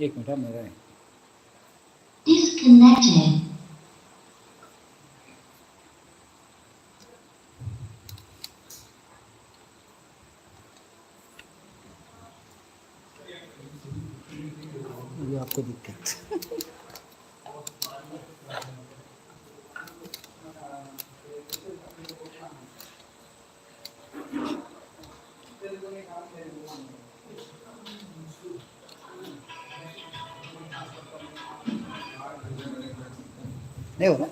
एक मिनट मेरा है Disconnected. ये आपको दिक्कत नहीं हो रहा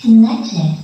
Connected.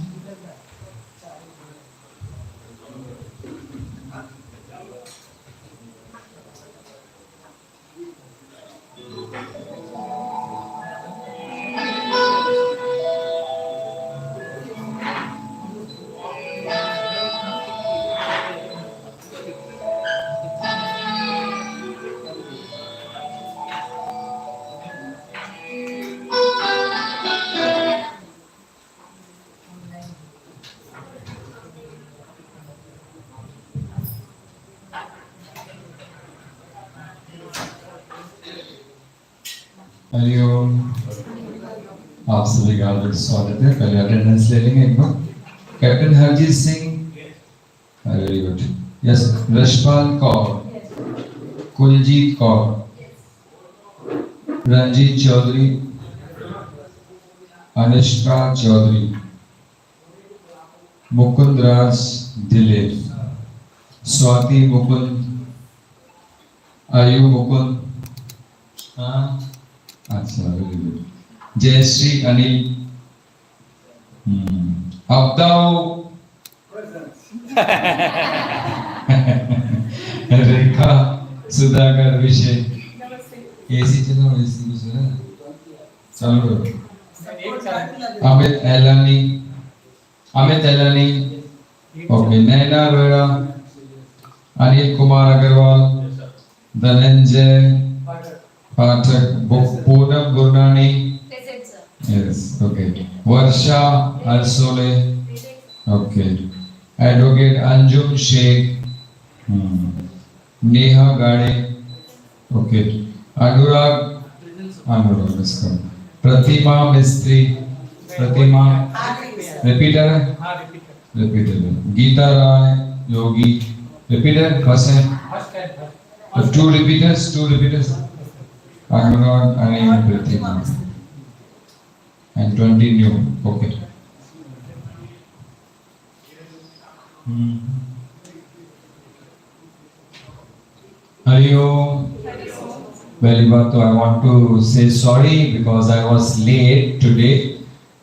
हरिओम। आप सभी का हार्दिक स्वागत है। पहले अटेंडेंस ले लेंगे एक बार। Captain Harjeet Singh, very good. Yes. Rashpal Kaur, Kuljeet Kaur, Ranjeet Chaudhary, Anushka Chaudhary, Mukund Raj Dilip, Swati Mukund, Ayu Mukund, हाँ अच्छा, वेरी गुड। जयश्री अनिल, अब्दाओ रेखा सुधाकर विषय। एसी चलो, एसी कुछ है चलो। अमित एलानी, ओके। नैना रोड़ा, अनिल कुमार अग्रवाल, धनंजय पाठक, पूनम गुरनानी, यस ओके। वर्षा अरसोले, ओके। एडवोकेट अंजुम शेख, नेहा गाड़े, ओके। अनुराग इसका। प्रतिमा मिस्त्री, प्रतिमा रिपीटर है, रिपीटर है। गीता राय योगी, रिपीटर फर्स्ट है। Two repeaters Anurag and Pratima and 20 new. Okay. Hariom. Very baat, I want to say sorry because I was late today.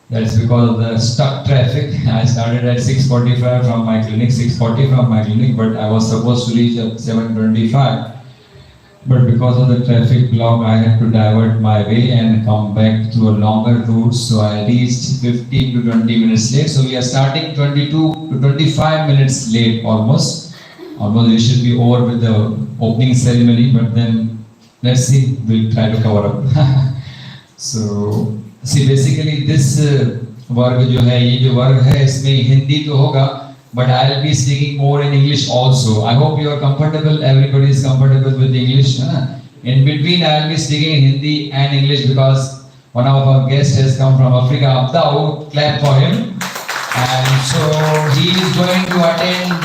That's because of the stuck traffic. I started at 6:45 from my clinic, 6:40 from my clinic, but I was supposed to reach at 7:25. But because of the traffic block, I had to divert my way and come back to a longer route. So I reached 15 to 20 minutes late. So we are starting 22 to 25 minutes late almost. Almost we should be over with the opening ceremony, but then let's see, we'll try to cover up. So see, basically this वर्ग जो है, ये जो वर्ग है, इसमें हिंदी तो होगा, but I'll be speaking more in English also. I hope you are comfortable. Everybody is comfortable with English. In between, I'll be speaking in Hindi and English because one of our guests has come from Africa. Abdao, clap for him. And so he is going to attend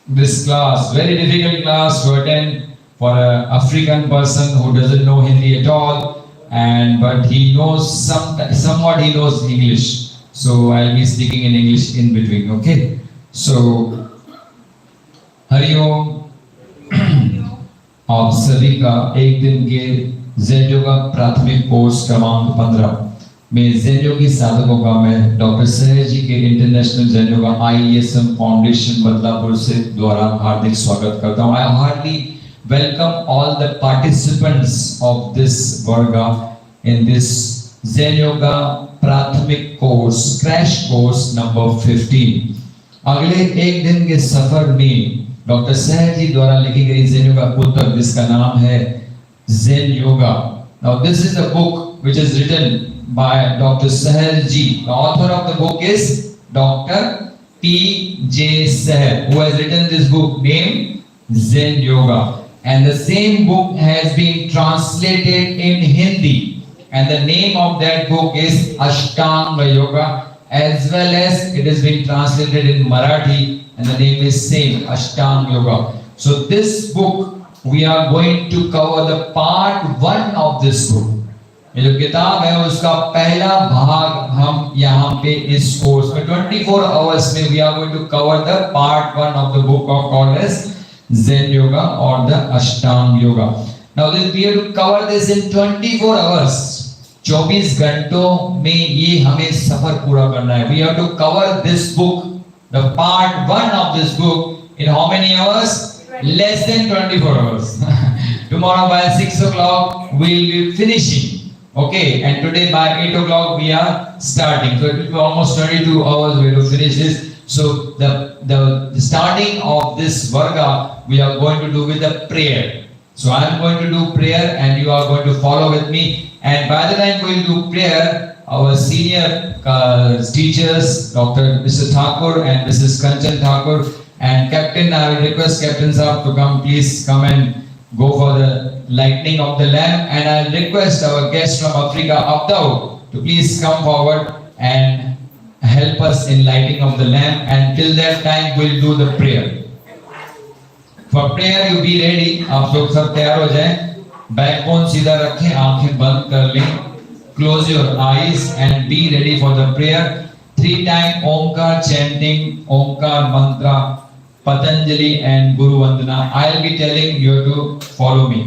this class, very difficult class to attend for an African person who doesn't know Hindi at all. But he knows somewhat he knows English. So I'll be speaking in English in between, okay? So, Hari Om. आप सभी का एक दिन के Zen yoga प्राथमिक course क्रमांक 15 में Zen योगी साधकों का मैं डॉक्टर सहज जी के international zen yoga IESM foundation Badlapur से द्वारा हार्दिक स्वागत करता हूँ। I heartily welcome all the participants of this वर्गा in this ज़ेन योगा प्राथमिक कोर्स क्रैश कोर्स नंबर 15। अगले एक दिन के सफर में डॉक्टर सहज जी द्वारा लिखी गई ज़ेन योगा पुस्तक जिसका नाम है zen yoga. Now this is a book which is written by Dr. Sahaj ji. The author of the book is Dr. P.J. Sahaj, who has written this book named Zen Yoga. And the same book has been translated in Hindi. And the name of that book is Ashtanga Yoga, as well as it has been translated in Marathi, and the name is same, Ashtanga Yoga. So this book, we are going to cover the part 1 of this book. ये जो किताब है उसका पहला भाग हम यहाँ पे इस कोर्स में 24 hours में we are going to cover the part 1 of the book of called as Zen Yoga or the Ashtanga Yoga. Now this we have to cover this in 24 hours. 24 घंटों में ये हमें सफर पूरा करना है. We have to cover this book, the part 1 of this book, in how many hours? Less than 24 hours. Tomorrow by 6 o'clock we will be finishing. Okay, and today by 8 o'clock we are starting. So it will be almost 22 hours we have to finish this. So the starting of this varga we are going to do with a prayer. So I am going to do prayer and you are going to follow with me. And by the time we will do prayer, our senior teachers, Dr. Mr. Thakur and Mrs. Kanchan Thakur and Captain, I will request Captain Saab to come, please come and go for the lighting of the lamp. And I will request our guest from Africa, Abdau, to please come forward and help us in lighting of the lamp. And till that time, we will do the prayer. For prayer, you be ready. आप लोग सब तैयार हो जाएं. Backbone सीधा रखें, आंखें बंद कर लें. Close your eyes and be ready for the prayer. 3 times Omkar chanting, Omkar mantra, Patanjali and Guru Vandana. I'll be telling you to follow me.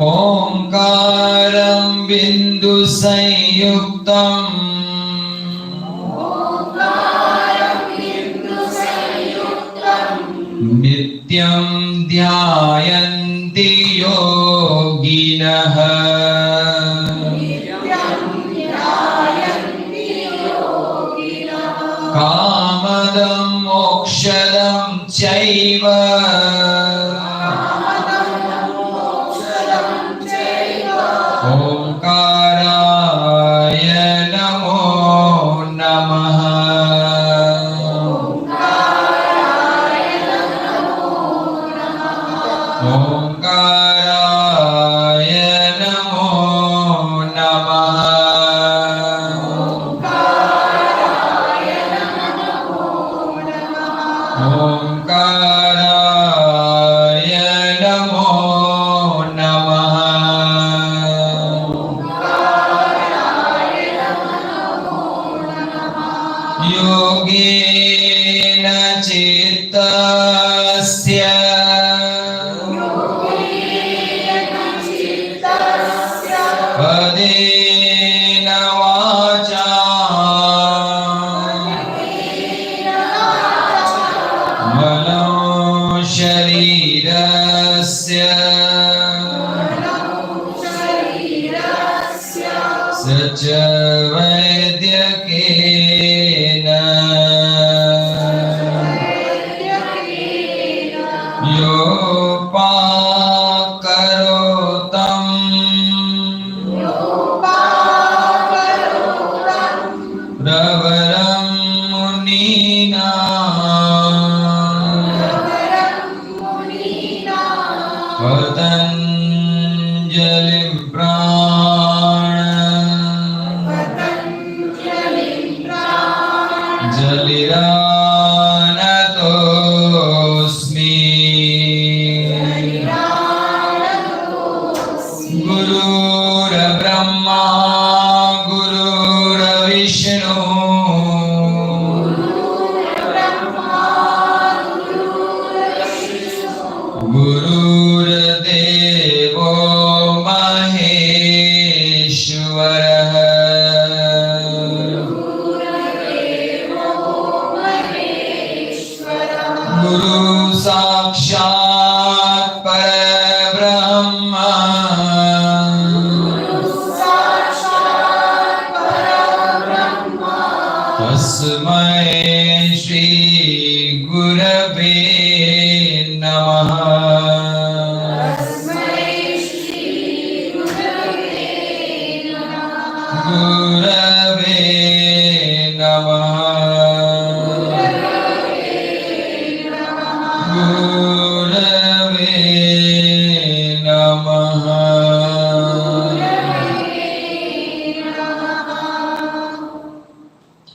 ओंकारं बिंदु संयुक्तम् नित्यं ध्यायन्ति योगिनः कामदं मोक्षदं चैव ओंकाराय नमो नमः ओंकाराय नमो नमः ओंकाराय नमो नमः योगेन चित्तस्य पदेन वाचा मनो शरीरस्य सच वैद्य केन योपाकरोतं प्रवरं मुनीनां पतञ्जलिं जलिरानतोऽस्मि गुरुर्ब्रह्मा गुरुर्विष्णु गुरुर्देवो महेश्वरः गुरु साक्षात् परब्रह्म तस्मै श्री गुरवे नमः गुरवे नमः गुरवे नमः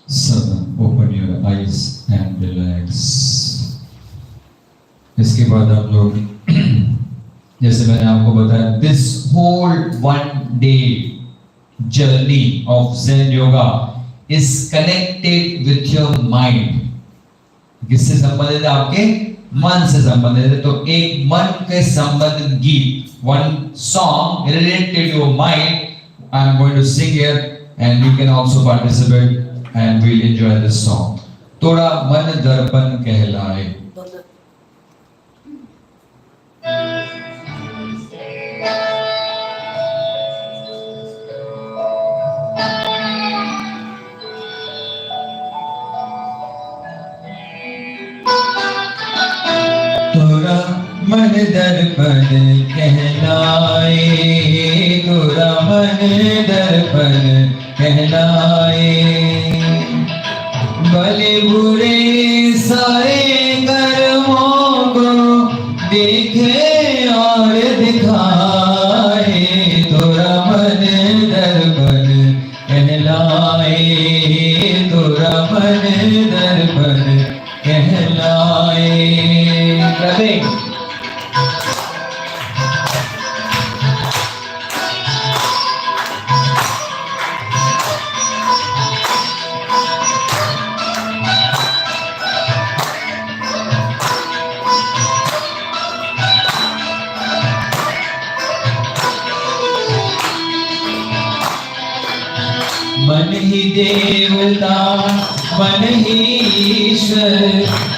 सब open your eyes and relax. इसके बाद हम लोग जैसे मैंने आपको बताया this whole 1 day journey of Zen yoga is connected with your mind। किससे संबंधित है? आपके मन से संबंधित है। तो एक मन के संबंधित गीत, one song related to your mind, I am going to sing here and you can also participate and we'll enjoy this song। थोड़ा मन दर्पण कहलाए। तोरा मन दर्पण कहलाए, तोरा मन दर्पण कहलाए, भले बुरे सारे कर्मों को देखे और दिखाए, तोरा मन दर्पण कहलाए, तोरा मन दर्पण कहलाए। प्रभे मन ही देवता मन ही ईश्वर,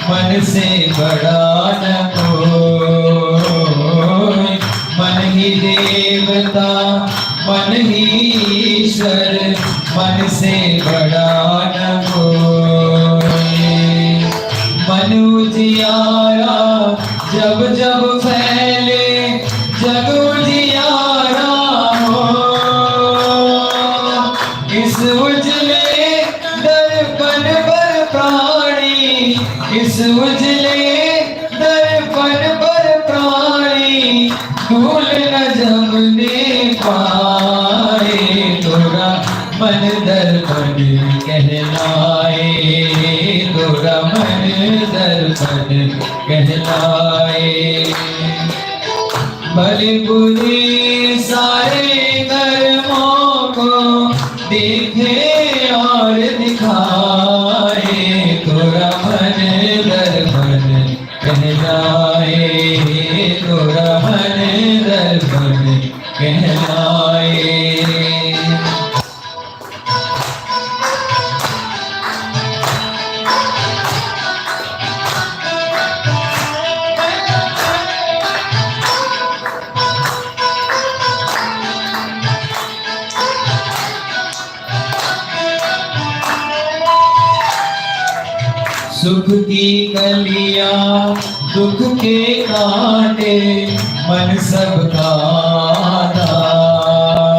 मन से बड़ा न कोई। मन ही देवता मन ही ईश्वर, मन से बड़ा न कोई। मन उजियारा जब जब फैले, जग उजियारा हो। इस उजले दर्पण पर प्राणी, इस उजले दर्पण पर प्राणी धूल न जमने पाए, तोरा मन दर्पण कहलाए, तोरा मन दर्पण कहलाए। भले बुरे सारे कर्मों को देखे और दिखाए, तोरा मन दर्पण कहलाए, तोरा मन दर्पण कहलाए। सुख की कलियां दुख के कांटे मन सबका दार।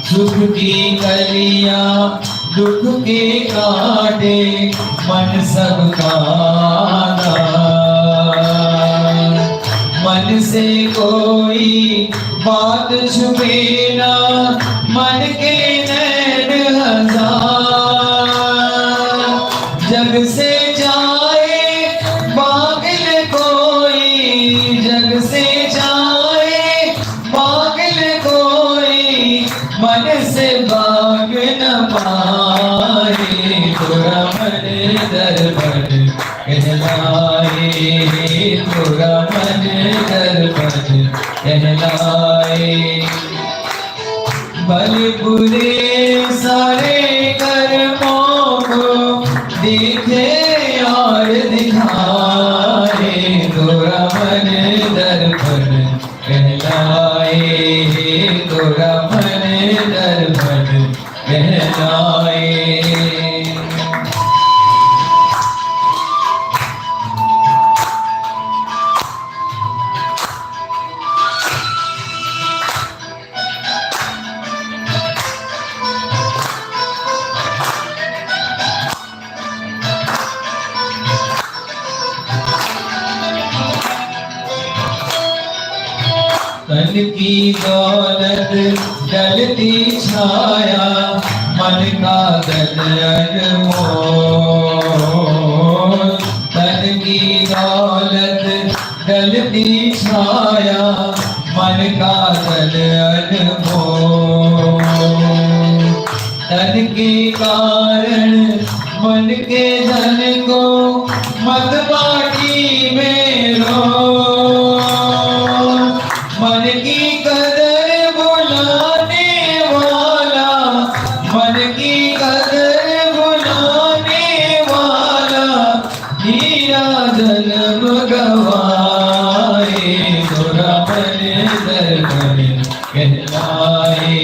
सुख की कलियां दुख के कांटे मन सबका दार। मन से कोई बात छुपे ना मन के नैन हजार। जग से जाए पागल कोई, जग से जाए पागल कोई मन से भाग न पाए। तोरा मन दरबार कहलाए, तोरा मन दरबार कहलाए। भले बुरे सारे कर्मों को देखे और दिखाए। तोरा मन दर्पण कहलाए, तोरा मन दर्पण कहलाए। तन की दौलत डलती छाया मन का दल अनमोल। तन की दौलत डलती छाया मन का दल अनमोल। तन के कारण मन के धन को मत बाटी में रो। मन की कदर बुलाने वाला, मन की कदर बुलाने वाला हीरा जन्म गवाए। तोरा मन दर्पण कहलाए,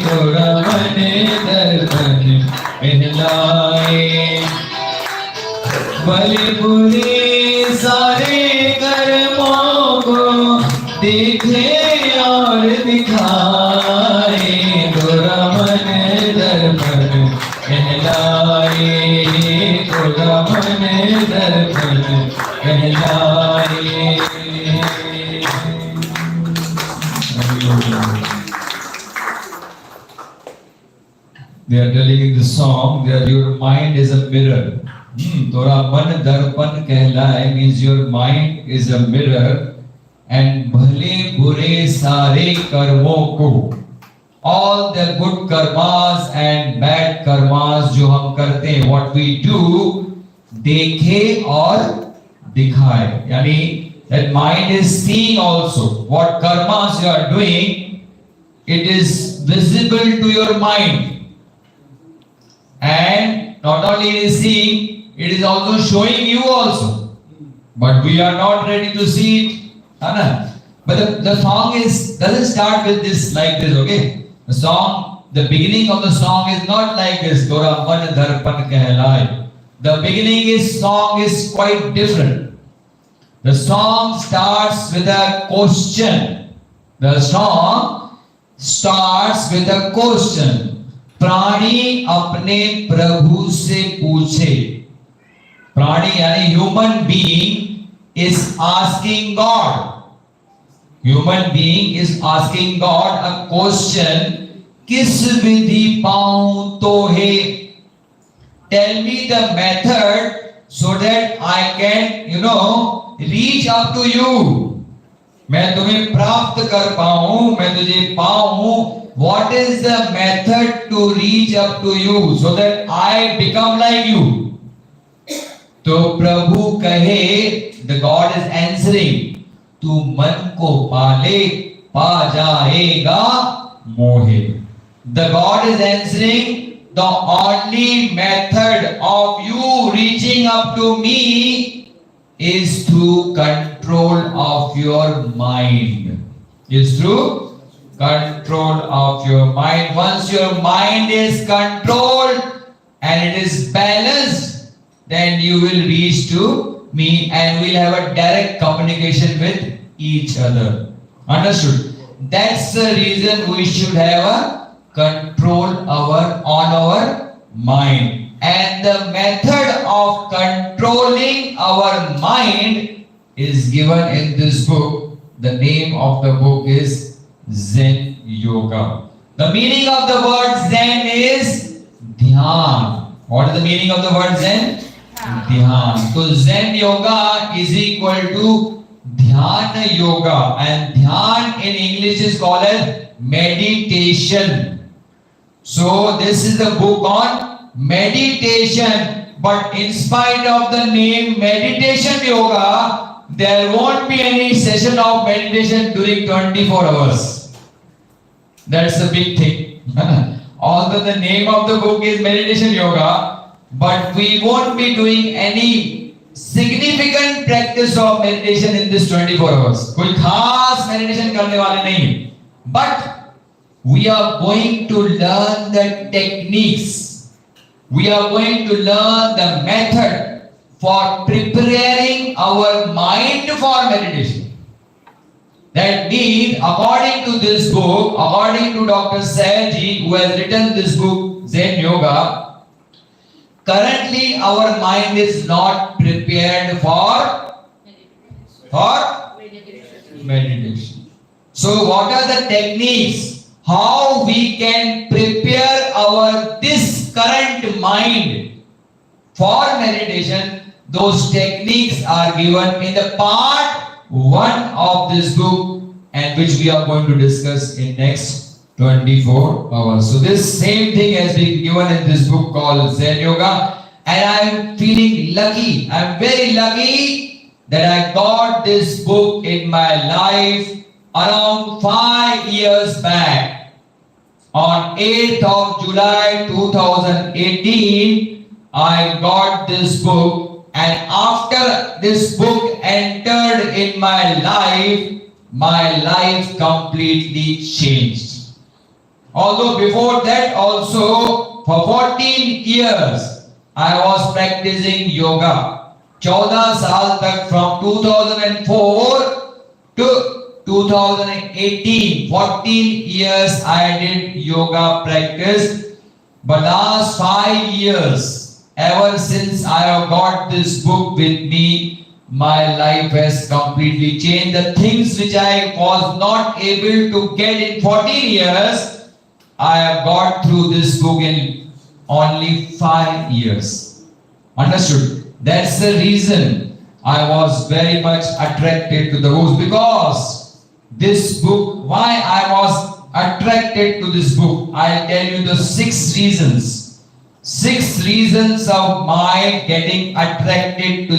तोरा मन दर्पण कहलाए। भले बुरे सारे कर्मों को देखे और दिखाए। तोरा मन दर्पण कहलाए, तोरा मन दर्पण कहलाए। They are telling in the song that your mind is a mirror. तोरा मन दर्पण कहलाए means your mind is a mirror. And भले बुरे सारे कर्मों को, all the good karmas and bad karmas जो हम करते हैं, what we do, देखे और दिखाए। यानी that mind is seeing also what karmas you are doing. It is visible to your mind, and not only it is seeing, it is also showing you also. But we are not ready to see it. But the song doesn't start with this like this, okay? The song, the beginning of the song is not like this. Tora man darpan kehlai. The beginning song is quite different. The song starts with a question. The song starts with a question. प्राणी अपने प्रभु से पूछे. प्राणी यानी human being is asking God. Human being is asking God a question. किस विधि पाऊं तो है? Tell me the method so that I can, reach up to you. मैं तुम्हें प्राप्त कर पाऊं, मैं तुझे पाऊं. What is the method to reach up to you so that I become like you? तो प्रभु कहे, the God is answering, तू मन को पाले पा जाएगा मोहे. The God is answering, the only method of you reaching up to me is through control of your mind. Is through control of your mind. Once your mind is controlled and it is balanced, then you will reach to me and we'll have a direct communication with each other. Understood? That's the reason we should have a control on our mind. And the method of controlling our mind is given in this book. The name of the book is Zen Yoga. The meaning of the word Zen is Dhyan. What is the meaning of the word Zen? Dhyan. So Zen Yoga is equal to Dhyan Yoga, and Dhyan in English is called as meditation. So this is the book on meditation, but in spite of the name meditation yoga, there won't be any session of meditation during 24 hours. That's the big thing. Although the name of the book is meditation yoga, but we won't be doing any significant practice of meditation in this 24 hours. कोई खास meditation करने वाले नहीं. But we are going to learn the techniques. We are going to learn the method for preparing our mind for meditation. That means, according to this book, according to Dr. Sayji, who has written this book, Zen Yoga, currently our mind is not prepared for meditation. So what are the techniques? How we can prepare our this current mind for meditation? Those techniques are given in the part 1 of this book, and which we are going to discuss in next 24 hours. So this same thing has been given in this book called Zen Yoga, and I am feeling lucky. I am very lucky that I got this book in my life around 5 years back. On 8th of July 2018, I got this book. And after this book entered in my life completely changed. Although before that also, for 14 years, I was practicing yoga. 14 साल तक, from 2004 to 2018, 14 years I did yoga practice. But last 5 years, ever since I have got this book with me, my life has completely changed. The things which I was not able to get in 14 years, I have got through this book in only 5 years. Understood? That's the reason I was very much attracted to the books, because this book, why I was attracted to this book, I'll tell you the 6 reasons. 6 reasons of my getting attracted to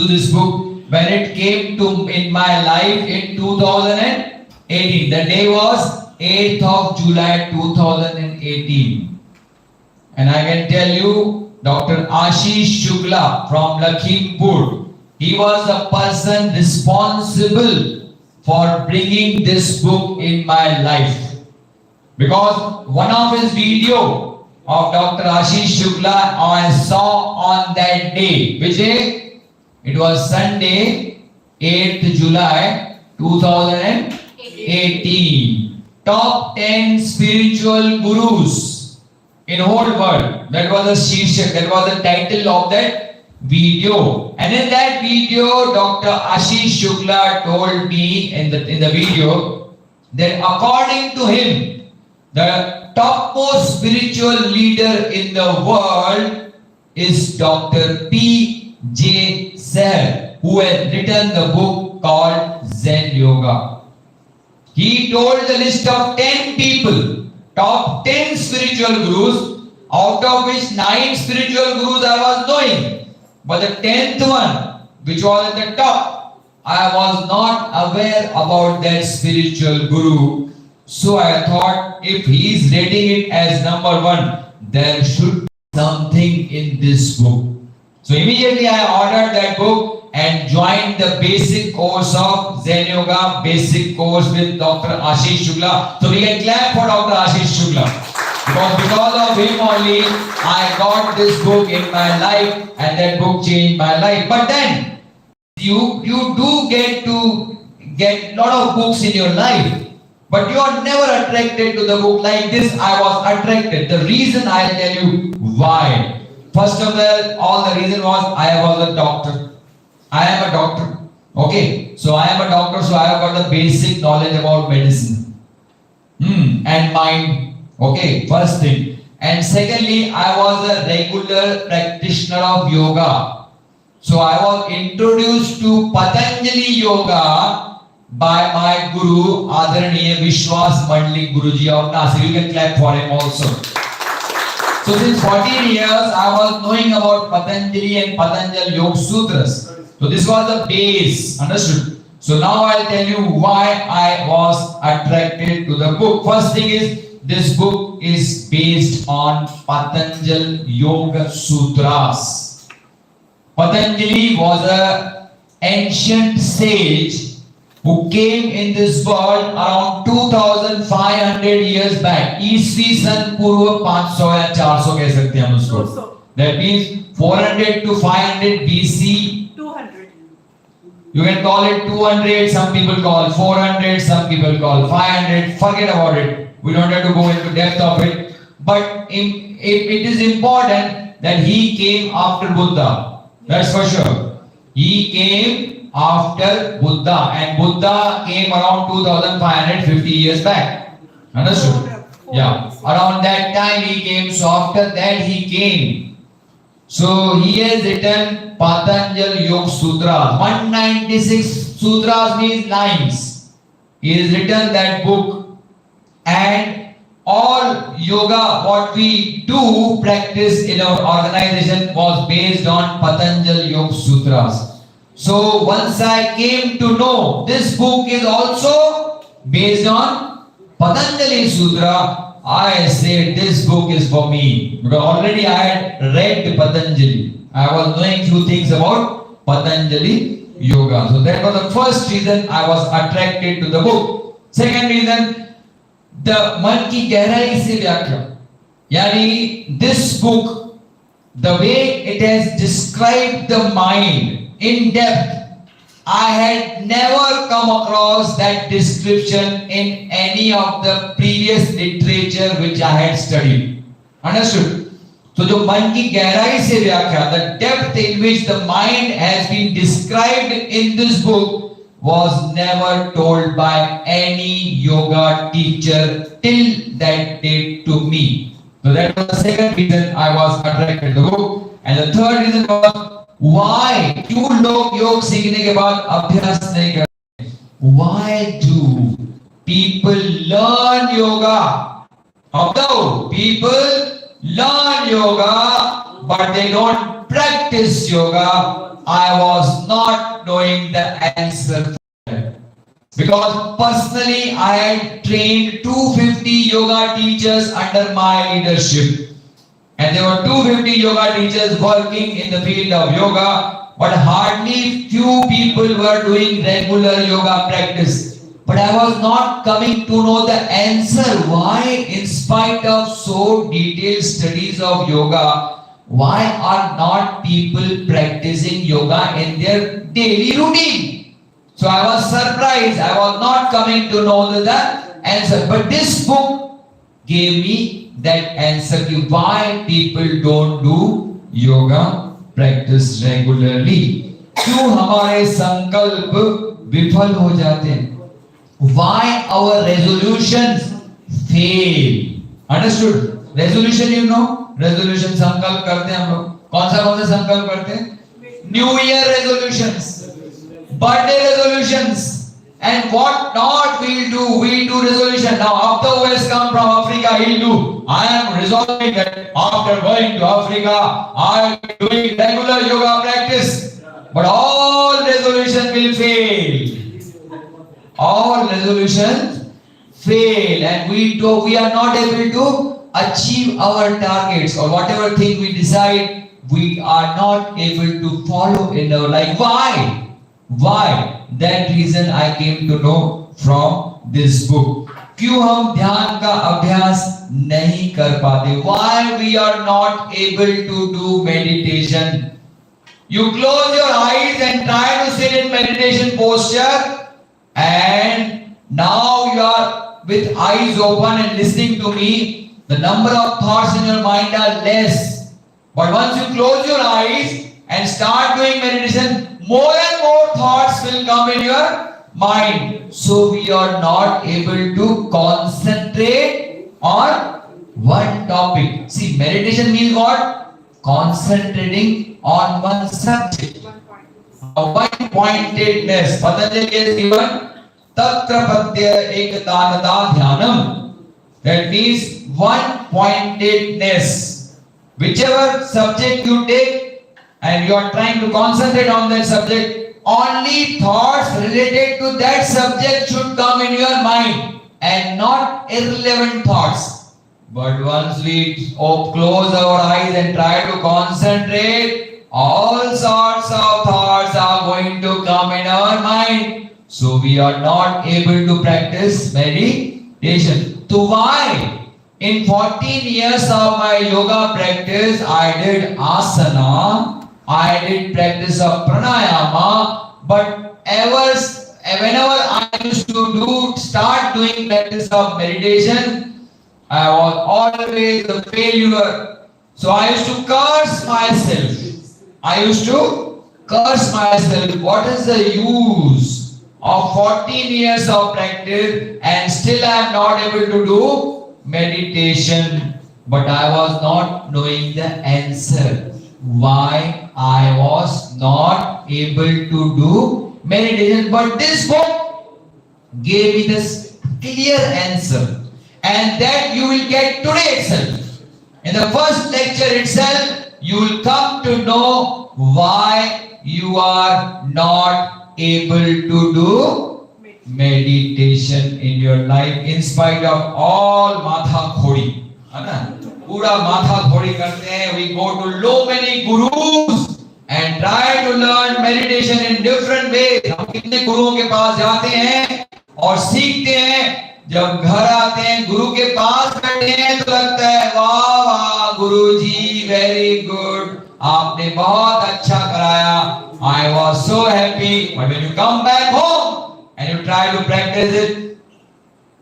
this book when it came to in my life in 2018. The day was 8th of July 2018. And I can tell you, Dr. Ashish Shukla from Lakhimpur, he was a person responsible for bringing this book in my life. Because one of his video of Dr. Ashish Shukla I saw on that day. Which day? It was Sunday, 8th July 2018. Top 10 spiritual gurus in whole world. That was the shirshak, that was the title of that video. And in that video, Dr. Ashish Shukla told me in the video that according to him, the topmost spiritual leader in the world is Dr. P.J. Seher, who has written the book called Zen Yoga. He told the list of 10 people, top 10 spiritual gurus, out of which 9 spiritual gurus I was knowing. But the 10th one, which was at the top, I was not aware about that spiritual guru. So I thought, if he is rating it as number 1, there should be something in this book. So immediately I ordered that book and joined the basic course of Zen Yoga, basic course with Dr. Ashish Shukla. So we can clap for Dr. Ashish Shukla. Because of him only, I got this book in my life, and that book changed my life. But then, you do get lot of books in your life, but you are never attracted to the book like this. I was attracted. The reason, I'll tell you why. First of all the reason was I was a doctor. I am a doctor. Okay, so I am a doctor, so I have got the basic knowledge about medicine and mind. Okay, first thing. And secondly, I was a regular practitioner of yoga. So I was introduced to Patanjali Yoga by my guru, Adaraniya Vishwas Mandlik Guruji of Nasik. You can clap for him also. So since 14 years, I was knowing about Patanjali and Patanjali Yoga Sutras. So this was the base, understood? So now I'll tell you why I was attracted to the book. First thing is, this book is based on Patanjali Yoga Sutras. Patanjali was an ancient sage who came in this world around 2500 years back. ईस्वी सन पूर्व 500 या 400 कह सकते हैं हम उसको. That means 400 to 500 BC. 200. You can call it 200. Some people call 400. Some people call 500. Forget about it. We don't have to go into depth of it. But it is important that he came after Buddha. That's for sure. He came after Buddha, and Buddha came around 2550 years back. Understood? Yeah. Around that time he came. So after that he came. So he has written Patanjali Yoga Sutras. 196 sutras means lines. He has written that book, and all yoga what we do practice in our organization was based on Patanjali Yoga Sutras. So once I came to know this book is also based on Patanjali Sutra, I said this book is for me. Because already I had read Patanjali. I was knowing few things about Patanjali Yoga. So that was the first reason I was attracted to the book. Second reason, the मन की गहराई से व्याख्या. यानी this book, the way it has described the mind in depth, I had never come across that description in any of the previous literature which I had studied. Understood? So जो मन की गहराई से व्याख्या, the depth in which the mind has been described in this book was never told by any yoga teacher till that date to me. So that was the second reason I was attracted to the book. And the third reason was, why क्यों लोग योग सीखने के बाद अभ्यास नहीं करते? Why do people learn yoga? Although people learn yoga but they don't practice yoga, I was not knowing the answer for that. Because personally I had trained 250 yoga teachers under my leadership. And there were 250 yoga teachers working in the field of yoga, but hardly few people were doing regular yoga practice. But I was not coming to know the answer why, in spite of so detailed studies of yoga, why are not people practicing yoga in their daily routine? So I was surprised. I was not coming to know the answer. But this book gave me that answer. Why people don't do yoga practice regularly? क्यों हमारे संकल्प विफल हो जाते हैं? Why our resolutions fail? Understood? Resolution, you know? Resolution संकल्प करते हैं हम लोग. कौन सा संकल्प करते हैं? New Year resolutions, birthday resolutions, and what not we'll do. We do resolution. Now after who has come from Africa, he'll do. I am resolving that after going to Africa, I am doing regular yoga practice. But all resolutions will fail. All resolutions fail, and we are not able to achieve our targets, or whatever thing we decide, we are not able to follow in our life. Why? That reason I came to know from this book. क्यों हम ध्यान का अभ्यास नहीं कर पाते? Why we are not able to do meditation? You close your eyes and try to sit in meditation posture, and now you are with eyes open and listening to me. The number of thoughts in your mind are less. But once you close your eyes and start doing meditation, more and more thoughts will come in your mind. So we are not able to concentrate on one topic. See, meditation means what? Concentrating on one subject. One pointedness. Patanjali has given tatra padya ekatanata dhyanam. That means one pointedness. Whichever subject you take and you are trying to concentrate on that subject, only thoughts related to that subject should come in your mind and not irrelevant thoughts. But once we close our eyes and try to concentrate, all sorts of thoughts are going to come in our mind. So we are not able to practice meditation. So why? In 14 years of my yoga practice, I did asana, I did practice of pranayama, but whenever I used to start doing practice of meditation, I was always a failure. So I used to curse myself. What is the use of 14 years of practice and still I am not able to do meditation? But I was not knowing the answer. Why I was not able to do meditation? But this book gave me this clear answer. And that you will get today itself. In the first lecture itself, you will come to know why you are not able to do meditation in your life in spite of all matha khodi. Pura matha khodi karte hain. We go to so many gurus and try to learn meditation in different ways. हम कितने गुरुओं के पास जाते हैं और सीखते हैं. जब घर आते हैं गुरु के पास बैठे हैं तो लगता है वाह वाह गुरुजी वेरी गुड, आपने बहुत अच्छा कराया. I was so happy. But when you come back home and you try to practice it,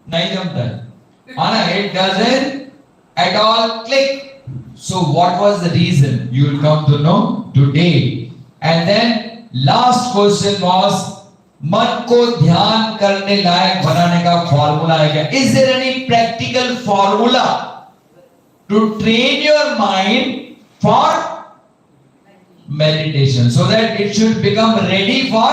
नहीं जमता है. It doesn't at all click. So what was the reason? You will come to know today. And then last question was, मन को ध्यान करने लायक बनाने का formula है क्या? Is there any practical formula to train your mind for meditation so that it should become ready for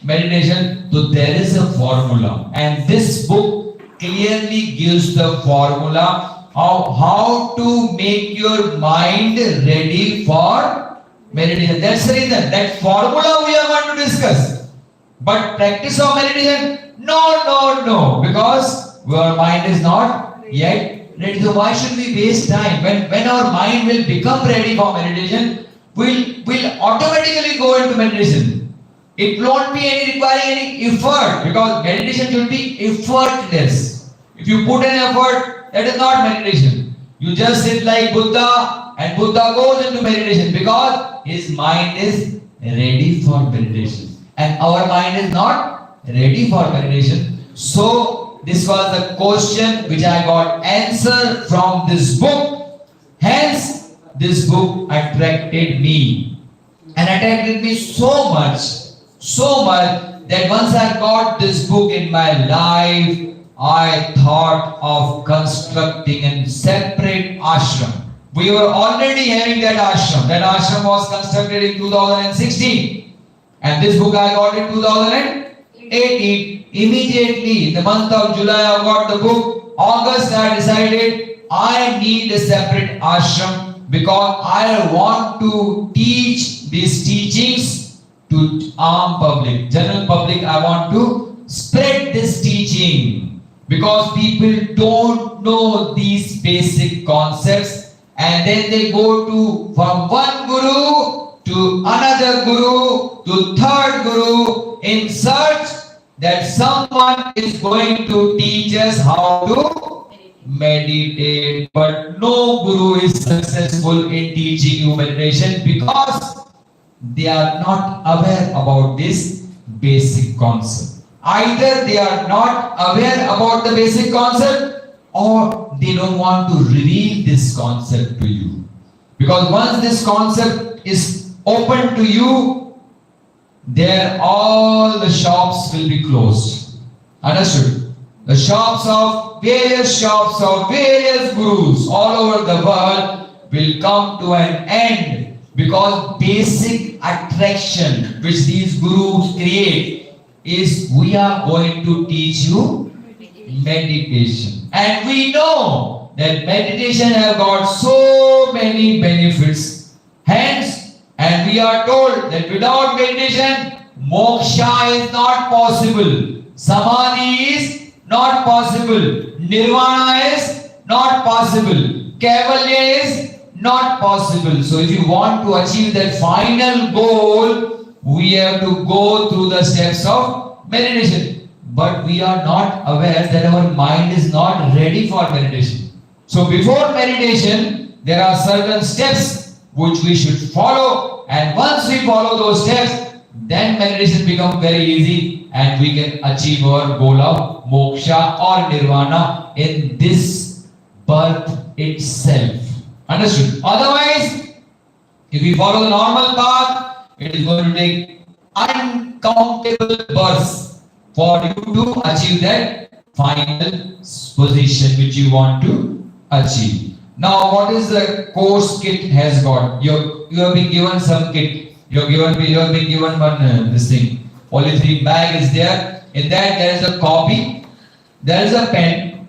meditation? So there is a formula, and this book clearly gives the formula of how to make your mind ready for meditation. That's the reason that formula we are going to discuss. But practice of meditation, no, because our mind is not yet ready. So why should we waste time? When our mind will become ready for meditation, we'll automatically go into meditation. It won't be requiring any effort, because meditation should be effortless. If you put an effort, that is not meditation. You just sit like Buddha, and Buddha goes into meditation because his mind is ready for meditation. And our mind is not ready for meditation. So this was the question which I got answer from this book. Hence this book attracted me, and attracted me so much that once I got this book in my life, I thought of constructing a separate ashram. We were already having that ashram. That ashram was constructed in 2016. And this book I got in 2018. Immediately in the month of July I got the book. August I decided I need a separate ashram because I want to teach these teachings to public, general public. I want to spread this teaching because people don't know these basic concepts, and then they go to from one guru to another guru to third guru in search that someone is going to teach us how to meditate. But no guru is successful in teaching you meditation because they are not aware about this basic concept. Either they are not aware about the basic concept or they don't want to reveal this concept to you. Because once this concept is open to you, there all the shops will be closed. Understood? The various shops of various gurus all over the world will come to an end because basic attraction which these gurus create is we are going to teach you meditation. And we know that meditation has got so many benefits. Hence, and we are told that without meditation, moksha is not possible. Samadhi is not possible. Nirvana is not possible. Kaivalya is not possible. So if you want to achieve that final goal, we have to go through the steps of meditation. But we are not aware that our mind is not ready for meditation. So before meditation, there are certain steps which we should follow, and once we follow those steps, then meditation becomes very easy and we can achieve our goal of moksha or nirvana in this birth itself. Understood? Otherwise, if we follow the normal path, it is going to take uncountable births for you to achieve that final position which you want to achieve. Now, what is the course kit has got? You have been given some kit. You have been given one this thing. Polythene bag is there. In that there is a copy. There is a pen.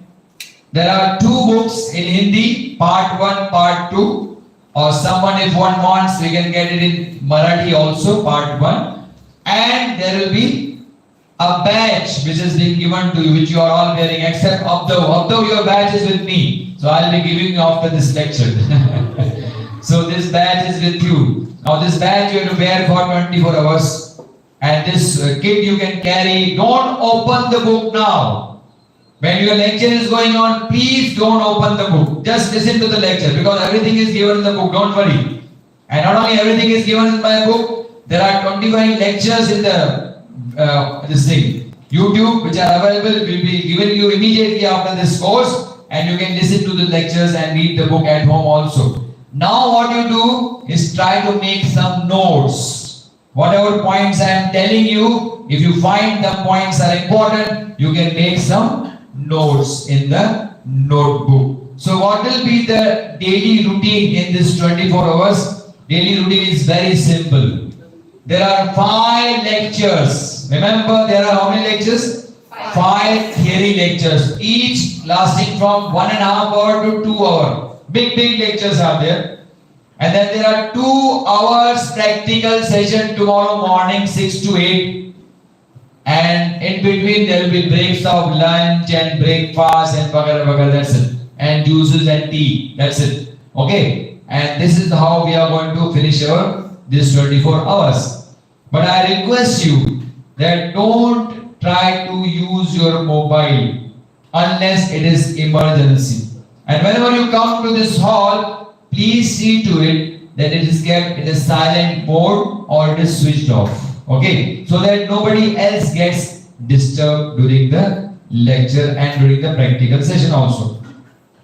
There are two books in Hindi, part 1, part 2. Or someone, if one wants, we can get it in Marathi also, part 1. And there will be a badge which is being given to you, which you are all wearing, except Abdav, your badge is with me. So I will be giving you after this lecture. So this badge is with you. Now this badge you have to wear for 24 hours. And this kit you can carry. Don't open the book now. When your lecture is going on, please don't open the book. Just listen to the lecture because everything is given in the book. Don't worry. And not only everything is given in my book, there are 25 lectures in the this thing. YouTube, which are available, will be given you immediately after this course. And you can listen to the lectures and read the book at home also. Now what you do is try to make some notes. Whatever points I am telling you, if you find the points are important, you can make some notes in the notebook. So what will be the daily routine in this 24 hours? Daily routine is very simple. There are 5 lectures. Remember, there are how many lectures? 5 theory lectures, each lasting from 1.5 hour to 2 hours. Big lectures are there. And then there are 2 hours practical session tomorrow morning 6 to 8. And in between there will be breaks of lunch and breakfast and vagara, that's it. And juices and tea, that's it. Okay. And this is how we are going to finish this 24 hours. But I request you that don't try to use your mobile unless it is emergency. And whenever you come to this hall, please see to it that it is kept in a silent mode or it is switched off. Okay, so that nobody else gets disturbed during the lecture and during the practical session also.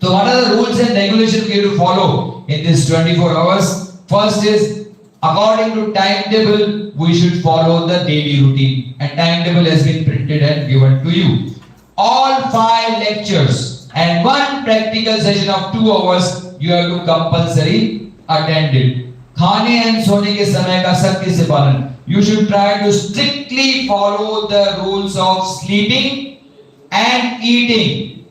So what are the rules and regulations we have to follow in this 24 hours? First is, according to timetable, we should follow the daily routine, and timetable has been printed and given to you. All 5 lectures and 1 practical session of 2 hours, you have to compulsory attend it. Khane and sone ke samay ka sakti se palan. You should try to strictly follow the rules of sleeping and eating.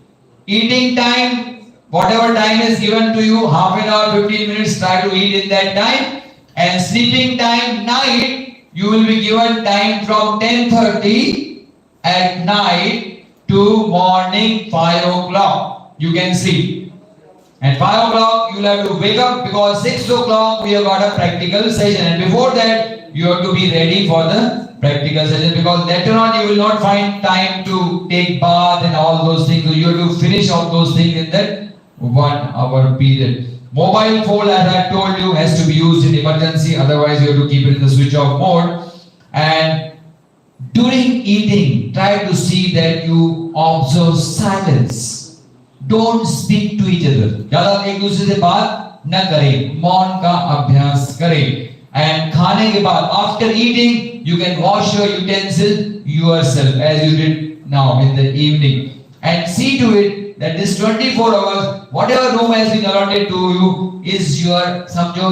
Eating time, whatever time is given to you, half an hour, 15 minutes, try to eat in that time. And sleeping time, night, you will be given time from 10:30 at night to morning 5 o'clock. You can sleep. And 5 o'clock, you will have to wake up because 6 o'clock we have got a practical session. And before that, you have to be ready for the practical session, because later on you will not find time to take bath and all those things. So you have to finish all those things in that 1 hour period. Mobile phone, as I told you, has to be used in emergency, otherwise you have to keep it in the switch off mode. And during eating, try to see that you observe silence. Don't speak to each other. ज़्यादा एक दूसरे से बात न करें, मौन का अभ्यास करें. And खाने के बाद, after eating, you can wash your utensil yourself as you did now in the evening. And see to it that this 24 hours, whatever room has been allotted to you is your, समझो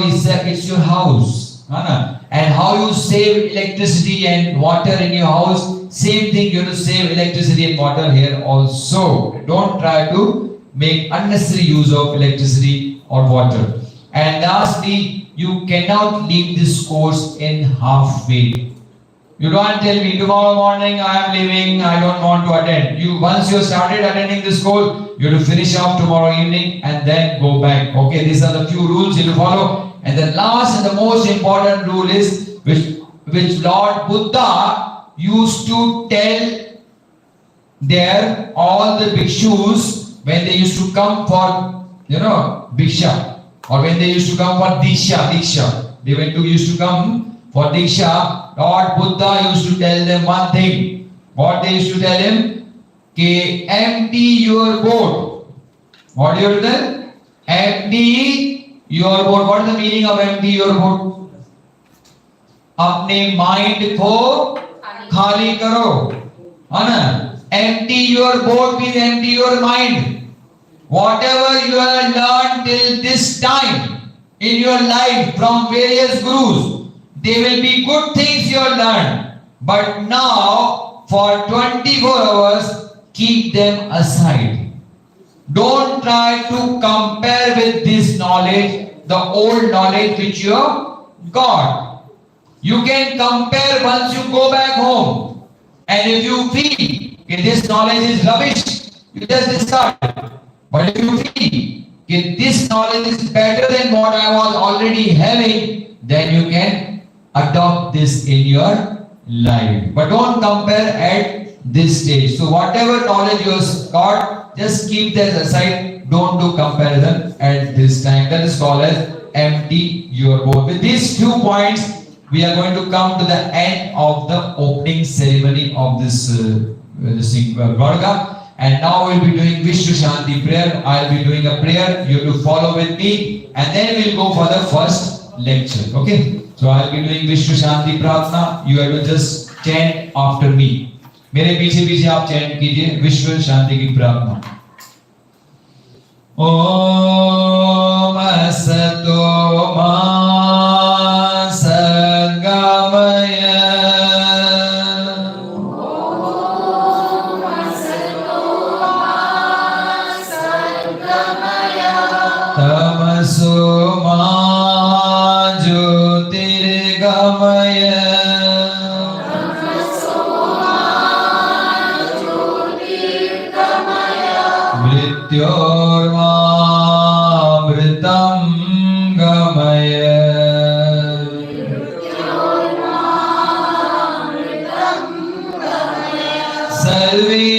it's your house, है ना? And how you save electricity and water in your house, same thing you have to save electricity and water here also. Don't try to make unnecessary use of electricity or water. And lastly, you cannot leave this course in halfway. You don't tell me tomorrow morning I am leaving, I don't want to attend. Once you started attending this course, you have to finish off tomorrow evening and then go back. Okay, these are the few rules you have to follow. And the last and the most important rule is which Lord Buddha used to tell their all the bhikshus when they used to come for bhiksha, or when they used to come for diksha. They used to come for diksha. Lord Buddha used to tell them one thing. What they used to tell him? Ke empty your boat. What do you tell? Empty your boat. What is the meaning of empty your boat? अपने mind को खाली करो, है ना? Empty your boat means empty your mind. Whatever you have learned till this time in your life from various gurus, they will be good things you have learned. But now, for 24 hours, keep them aside. Don't try to compare with this knowledge, the old knowledge which you have got. You can compare once you go back home. And if you feel that this knowledge is rubbish, you just discard it. But if you feel that this knowledge is better than what I was already having, then you can adopt this in your life. But don't compare at this stage. So whatever knowledge you have got, just keep that aside. Don't do comparison at this time. That is called as empty your boat. With these few points, we are going to come to the end of the opening ceremony of this Varga. And now we'll be doing Vishnu Shanti prayer. I'll be doing a prayer. You have to follow with me. And then we'll go for the first lecture. Okay? So I'll be doing Vishnu Shanti Pratna. You have to just chant after me. मेरे पीछे पीछे आप chant कीजिए विश्व शांति की प्रार्थना. ओम असतो मा सद्गमय. ओम असतो मा सद्गमय. तमसो मा ज्योतिर्गमय. मृत्योर्मामृतं गमय.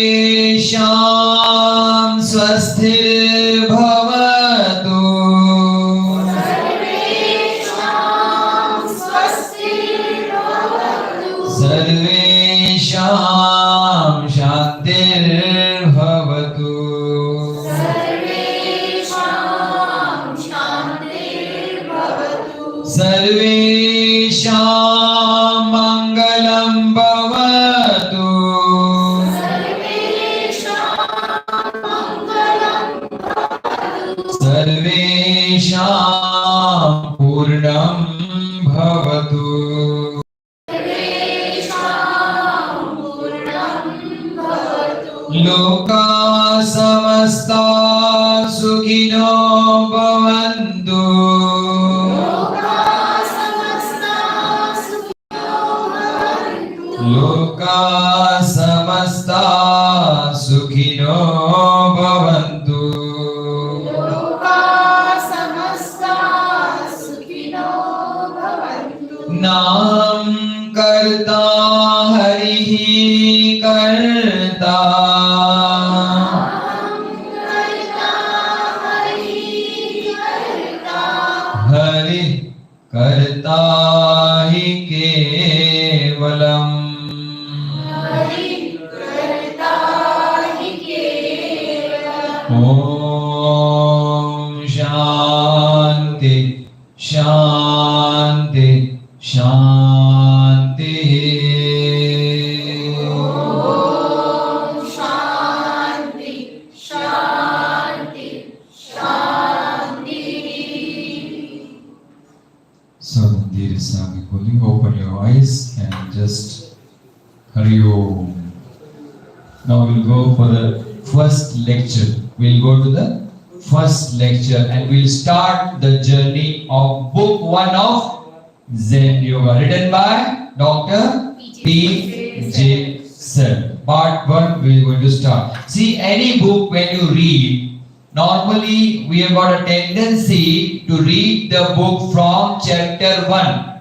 सर्वेषां स्वस्तिर्भवतु. सर्वेषां शान्तिर्भवतु. सर्वेषां मङ्गलं भवतु. सर्वेषां पूर्णं भवतु. लोकाः समस्ताः सुखिनो भवन्तु. लोकाः समस्ताः सुखिनो भवन्तु. नाम कर्ता हरि करता हि केवलम् ओम शांति शांति शांति So Dear Swami, open your eyes and just Hari Om. Now we'll go for the first lecture. We'll go to the first lecture and we'll start the journey of book 1 of Zen Yoga, written by Dr. P.J. Sir. Part 1 we're going to start. See, any book when you read, normally we have got a tendency to read the book from chapter 1.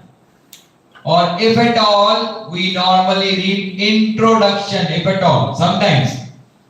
Or if at all, we normally read introduction, if at all, sometimes.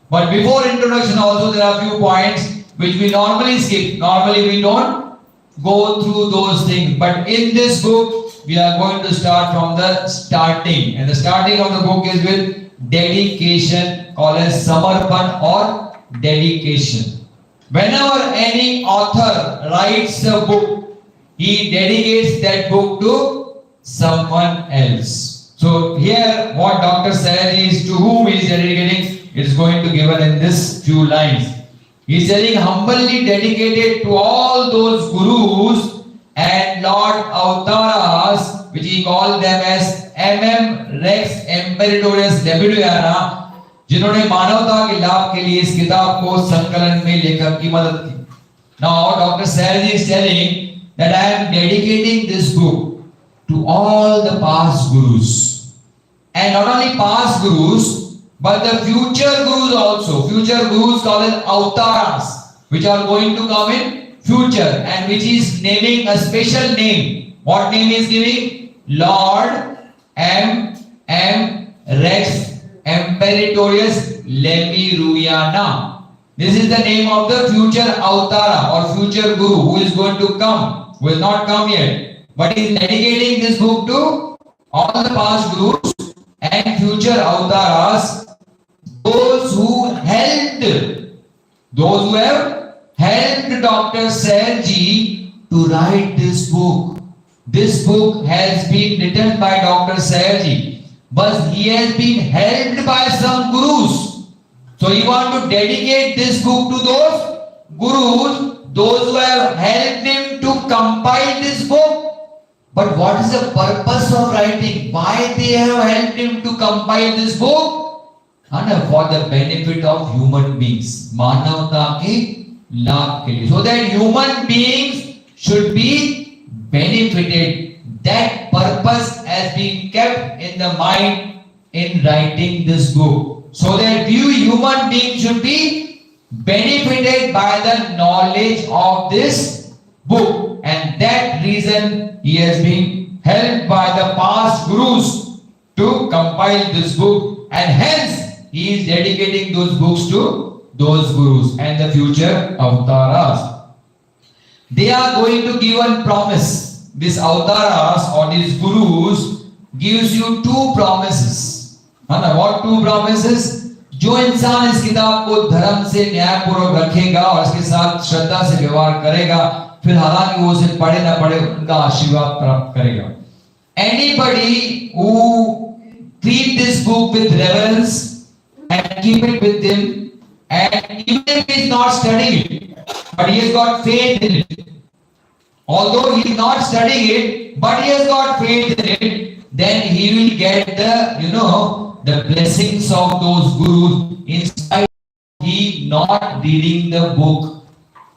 But before introduction also there are few points which we normally skip. Normally we don't go through those things. But in this book, we are going to start from the starting. And the starting of the book is with dedication, called as Samarpan or dedication. Whenever any author writes a book, he dedicates that book to someone else. So here what Dr. said is to whom he is dedicating. It is going to be given in this few lines. He is telling humbly dedicated to all those gurus and Lord Avtaras, which he called them as MM Rex Imperatorius Levidiana, जिन्होंने मानवता के लाभ के लिए इस किताब को संकलन में लेखक की मदद की. Now Dr. Sarji is telling that I am dedicating this book to all the past gurus, and not only past gurus but the future gurus also. Future gurus called as Avtaras, which are going to come in future, and which is naming a special name. What name is giving? Lord M. Rex Imperatorius Levidiana. This is the name of the future Avtara or future guru who is going to come, who will not come yet. But he is dedicating this book to all the past gurus and future Avtaras, those who have helped Dr. Sarji to write this book. This book has been written by Dr. Sarji, but he has been helped by some gurus. So he wants to dedicate this book to those gurus, those who have helped him to compile this book. But what is the purpose of writing? Why they have helped him to compile this book? And for the benefit of human beings. मानवता के लाभ के लिए. So that human beings should be benefited. That purpose has been kept in the mind in writing this book. So that you human beings should be benefited by the knowledge of this book. And that reason he has been helped by the past gurus to compile this book, and hence he is dedicating those books to those gurus and the future Avtaras. They are going to give one promise. This Avtaras or these gurus gives you 2 promises. What 2 promises? जो इंसान इस किताब को धर्म से न्यायपूर्वक रखेगा और इसके साथ श्रद्धा से व्यवहार करेगा, फिर हालांकि वो उसे पढ़े ना पढ़े उनका आशीर्वाद प्राप्त करेगा. Anybody who treat this book with reverence and keep it with him, and even if he is not studying it, but he has got faith in it, although he is not studying it, but he has got faith in it, then he will get the blessings of those gurus in spite of he not reading the book.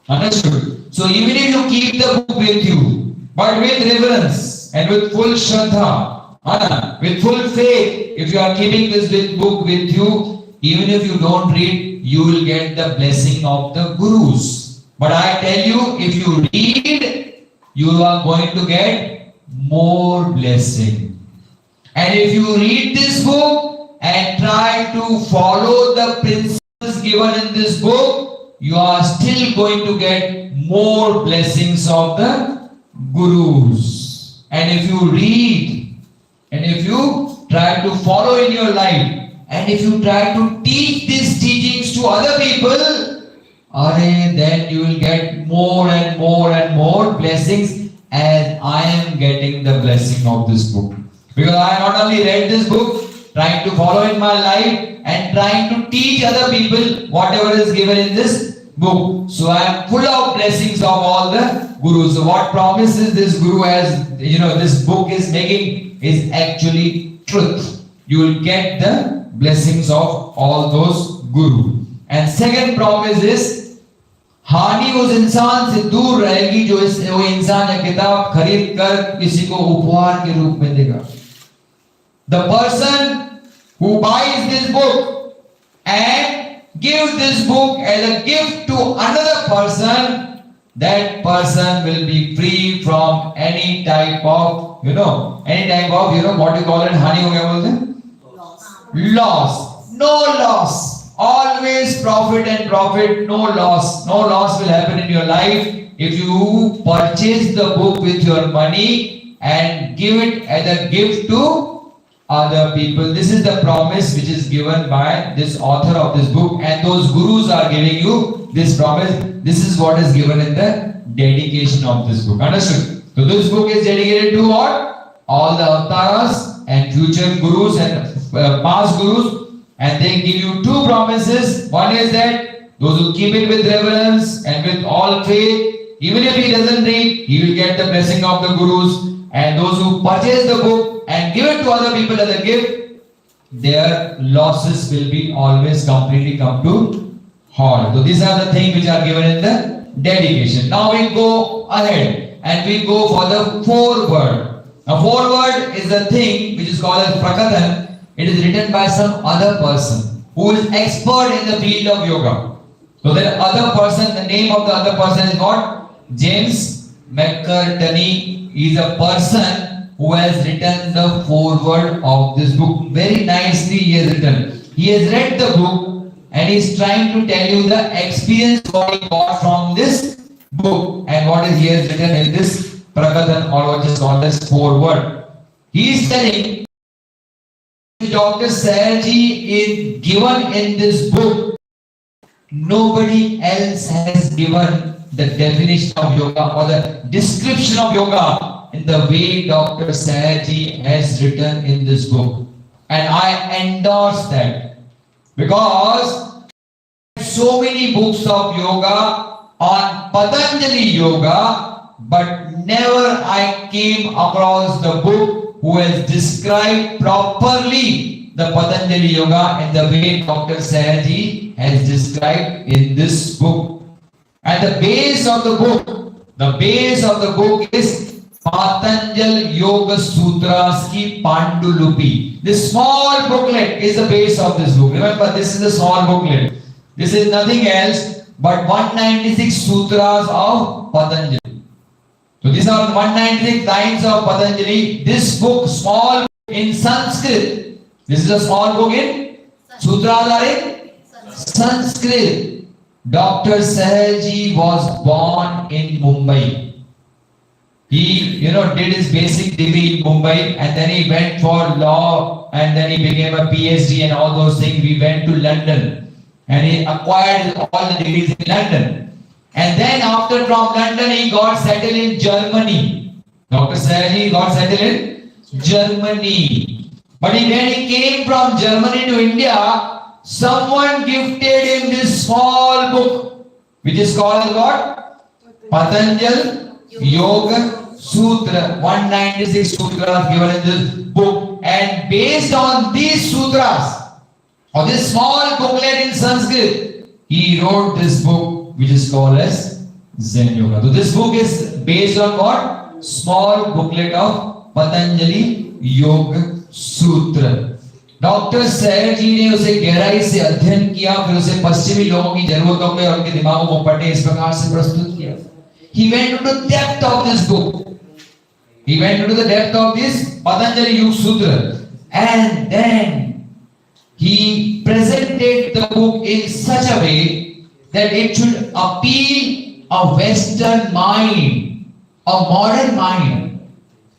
Understood? So even if you keep the book with you, but with reverence and with full shraddha, with full faith, if you are keeping this book with you, even if you don't read, you will get the blessing of the gurus. But I tell you, if you read, you are going to get more blessing. And if you read this book and try to follow the principles given in this book, you are still going to get more blessings of the gurus. And if you read, and if you try to follow in your life, and if you try to teach these teachings to other people, then you will get more and more and more blessings, as I am getting the blessing of this book. Because I not only read this book, trying to follow in my life and trying to teach other people whatever is given in this book. So I am full of blessings of all the gurus. So what promises this guru has, this book is making is actually truth. You will get the blessings of all those gurus. And second promise is, हानि उस इंसान से दूर रहेगी जो वो इंसान ये किताब खरीद कर किसी को उपहार के रूप में देगा. The person who buys this book and gives this book as a gift to another person, that person will be free from any type of, what you call it, हानि हो गया बोलते हैं? Loss. No loss. Always profit and profit, no loss. No loss will happen in your life if you purchase the book with your money and give it as a gift to other people. This is the promise which is given by this author of this book, and those gurus are giving you this promise. This is what is given in the dedication of this book. Understood? So this book is dedicated to what? All the avatars and future gurus and past gurus. And they give you two promises. One is that those who keep it with reverence and with all faith, even if he doesn't read, he will get the blessing of the gurus. And those who purchase the book and give it to other people as a gift, their losses will be always completely come to halt. So these are the things which are given in the dedication. Now we go ahead and we go for the foreword. Now foreword is the thing which is called as prakathan. It is written by some other person who is expert in the field of yoga. So that other person, the name of the other person is what? James McCartney is a person who has written the foreword of this book. Very nicely he has written. He has read the book and he is trying to tell you the experience what he got from this book and what is he has written in this prakathan, or what is called as foreword. He is telling Dr. Sayarji is given in this book. Nobody else has given the definition of yoga or the description of yoga in the way Dr. Sayarji has written in this book. And I endorse that, because so many books of yoga on Patanjali yoga, but never I came across the book who has described properly the Patanjali yoga in the way Dr. Sayarji has described in this book. And the base of the book is Patanjali Yoga Sutras ki Pandulupi. This small booklet is the base of this book. Remember, this is a small booklet. This is nothing else but 196 sutras of Patanjali. So these are 196 lines of Patanjali. This book, small in Sanskrit. This is a small book in Sutras are in Sanskrit. Dr. Sayarji was born in Mumbai. He, did his basic degree in Mumbai, and then he went for law, and then he became a PhD and all those things. We went to London, and he acquired all the degrees in London. And then after from London, he got settled in Germany. Dr. Sayarji got settled in Germany. But when he came from Germany to India, someone gifted him this small book, which is called what? Patanjali Yoga Sutra. 196 sutras given in this book. And based on these sutras, or this small booklet in Sanskrit, he wrote this book, which is called as ZenYoga. So this book is based on what? Small booklet of Patanjali Yoga Sutra. Doctor Sayyed ji ने उसे गहराई से अध्ययन किया, फिर उसे पश्चिमी लोगों की जरूरतों में और उनके दिमागों को पढ़ने इस प्रकार से प्रस्तुत किया. He went into the depth of this book. He went into the depth of this Patanjali Yoga Sutra, and then he presented the book in such a way that it should appeal a Western mind, a modern mind.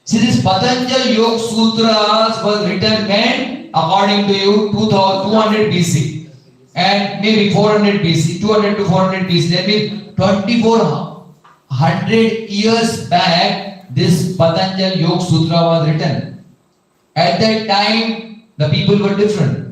See, this Patanjali Yoga Sutras was written when, according to you, 200 BC and maybe 400 BC, 200 to 400 BC. That means 2400 years back, this Patanjali Yoga Sutra was written. At that time, the people were different.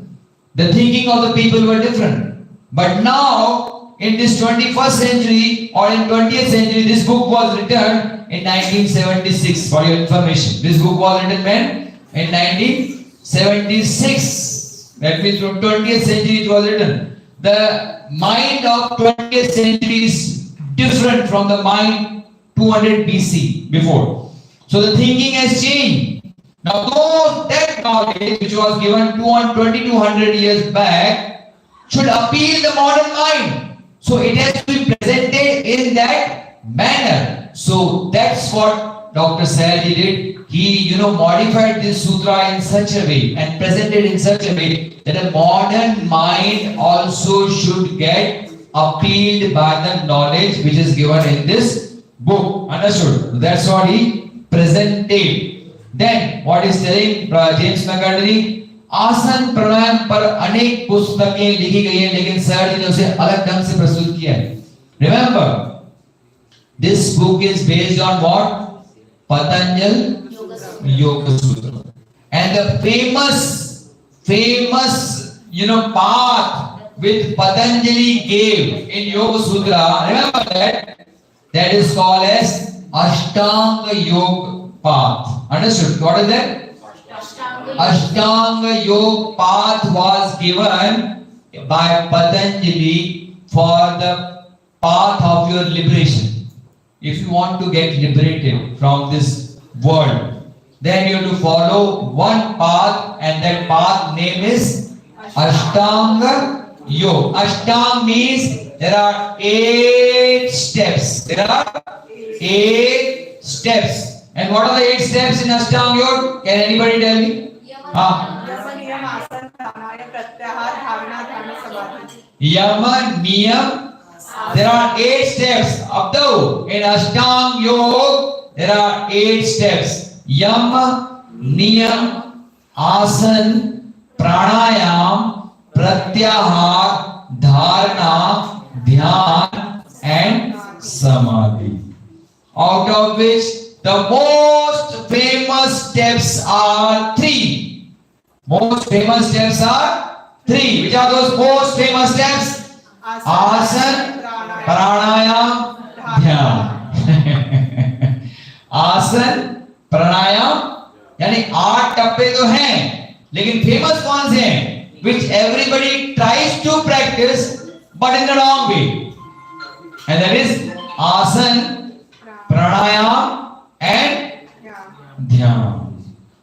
The thinking of the people were different. But now, in this 21st century or in 20th century, this book was written in 1976, for your information. This book was written when? In 1976. That means from 20th century it was written. The mind of 20th century is different from the mind 200 BC before. So the thinking has changed. Now that knowledge which was given 2200 years back should appeal the modern mind. So it has to be presented in that manner. So that's what Dr. Sayalji did. He, modified this sutra in such a way and presented in such a way that a modern mind also should get appealed by the knowledge which is given in this book. Understood? That's what he presented. Then what is telling James McGardry? आसन प्राणायाम पर अनेक पुस्तकें लिखी गई हैं, लेकिन sir जी ने उसे अलग ढंग से प्रस्तुत किया है. Remember, this book is based on what? Patanjali Yoga Sutra. And the famous, path which Patanjali gave in Yoga Sutra, remember that is called as Ashtanga Yoga path. Understood? What is that? Ashtanga Yoga path was given by Patanjali for the path of your liberation. If you want to get liberated from this world, then you have to follow one path, and that path name is Ashtanga Yoga. Ashtanga means there are 8 steps. There are 8 steps. And what are the 8 steps in Ashtanga Yoga? Can anybody tell me? Yama, Niyam. There are 8 steps. Abdo, in Ashtanga Yoga, there are 8 steps. Yama, Niyam, Asan, Pranayam, Pratyahar, Dharana, Dhyan, and Samadhi. Out of which the most famous steps are 3. Most famous steps are 3. Which are those most famous steps? Asan, Pranayam, Dhyan. Asan, Pranayam, यानी 8 टप्पे तो हैं, लेकिन famous कौन से हैं? Which everybody tries to practice, but in the wrong way. And that is Asan, Pranayam, and Dhyan.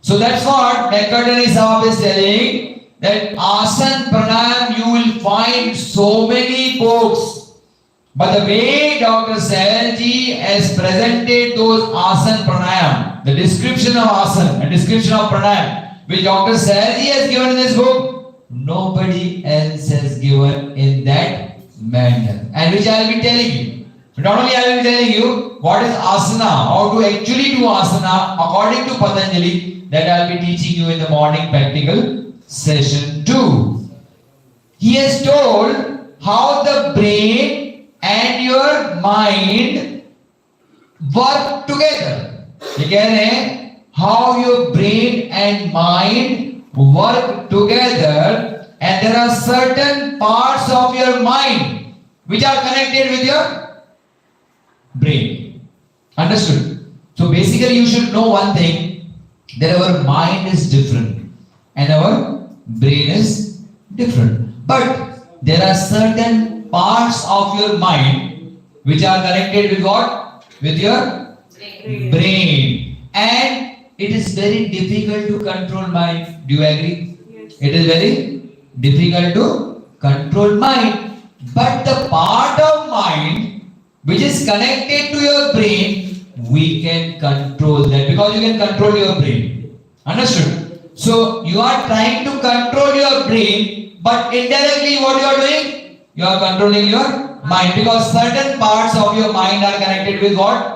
So that's what McCartney Sahab is telling, that Asan Pranayam you will find so many books. But the way Dr. Sayalji has presented those Asan Pranayam, the description of Asan and description of Pranayam, which Dr. Sayalji has given in this book, nobody else has given in that manner. And which I will be telling you. Not only I will be telling you what is asana, how to actually do asana according to Patanjali, that I will be teaching you in the morning practical session 2. He has told how the brain and your mind work together. ये कह रहे हैं how your brain and mind work together, and there are certain parts of your mind which are connected with your brain. Understood? So basically you should know one thing, that our mind is different and our brain is different. But there are certain parts of your mind which are connected with what? With your brain. And it is very difficult to control mind. Do you agree? Yes. It is very difficult to control mind. But the part of mind which is connected to your brain, we can control that, because you can control your brain. Understood? So you are trying to control your brain, but indirectly what you are doing? You are controlling your mind, because certain parts of your mind are connected with what?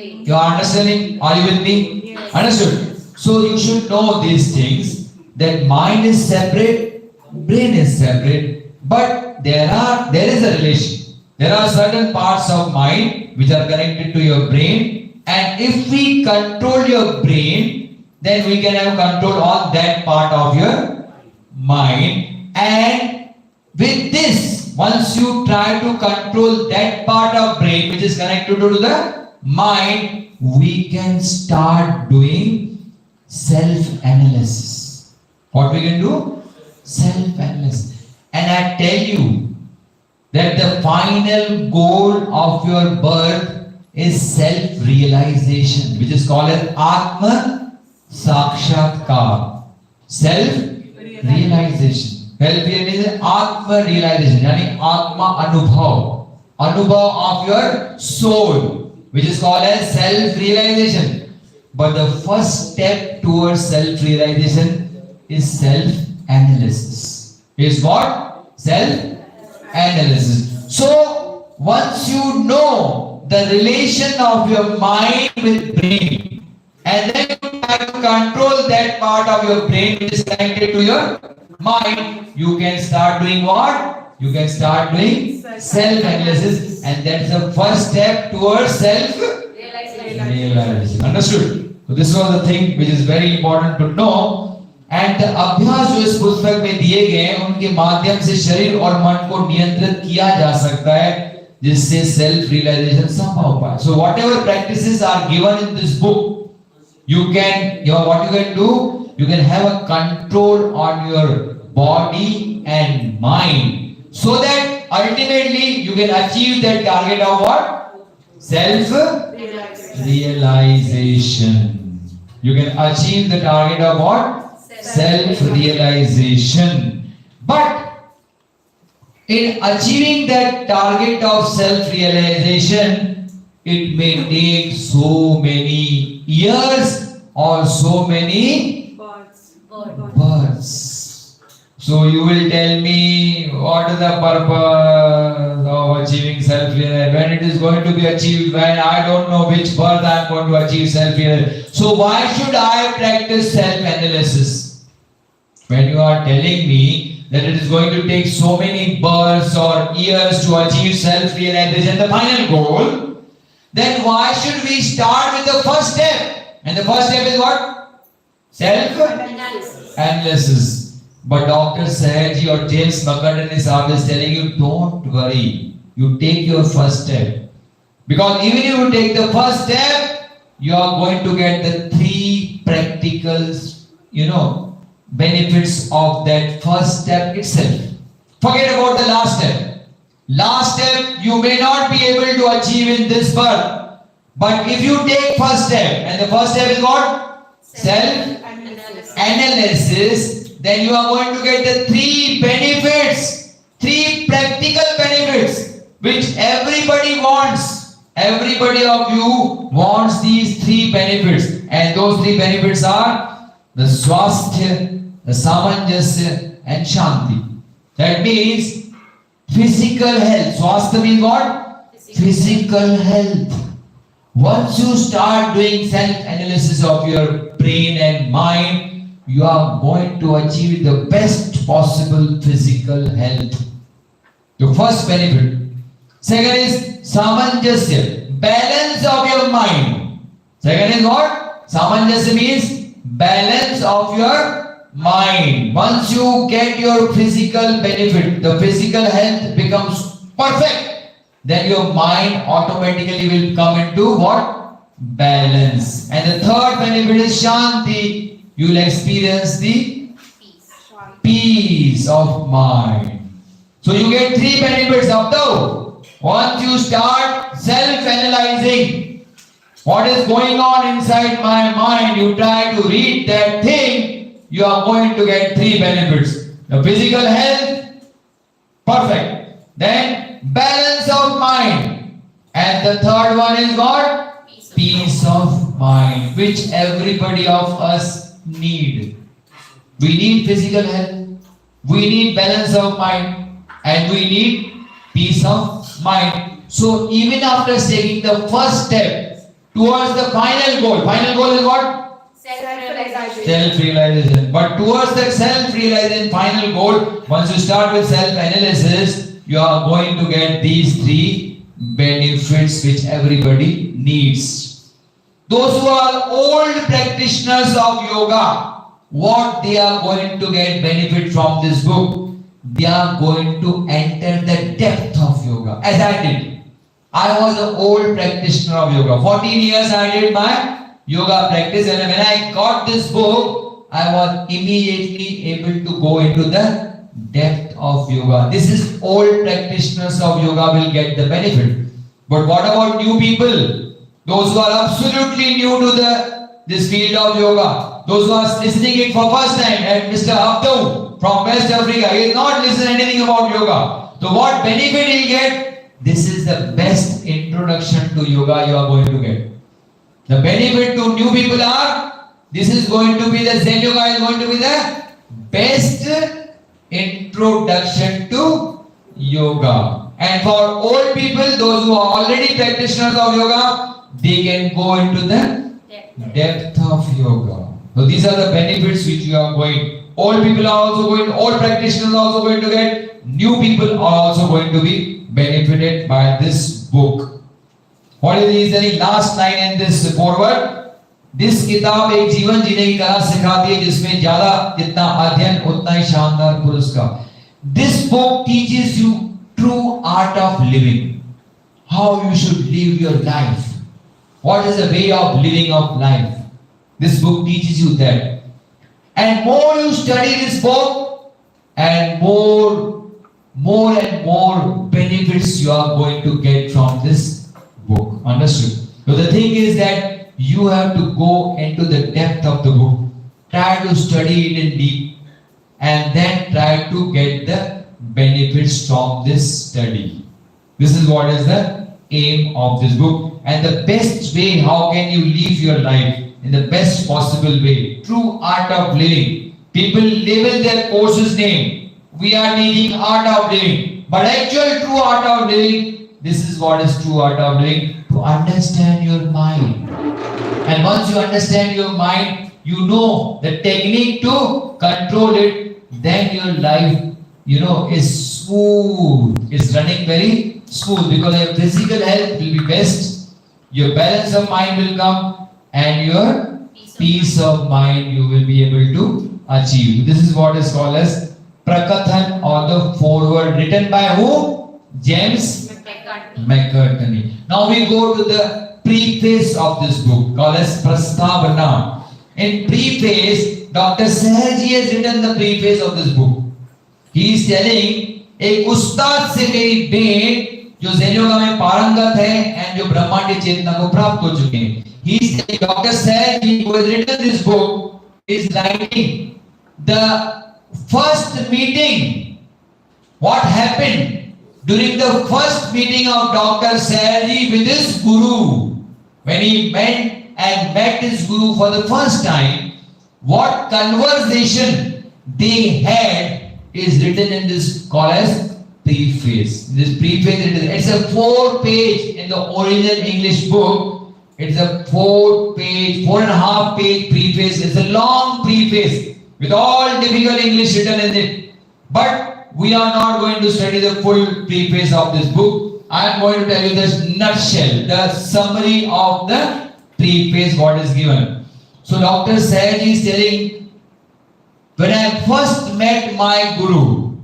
You are understanding? Are you with me? Yes. Understood? So you should know these things, that mind is separate, brain is separate, but there is a relation. There are certain parts of mind which are connected to your brain, and if we control your brain, then we can have control on that part of your mind. And with this, once you try to control that part of brain which is connected to the mind, we can start doing self-analysis. What we can do? Self-analysis. And I tell you that the final goal of your birth is self-realization, which is called as Atma Sakshatkar. Self-realization. Self-realization is Atma realization, yani Atma Anubhav. Anubhav of your soul, which is called as self-realization. But the first step towards self-realization is self-analysis. Is what? Self-analysis. So, once you know the relation of your mind with brain, and then you try to control that part of your brain which is connected to your mind, you can start doing what? You can start doing self-analysis, and that's the first step towards self-realization. Understood? So this was the thing which is very important to know. And the अभ्यास जो इस पुस्तक में दिए गए हैं, उनके माध्यम से शरीर और मन को नियंत्रित किया जा सकता है, जिससे self realization संभव पाए. So whatever practices are given in this book, you can, what you can do, you can have a control on your body and mind, so that ultimately you can achieve that target of what? Self-realization. You can achieve the target of what? Self-realization. But in achieving that target of self-realization, it may take so many years or so many births. So you will tell me, what is the purpose of achieving self-realization? When it is going to be achieved, when I don't know which birth I am going to achieve self-realization. So why should I practice self-analysis? When you are telling me that it is going to take so many births or years to achieve self-realization, the final goal, then why should we start with the first step? And the first step is what? Self-analysis. But Dr. Sahaji or James McCurtain is always telling you, don't worry. You take your first step. Because even if you take the first step, you are going to get the 3 practical, benefits of that first step itself. Forget about the last step. Last step you may not be able to achieve in this birth. But if you take first step, and the first step is what? Self-analysis. Then you are going to get the 3 benefits, 3 practical benefits, which everybody wants. Everybody of you wants these 3 benefits. And those 3 benefits are the swasthya, the samanjasya, and shanti. That means physical health. Swasthya means what? Physical health. Once you start doing self-analysis of your brain and mind, you are going to achieve the best possible physical health. The first benefit. Second is samanjasya, balance of your mind. Second is what? Samanjasya means balance of your mind. Once you get your physical benefit, the physical health becomes perfect, then your mind automatically will come into what? Balance. And the third benefit is shanti. You will experience the peace of mind. So you get 3 benefits of those. Once you start self-analyzing what is going on inside my mind, you try to read that thing, you are going to get 3 benefits. The physical health, perfect. Then balance of mind. And the third one is what? Peace of mind, which everybody of us need. We need physical health, we need balance of mind, and we need peace of mind. So even after taking the first step, towards the final goal. Final goal is what? Self-realization. Self-realization. But towards that self-realization final goal, once you start with self-analysis, you are going to get these three benefits which everybody needs. Those who are old practitioners of yoga, what they are going to get benefit from this book? They are going to enter the depth of yoga, as I did. I was an old practitioner of yoga. 14 years I did my yoga practice, and when I got this book, I was immediately able to go into the depth of yoga. This is old practitioners of yoga will get the benefit. But what about new people? Those who are absolutely new to this field of yoga. Those who are listening it for first time, and Mr. Abdou from West Africa, he has not listened anything about yoga. So what benefit he will get? This is the best introduction to yoga you are going to get. The benefit to new people are, this is going to be the ZenYoga is going to be the best introduction to yoga. And for old people, those who are already practitioners of yoga, they can go into the depth of yoga. So these are the benefits which you are going. Old people are also going, old practitioners are also going to get, new people are also going to be benefited by this book. What is the last line in this foreword? This किताब एक जीवन जीने की कला सिखाती है जिसमें ज्यादा जितना अध्ययन उतना ही शानदार पुरस्कार. This book teaches you true art of living. How you should live your life. What is the way of living of life? This book teaches you that. And more you study this book, and more and more benefits you are going to get from this book. Understood? So the thing is that you have to go into the depth of the book, try to study it in deep, and then try to get the benefits from this study. This is what is the aim of this book. And the best way, how can you live your life in the best possible way? True art of living. People label their courses name. We are teaching art of living. But actual true art of living, this is what is true art of living. To understand your mind. And once you understand your mind, you know the technique to control it, then your life, is smooth. It's running very smooth because your physical health will be best, your balance of mind will come, and your peace of mind you will be able to achieve. This is what is called as Prakathan, or the foreword, written by who? James McCartney. Now we go to the preface of this book called as Prastavana. In preface, Dr. Sahaji has written the preface of this book. He is telling, एक उस्ताद से मेरी भेंट जो Zen yoga में पारंगत है and जो ब्रह्मांड चेतना को प्राप्त हो चुके हैं. He is telling, Dr. Sahaji, who has written this book, is writing the first meeting. What happened during the first meeting of Dr. Sahaji with his guru? When he met his guru for the first time, what conversation they had is written in this called as preface. This preface, it's a 4-page in the original English book. It's a 4.5 page preface. It's a long preface with all difficult English written in it. But we are not going to study the full preface of this book. I am going to tell you the nutshell, the summary of the preface what is given. So Dr. Sahaji is telling, when I first met my guru,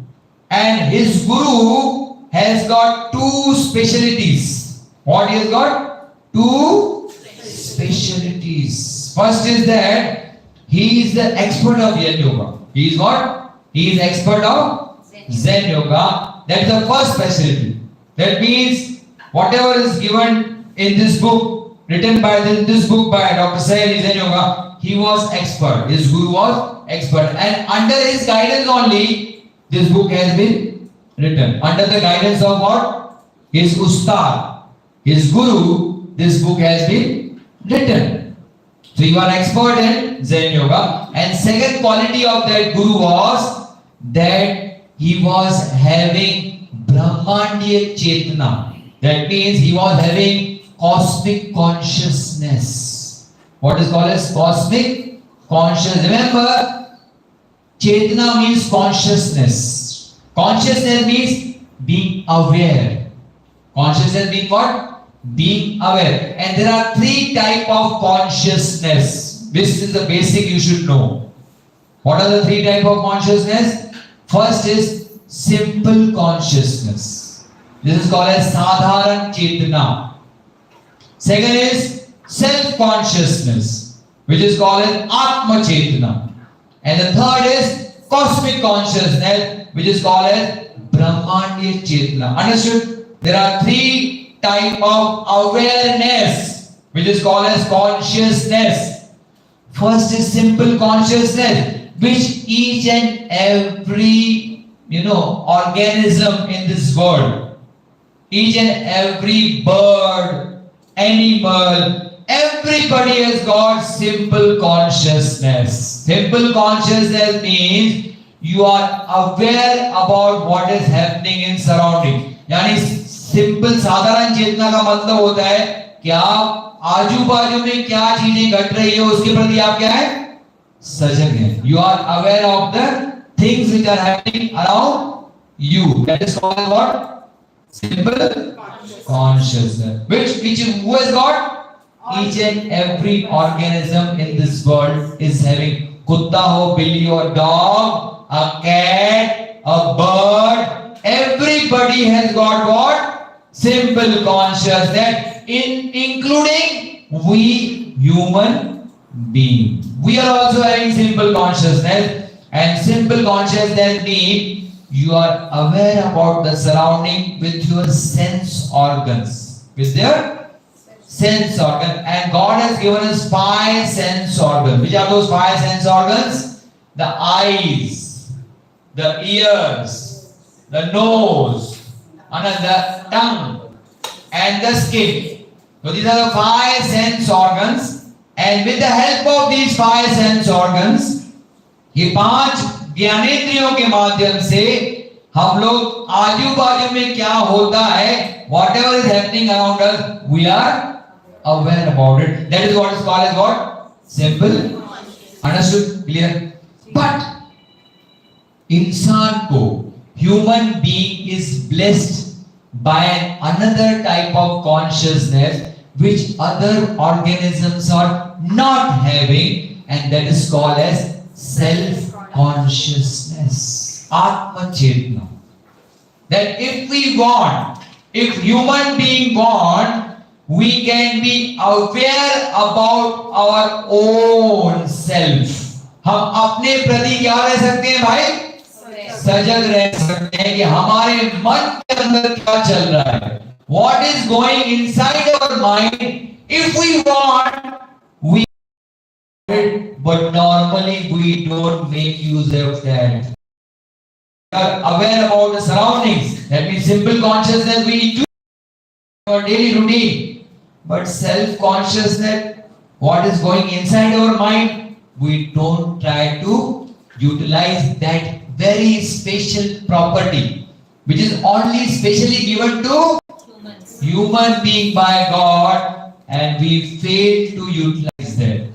and his guru has got 2 specialties. What he has got? 2 specialties. First is that he is the expert of Zen Yoga. He is what? He is expert of Zen Yoga. That is the first specialty. That means whatever is given in this book, written by this book by Dr. Sahaji Zen Yoga, he was expert. His guru was expert. And under his guidance only, this book has been written. Under the guidance of what? His ustad, his guru, this book has been written. So you are expert in Zen Yoga. And second quality of that guru was that he was having Brahmandiya Chetna. That means he was having cosmic consciousness. What is called as cosmic consciousness? Remember, Chetana means consciousness. Consciousness means being aware. Consciousness means what? Being aware. And there are three types of consciousness. This is the basic you should know. What are the three types of consciousness? First is simple consciousness. This is called as Sadharan Chetana. Second is self-consciousness, which is called as Atma Chetana. And the third is cosmic consciousness, which is called as Brahmandiya Chetana. Understood? There are three types of awareness, which is called as consciousness. First is simple consciousness, which each and every organism in this world, each and every bird, animal, everybody has got simple consciousness. Simple consciousness means you are aware about what is happening in surrounding. यानी simple साधारण चेतना का मतलब होता है कि आप आजू बाजू में क्या चीजें घट रही है उसके प्रति आप क्या है, सजग हैं. You are aware of the things which are happening around you. That is called what? Simple consciousness. Who has got? Each and every organism in this world is having kutta ho, billy or dog, a cat, a bird. Everybody has got what? Simple consciousness, including we human beings. We are also having simple consciousness, and simple consciousness means you are aware about the surrounding with your sense organs. With their sense organ. And God has given us 5 sense organs. Which are those 5 sense organs? The eyes, the ears, the nose, and the tongue, and the skin. So these are the 5 sense organs. And with the help of these 5 sense organs, ये 5 ज्ञानेंद्रियों के माध्यम से हम लोग आजू बाजू में क्या होता है, whatever is happening around us, we are aware about it. That is what is called as what? Simple. Understood? Clear? But इंसान को, human being is blessed by another type of consciousness which other organisms are not having, and that is called as self-consciousness, Atma Chetana. That if we want, if human being want, we can be aware about our own self. हम अपने प्रति क्या रह सकते हैं भाई? सजग रह सकते हैं कि हमारे मन के अंदर क्या चल रहा है. What is going inside our mind? If we want, we but normally we don't make use of that. We are aware about the surroundings. That means simple consciousness we do in our daily routine. But self-consciousness, what is going inside our mind, we don't try to utilize that very special property, which is only specially given to human being by God, and we fail to utilize that.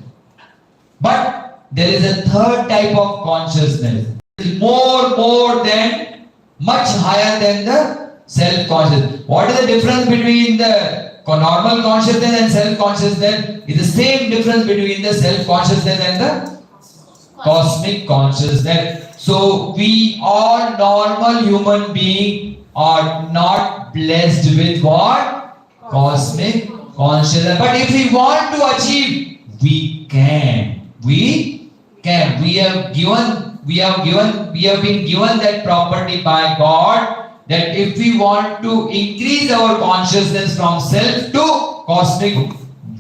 But there is a third type of consciousness. It is more than, much higher than the self-consciousness. What is the difference between the normal consciousness and self-consciousness? It's the same difference between the self-consciousness and the cosmic consciousness. So we all normal human beings are not blessed with what? Cosmic consciousness. But if we want to achieve, we can. We can. We have been given that property by God, that if we want to increase our consciousness from self to cosmic,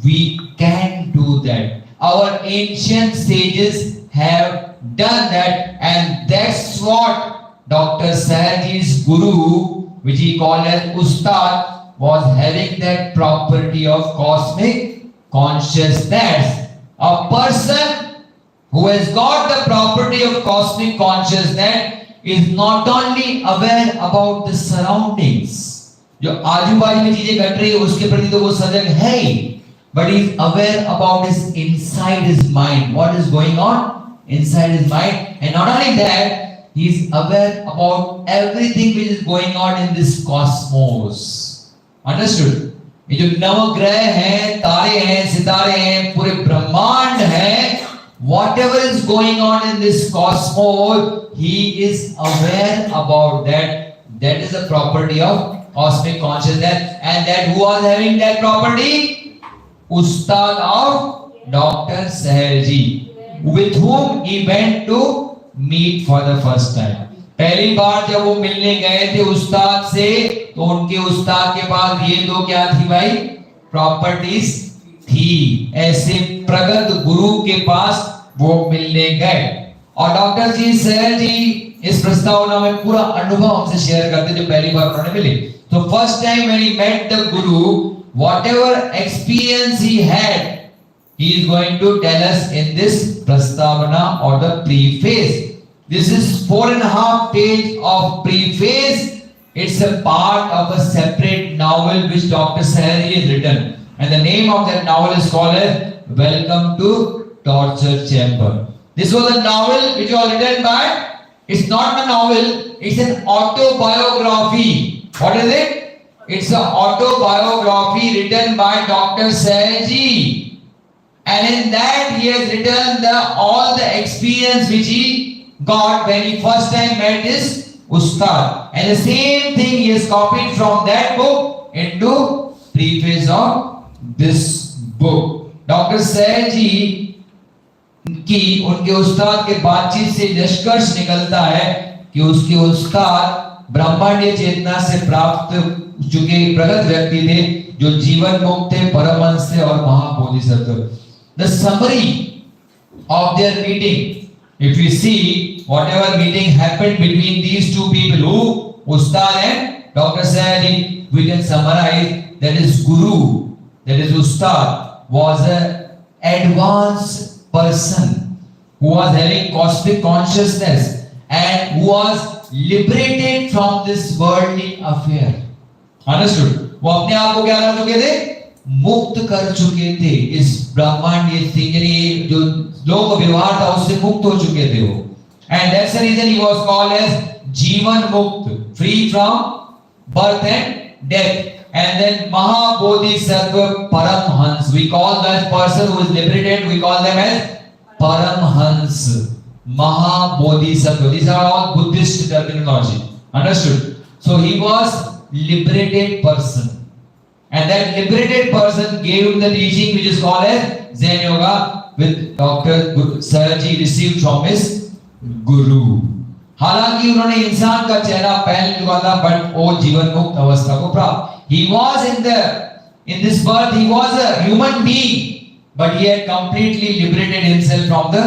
we can do that. Our ancient sages have done that, and that's what Dr. Sahaji's guru, which he called as Ustad, was having that property of cosmic consciousness. A person who has got the property of cosmic consciousness is not only aware about the surroundings. जो आजू बाजू में चीजें घट रही है उसके प्रति तो वो सजग है ही, but he is aware about his inside his mind, what is going on inside his mind, and not only that, he is aware about everything which is going on in this cosmos. Understood? ये जो नवग्रह हैं, तारे हैं, सितारे हैं, पूरे ब्रह्मांड है, whatever is going on in this cosmos, he is aware about that. That is the property of cosmic consciousness, and that who was having that property? Ustad of Dr. Saharji, with whom he went to meet for the first time. पहली बार जब वो मिलने गए थे उस्ताद से, तो उनके उस्ताद के पास ये दो क्या थी भाई? प्रॉपर्टीज थी। ऐसे प्रगत गुरु के पास वो मिलने गए, और डॉक्टर जी सर जी इस प्रस्तावना में पूरा अनुभव हमसे शेयर करते जो पहली बार उन्होंने मिले। तो first time when he met the guru, whatever experience he had, he is going to tell us in this prastavana or the preface. This is 4.5 page of preface. It's a part of a separate novel which Dr. Saharji has written, and the name of that novel is called as Welcome to Torture Chamber. This was a novel which was written by, it's not a novel, it's an autobiography. What is it? It's an autobiography written by Dr. Saharji, and in that he has written all the experience which he got when he first time met his Ustad, and the same thing he has copied from that book into preface of this book. Dr. Saharji की उनके उस्ताद के बातचीत से निष्कर्ष निकलता है कि उसके उस्ताद ब्रह्मांडीय चेतना से प्राप्त चुके प्रगत व्यक्ति थे, जो जीवन मुक्त थे, परमहंस थे और महाबोधिसत्व। The summary of their meeting, if you see whatever meeting happened between these two people, who Ustad and Dr. Saharji, we can summarize that his guru, that is Ustad, was an advanced person who was having cosmic consciousness and who was liberated from this worldly affair. Understood? वो अपने आप को क्या कर चुके थे? मुक्त कर चुके थे। इस ब्रह्मांडीय थिंगरी जो लोक व्यवहार था उससे मुक्त हो चुके थे वो। And that's the reason he was called as जीवन मुक्त, free from birth and death. And then Mahabodhisattva Paramhans. We call that person who is liberated, we call them as Paramhans. Mahabodhisattva. These are all Buddhist terminology. Understood? So he was liberated person. And that liberated person gave him the teaching which is called as ZenYoga, with Dr. Saharji received from his Guru. हालांकि उन्होंने इंसान का चेहरा पहन चुका था, but वो जीवन मुक्त अवस्था को प्राप्त। He was in this birth, he was a human being, but he had completely liberated himself from the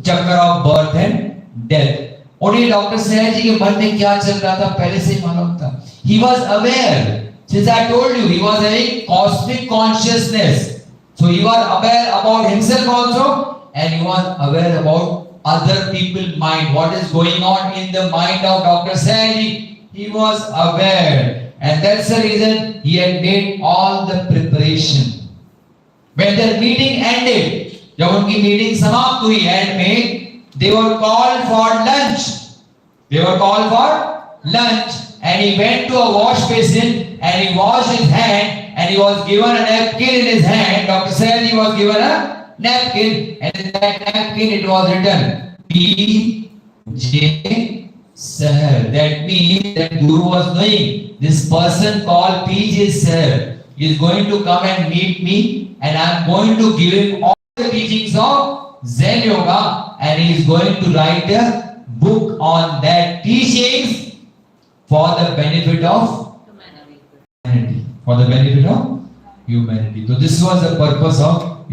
chakra of birth and death. उन्हें डॉक्टर सहज जी के मन में क्या चल रहा था पहले से ही मालूम था. He was aware. Since I told you, he was having cosmic consciousness. So he was aware about himself also, and he was aware about other people's mind. What is going on in the mind of Dr. Saharji? He was aware, and that's the reason he had made all the preparation. When their meeting ended, जब उनकी meeting समाप्त हुई and में, they were called for lunch. They were called for lunch, and he went to a wash basin and he washed his hand, and he was given a napkin in his hand. Dr. Saharji was given a napkin, and in that napkin it was written P.J. Sahar. That means that Guru was knowing this person called P.J. Sahar is going to come and meet me, and I am going to give him all the teachings of Zen Yoga, and he is going to write a book on that teachings for the benefit of humanity. For the benefit of humanity. So this was the purpose of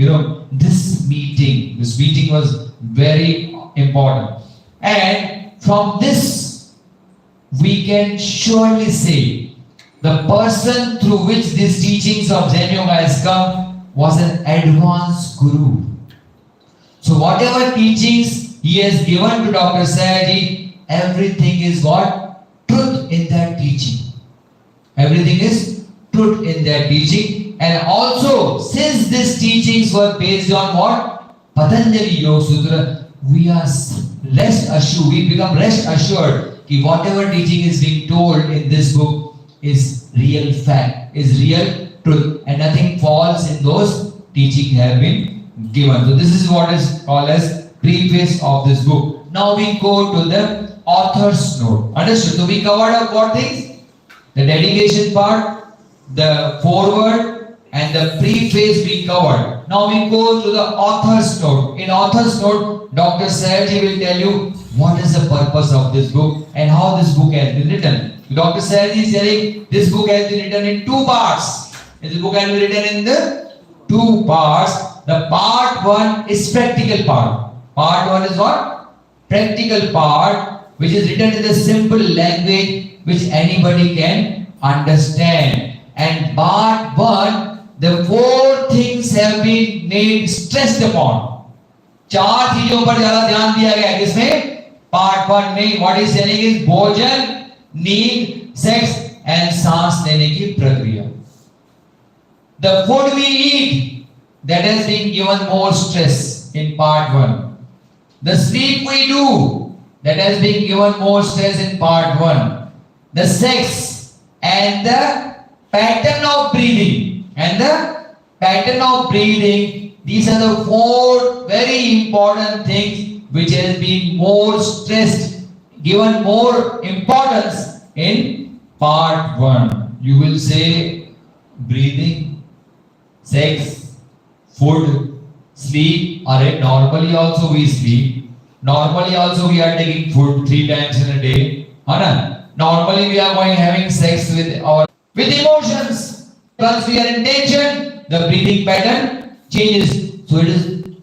this meeting. This meeting was very important, and from this we can surely say the person through which these teachings of Zen Yoga has come was an advanced Guru. So whatever teachings he has given to Dr. Saharji, everything is what? Truth in that teaching. Everything is truth in their teaching. And also, since these teachings were based on what? Patanjali Yoga Sutra, we are rest assured, we become rest assured that whatever teaching is being told in this book is real fact, is real truth, and nothing false in those teachings have been given. So this is what is called as preface of this book. Now we go to the author's note. Understood? So we covered up what things? The dedication part, the foreword, and the preface we covered. Now we go to the author's note. In author's note, Dr. Sayaji will tell you what is the purpose of this book and how this book has been written. Dr. Sayaji is telling this book has been written in 2 parts. This book has been written in the 2 parts. The part 1 is practical part. Part 1 is what? Practical part, which is written in the simple language which anybody can understand. And part 1, the 4 things have been made stressed upon. 4 चीजों पर ज्यादा ध्यान दिया गया है किसमें? Part 1 में what is telling is भोजन, नींद, सेक्स and सांस लेने की प्रक्रिया. The food we eat, that has been given more stress in part 1. The sleep we do, that has been given more stress in part 1. The sex and the pattern of breathing. And the pattern of breathing, these are the 4 very important things which has been more stressed, given more importance in part 1. You will say breathing, sex, food, sleep. Alright, normally also we sleep. Normally also we are taking food 3 times in a day. Normally we are having sex with emotions. Once we are in tension, the breathing pattern changes. So it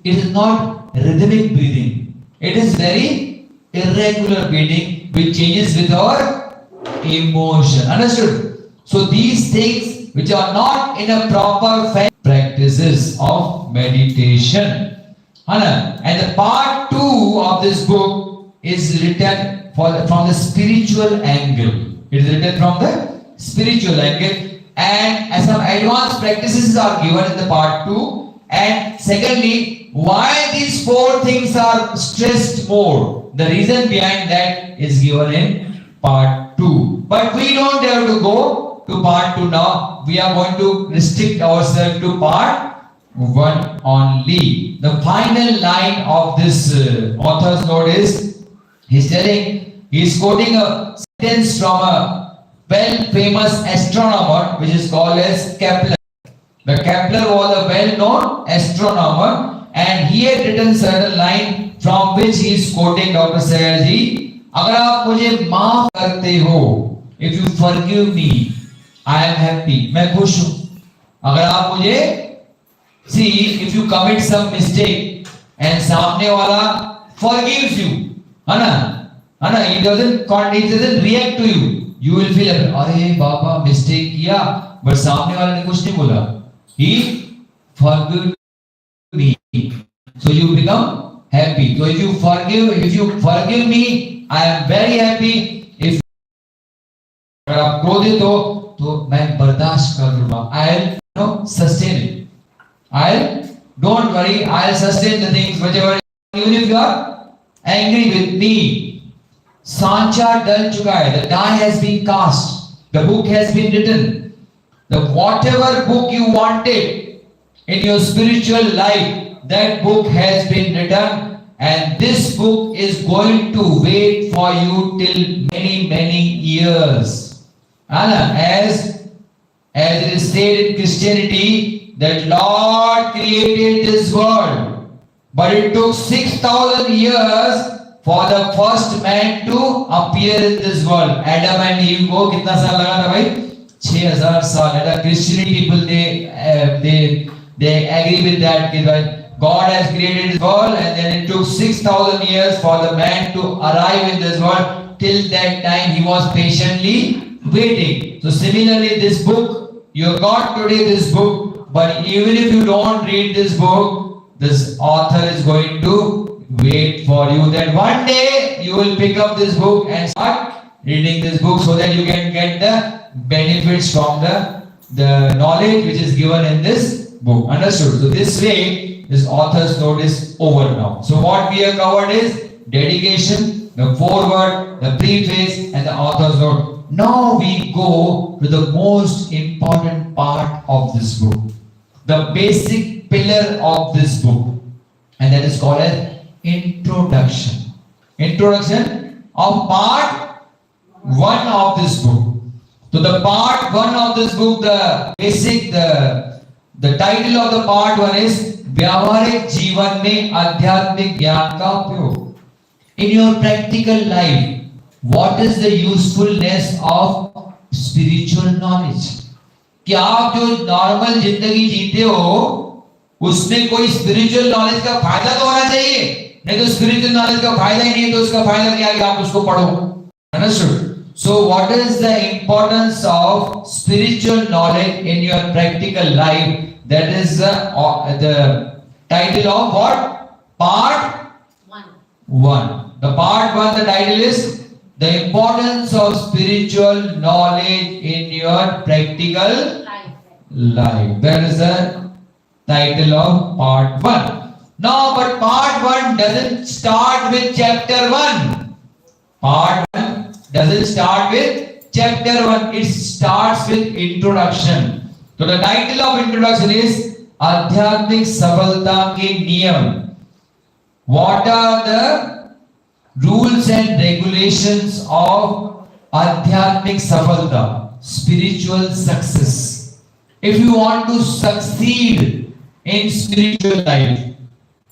is not rhythmic breathing. It is very irregular breathing which changes with our emotion. Understood? So these things which are not in a proper practices of meditation. And the part 2 of this book is written from the spiritual angle. It is written from the spiritual angle. And some advanced practices are given in the part 2. And secondly, why these 4 things are stressed more? The reason behind that is given in part 2. But we don't have to go to part 2 now. We are going to restrict ourselves to part 1 only. The final line of this author's note is, he's quoting a sentence from a well-famous astronomer which is called as Kepler. The Kepler was a well-known astronomer and he had written certain line from which he is quoting Dr. Sayaji. अगर आप मुझे माफ करते हो, if you forgive me, I am happy. मैं खुश हूँ. अगर आप मुझे, see, if you commit some mistake and सामने वाला forgives you, है ना, he doesn't react to you. You will feel, अरे बाबा mistake किया, but सामने वाले ने कुछ नहीं बोला. He forgive me, so you become happy. So if you forgive me, I am very happy. If अगर आप क्रोधित हो, तो मैं बर्दाश्त कर लूँगा. I'll sustain it. Don't worry, I'll sustain the things whatever. Even if you are angry with me. सांचा डल चुका है. The die has been cast. The book has been written. The whatever book you wanted in your spiritual life, that book has been written, and this book is going to wait for you till many years. As it is said in Christianity, that Lord created this world, but it took 6,000 years for the first man to appear in this world. Adam and Eve को कितना साल लगा था भाई? 6,000 साल. The Christianity people they agree with that. God has created this world and then it took 6,000 years for the man to arrive in this world. Till that time he was patiently waiting. So similarly, this book, you got today this book, but even if you don't read this book, this author is going to wait for you that one day you will pick up this book and start reading this book so that you can get the benefits from the knowledge which is given in this book. Understood? So this way, this author's note is over now. So what we have covered is dedication, the foreword, the preface, and the author's note. Now we go to the most important part of this book, the basic pillar of this book, and that is called as introduction. Introduction of part 1 of this book. So the part 1 of this book, the basic, the title of the part 1 is व्यावहारिक जीवन में आध्यात्मिक ज्ञान का उपयोग. In your practical life, what is the usefulness of spiritual knowledge? कि आप जो नॉर्मल जिंदगी जीते हो उसमें कोई स्पिरिचुअल नॉलेज का फायदा तो होना चाहिए, नहीं तो स्पिरिचुअल नॉलेज का फायदा ही नहीं तो उसका फायदा क्या कि आप उसको पढ़ो. Understood? So what is the importance of spiritual knowledge in your practical life? That is the title of what? Part 1. The part 1, the title is the importance of spiritual knowledge in your practical life. That is the title of part 1. Now, but part 1 doesn't start with chapter 1. Part 1 doesn't start with chapter 1. It starts with introduction. So the title of introduction is आध्यात्मिक सफलता के नियम. What are the rules and regulations of आध्यात्मिक सफलता, spiritual success? If you want to succeed in spiritual life,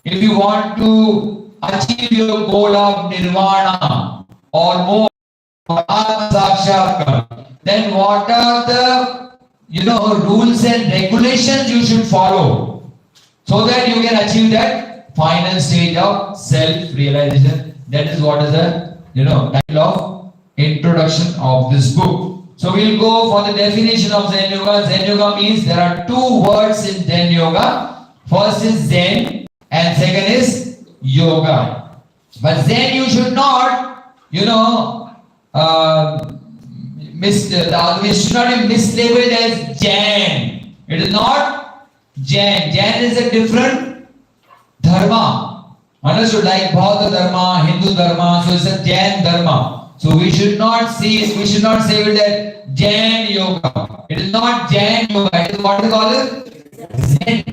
if you want to achieve your goal of nirvana or more, then what are the rules and regulations you should follow so that you can achieve that final stage of self-realization? That is what is the title of introduction of this book. So we'll go for the definition of Zen Yoga. Zen Yoga means there are 2 words in Zen Yoga. First is Zen and second is Yoga. But Zen you should not, we should not be mislabeled as Jain. It is not Jain. Jain is a different dharma. Understood? Like Bauddha dharma, Hindu dharma. So it's a Jain dharma. So we should not say it as Jain yoga. It is not Jain yoga. It is what we call it? Zen.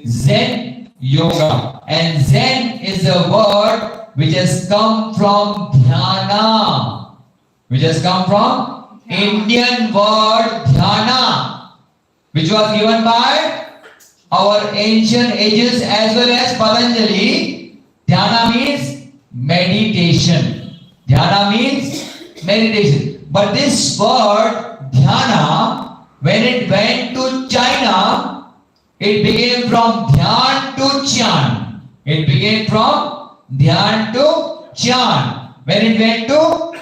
Zen yoga. And Zen is a word which has come from dhyana. Which has come from Indian word dhyana, which was given by our ancient ages as well as Patanjali. Dhyana means meditation. Dhyana means meditation. But this word dhyana, when it went to China, it became from dhyan to chyan. It became from dhyan to chyan. When it went to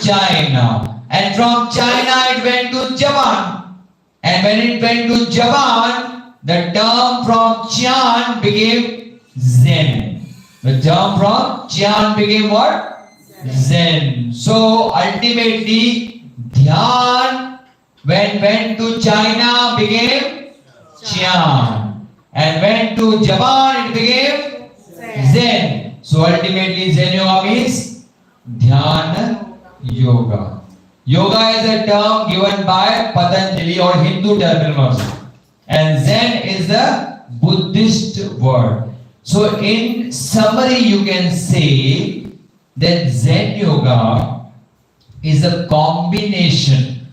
China. And from China it went to Japan. And when it went to Japan, the term from Chyan became Zen. The term from Chyan became what? Zen. So ultimately, Dhyan, when went to China, became Chyan. And went to Japan, it became Zen. So ultimately, Zen Yoga means Dhyan Yoga. Yoga is a term given by Patanjali or Hindu terminology, and Zen is a Buddhist word. So in summary you can say that Zen Yoga is a combination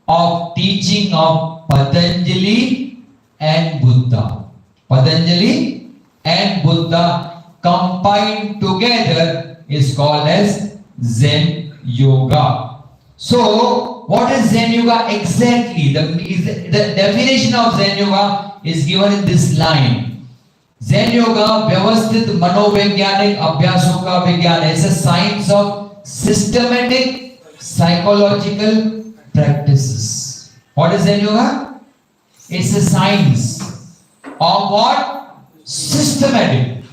of teaching of Patanjali and Buddha. Patanjali and Buddha combined together is called as Zen Yoga. So, what is Zen Yoga exactly? The definition of Zen Yoga is given in this line. Zen Yoga व्यवस्थित मनोवैज्ञानिक अभ्यासों का विज्ञान है. It's a science of systematic psychological practices. What is Zen Yoga? It's a science of what? Systematic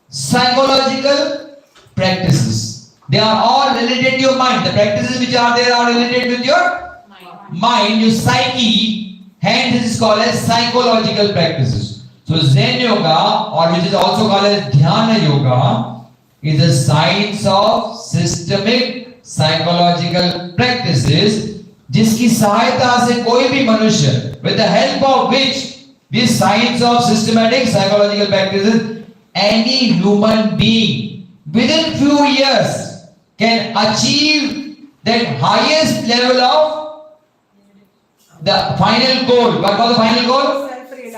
psychological practices. They are all related to your mind. The practices which are there are related with your mind, your psyche. Hence, this is called as psychological practices. So, Zen Yoga, or which is also called as Dhyana Yoga, is a science of systemic psychological practices, जिसकी सहायता से कोई भी मनुष्य, with the help of which this science of systematic psychological practices, any human being within few years can achieve that highest level of the final goal. What was the final goal?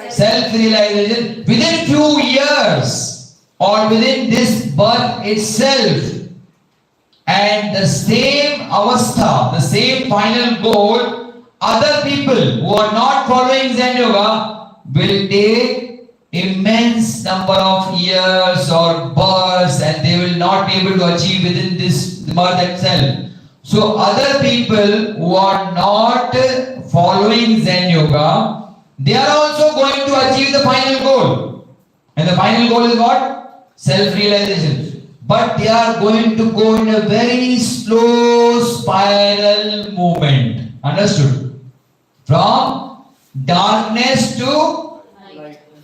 Self-realization within few years or within this birth itself. And the same avastha, the same final goal, other people who are not following Zen Yoga will take immense number of years or births, and they will not be able to achieve within this birth itself. So other people who are not following Zen Yoga, they are also going to achieve the final goal. And the final goal is what? Self-realization. But they are going to go in a very slow spiral movement. Understood? From darkness to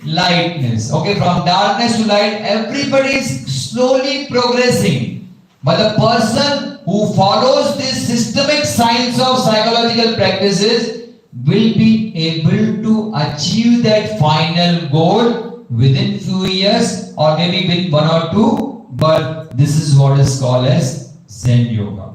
lightness. Okay, from darkness to light, everybody is slowly progressing. But the person who follows this systemic science of psychological practices will be able to achieve that final goal within few years or maybe within 1 or 2. But this is what is called as Zen Yoga.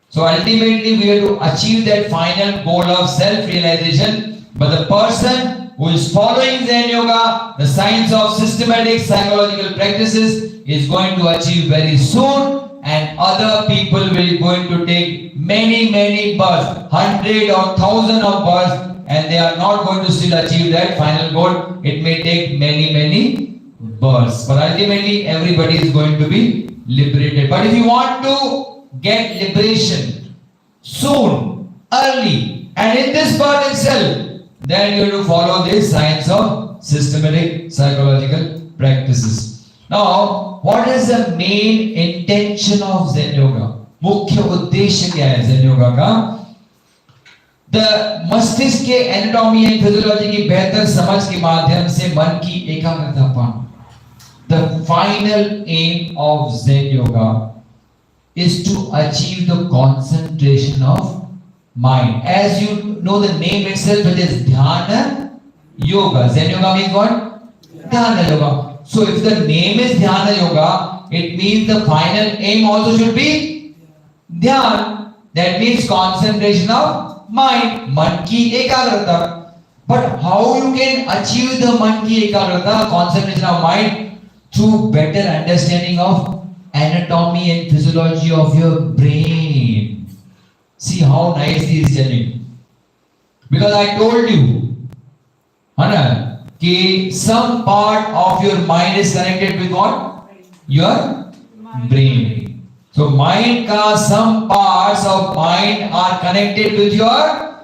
So ultimately we have to achieve that final goal of self-realization. But the person who is following Zen Yoga, the science of systematic psychological practices, is going to achieve very soon, and other people will going to take many births, 100 or 1,000 of births, and they are not going to still achieve that final goal. It may take many births, but ultimately everybody is going to be liberated. But if you want to get liberation soon, early, and in this birth itself, then you have to follow this science of systematic psychological practices. Now, what is the main intention of Zen Yoga? मुख्य उद्देश्य क्या है Zen Yoga का? The मस्तिष्क के anatomy and physiology की बेहतर समझ के माध्यम से मन की एकाग्रता पाना. The final aim of Zen Yoga is to achieve the concentration of mind. As you know the name itself, it is Dhyana Yoga. Zen Yoga means what? Dhyana Yoga. So if the name is Dhyana Yoga, it means the final aim also should be Dhyan. That means concentration of mind. Man ki ekagrata. But how you can achieve the man ki ekagrata, concentration of mind? Through better understanding of anatomy and physiology of your brain. See how nice he is telling. Because I told you, Anna, that some part of your mind is connected with what? Your brain. So mind ka some parts of mind are connected with your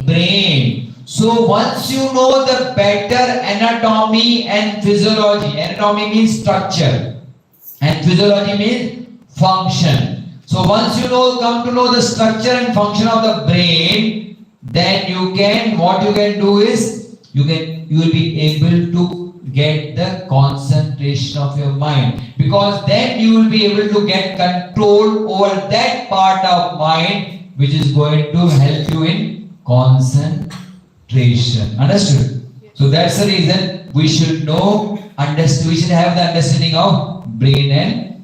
brain. So once you know the better anatomy and physiology, anatomy means structure and physiology means function. So once you come to know the structure and function of the brain, then what you can do is you will be able to get the concentration of your mind, because then you will be able to get control over that part of mind which is going to help you in concentration. Understood? So that's the reason we should we should have the understanding of brain and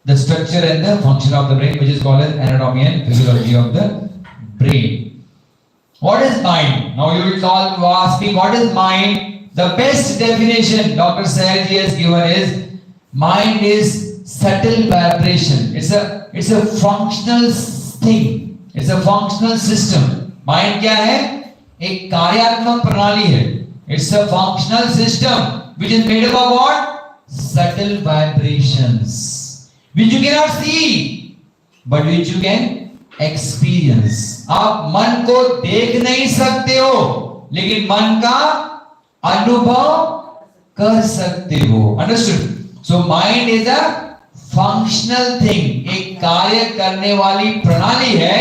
the structure and the function of the brain, which is called as anatomy and physiology of the brain. What is mind? Now you will all ask me, what is mind? The best definition Dr. Sayaji has given is, mind is subtle vibration. It's a functional thing. It's a functional system. Mind क्या है? एक कार्यात्मक प्रणाली है. It's a functional system which is made up of what? Subtle vibrations, which you cannot see, but which you can experience. आप मन को देख नहीं सकते हो, लेकिन मन का अनुभव कर सकते हो. Understood? So mind is a functional thing, एक कार्य करने वाली प्रणाली है,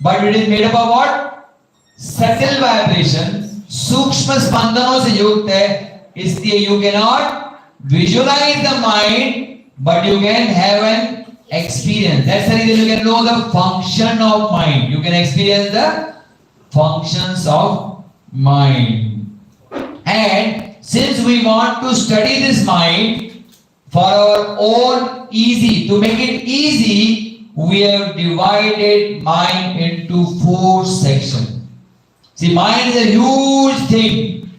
but it is made up of what? Subtle vibration, सूक्ष्म स्पंदनों से युक्त है, इसलिए you cannot visualize the mind, but you can have an experience. That's the reason you can know the function of mind. You can experience the functions of mind. And since we want to study this mind for our own easy, to make it easy, we have divided mind into 4 sections. See, mind is a huge thing,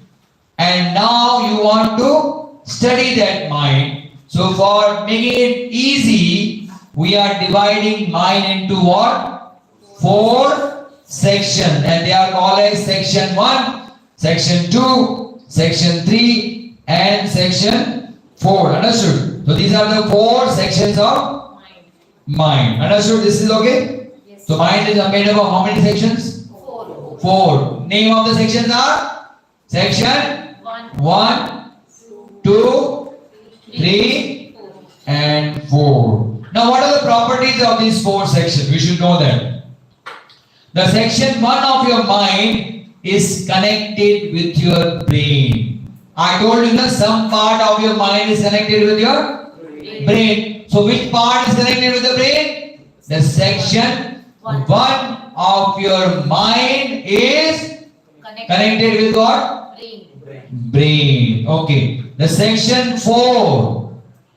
and now you want to study that mind. So for making it easy, we are dividing mind into what? 4 sections, and they are called as section 1, section 2, section 3, and section 4. Understood? So these are the 4 sections of mind. Understood? This is okay? Yes. So mind is made up of how many sections? 4. Name of the sections are section 1, 2, 3, and 4. Now, what are the properties of these 4 sections? We should know that. The section 1 of your mind is connected with your brain. I told you that some part of your mind is connected with your brain. So, which part is connected with the brain? The section 1 of your mind is connected with what? Brain. Okay. The section 4.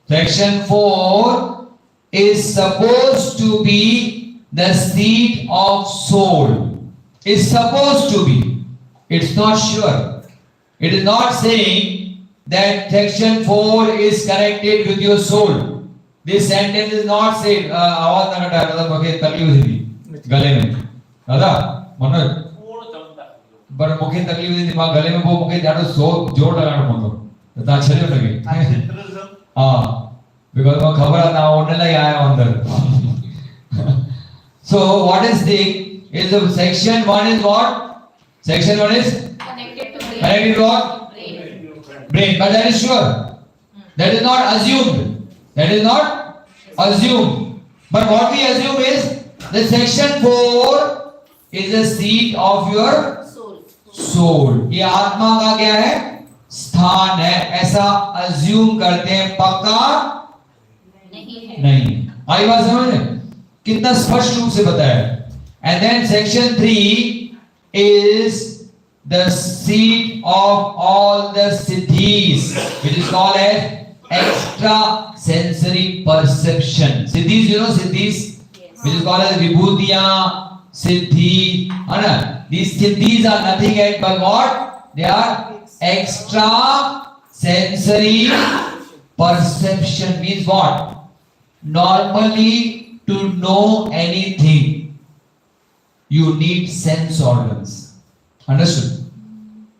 Section 4 is supposed to be the seat of soul. It's supposed to be. It's not sure. It is not saying that section 4 is connected with your soul. This sentence is not saying आवाज ना कटा मतलब मुझे तकलीफ हुई थी गले में दादा मनोज पर मुझे तकलीफ हुई थी मां गले में वो मुझे ज़्यादा जोर लगाना पड़ता तो अच्छे लगे हाँ because मैं खबर आता हूँ उन्हें लग आया अंदर so what is the section 1 is what? Section 1 is connected to brain. connected to what? Brain. But that is sure. That is not assumed. That is not assumed. But what we assume is the section 4 is the seat of your soul. ये आत्मा का क्या है? स्थान है. ऐसा assume करते हैं. पक्का नहीं. आई बात समझ में? कितना स्पष्ट रूप से बताया. And then section 3 is the seat of all the siddhis, which is called as extra sensory perception. Siddhis, you know siddhis, which is called as vibhutiya, siddhi. These siddhis are nothing else but what? They are extra sensory perception. Means what? Normally, to know anything, you need sense organs. Understood?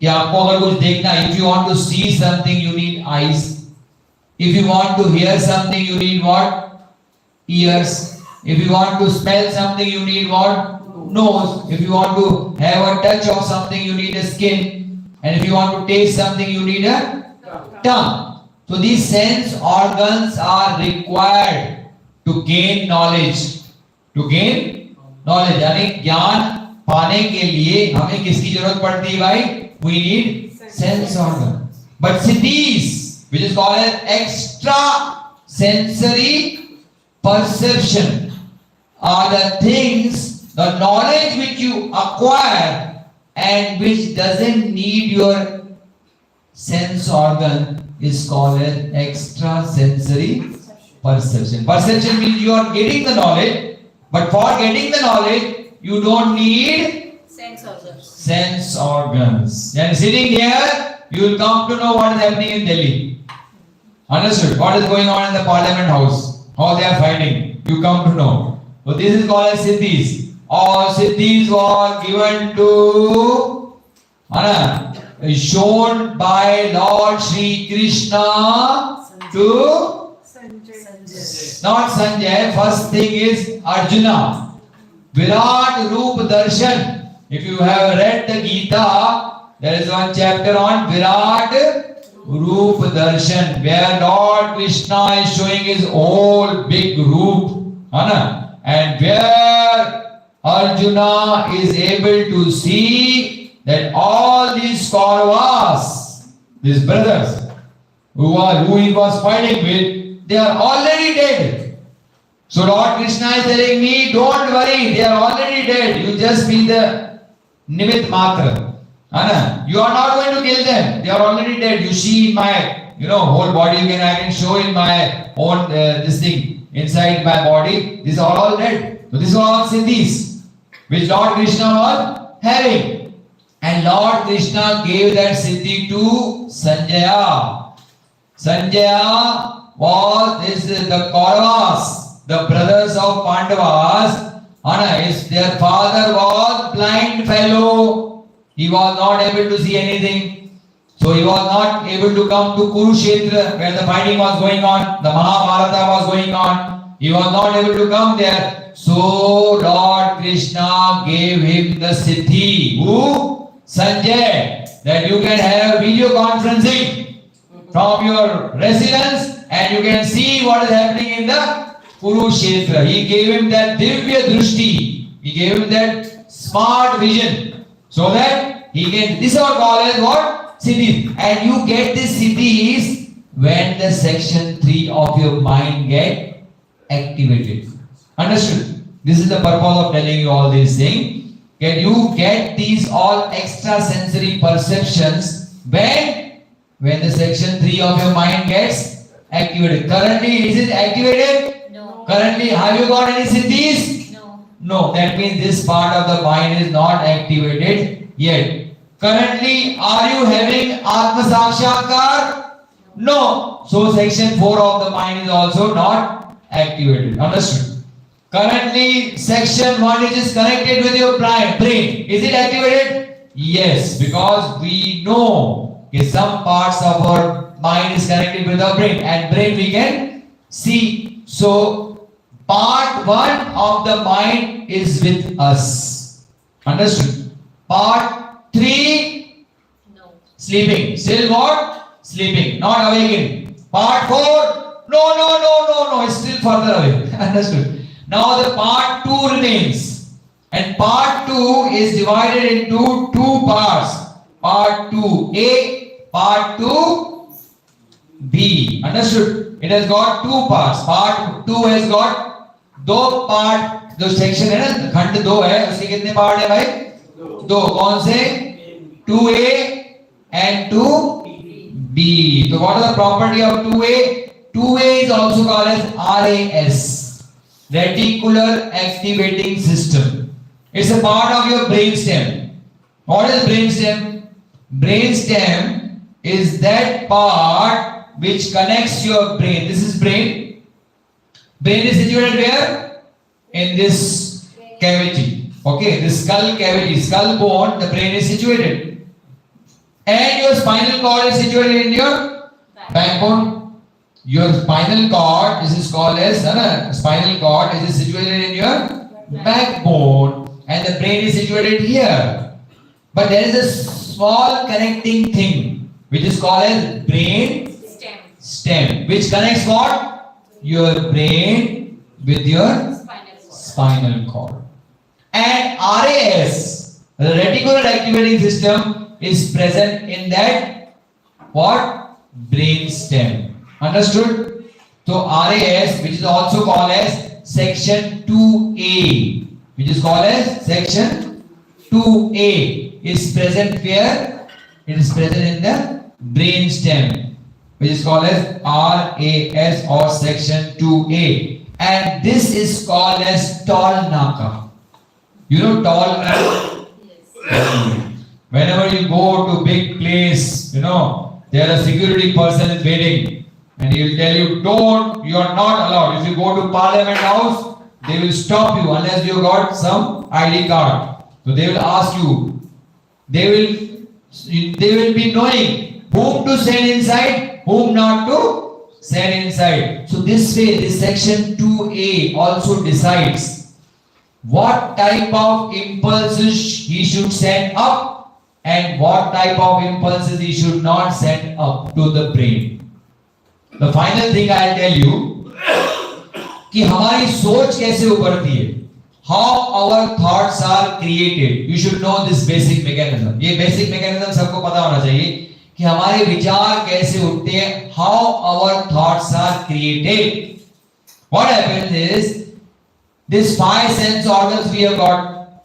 या आपको अगर कुछ देखना, if you want to see something, you need eyes. If you want to hear something, you need what? Ears. If you want to smell something, you need what? Nose. If you want to have a touch of something, you need a skin. And if you want to taste something, you need a tongue. So these sense organs are required to gain knowledge. To gain knowledge. यानी ज्ञान पाने के लिए हमें किसकी जरूरत पड़ती है भाई? We need sense organ. But siddhis, which is called as extra sensory perception, are the things, the knowledge which you acquire and which doesn't need your sense organ is called as extra sensory perception. Perception means you are getting the knowledge, but for getting the knowledge, you don't need sense organs. And sitting here, you will come to know what is happening in Delhi. Understood? What is going on in the Parliament House? How they are fighting. You come to know. So this is called as siddhis. All siddhis were given to, shown by Lord Shri Krishna to not Sanjay. First thing is Arjuna. Virat Roop Darshan. If you have read the Gita, there is one chapter on Virat Roop Darshan, where Lord Krishna is showing his whole big roop, and where Arjuna is able to see that all these Kauravas, these brothers who he was fighting with, they are already dead. So Lord Krishna is telling me, don't worry, they are already dead. You just be the Nimit Matra. You are not going to kill them. They are already dead. You see in my, whole body. I can show in my own this thing inside my body. These are all dead. So these are all siddhis, which Lord Krishna was having, and Lord Krishna gave that siddhi to Sanjaya. Sanjaya was the Kauravas, the brothers of Pandavas. Their father was blind fellow. He was not able to see anything. So he was not able to come to Kurukshetra where the fighting was going on, the Mahabharata was going on. He was not able to come there. So Lord Krishna gave him the siddhi. Who? Sanjay. That you can have video conferencing from your residence and you can see what is happening in the Kurukshetra. He gave him that divya drushti. He gave him that smart vision. So that he can, this is called as what? Siddhis. And you get this siddhis when the section 3 of your mind get activated. Understood? This is the purpose of telling you all these things. Can you get these all extra sensory perceptions when the section 3 of your mind gets activated? Currently, is it activated? No. Currently, have you got any siddhis? No, that means this part of the mind is not activated yet. Currently, are you having Atma Sakshakar? No. So, section 4 of the mind is also not activated. Understood? Currently, section 1 is connected with your brain. Is it activated? Yes, because we know that some parts of our mind is connected with our brain, and brain we can see. So, part 1 of the mind is with us. Understood? Part 3, No. sleeping. Still what? Sleeping, not awakening. Part 4, no, it's still further away. Understood? Now the part 2 remains. And part 2 is divided into 2 parts. Part 2A, part 2B. Understood? It has got 2 parts. Part 2 has got 2 part, जो section है ना, खंड 2 है, उसके कितने part है भाई? 2. कौन से? 2A and 2B. So what is the property of 2A? 2A is also called as RAS, reticular activating system. It's a part of your brainstem. What is brainstem? Brainstem is that part which connects your brain. This is brain. Brain is situated where? In this cavity. Okay, this skull cavity, skull bone, the brain is situated. And your spinal cord is situated in your backbone. Your spinal cord, this is called as spinal cord, is situated in your backbone. And the brain is situated here. But there is a small connecting thing which is called as brain stem, which connects what? Your brain with your spinal cord. And RAS, the reticular activating system, is present in that what? Brain stem. Understood? So RAS, which is also called as section 2A, which is called as section 2A, is present where? It is present in the brain stem, which is called as RAS or section 2A, and this is called as tall naka. You know tall naka? Yes. Whenever you go to big place, there a security person is waiting and he will tell you, you are not allowed. If you go to Parliament House, they will stop you unless you got some ID card. So they will ask you, they will be knowing whom to send inside, whom not to send inside. So this way, this section 2A also decides what type of impulses he should send up and what type of impulses he should not send up to the brain. The final thing I'll tell you कि हमारी सोच कैसे उभरती है. How our thoughts are created. You should know this basic mechanism. ये basic mechanism सबको पता होना चाहिए कि हमारे विचार कैसे उठते हैं. How our thoughts are created. What happens is these five sense organs we have got.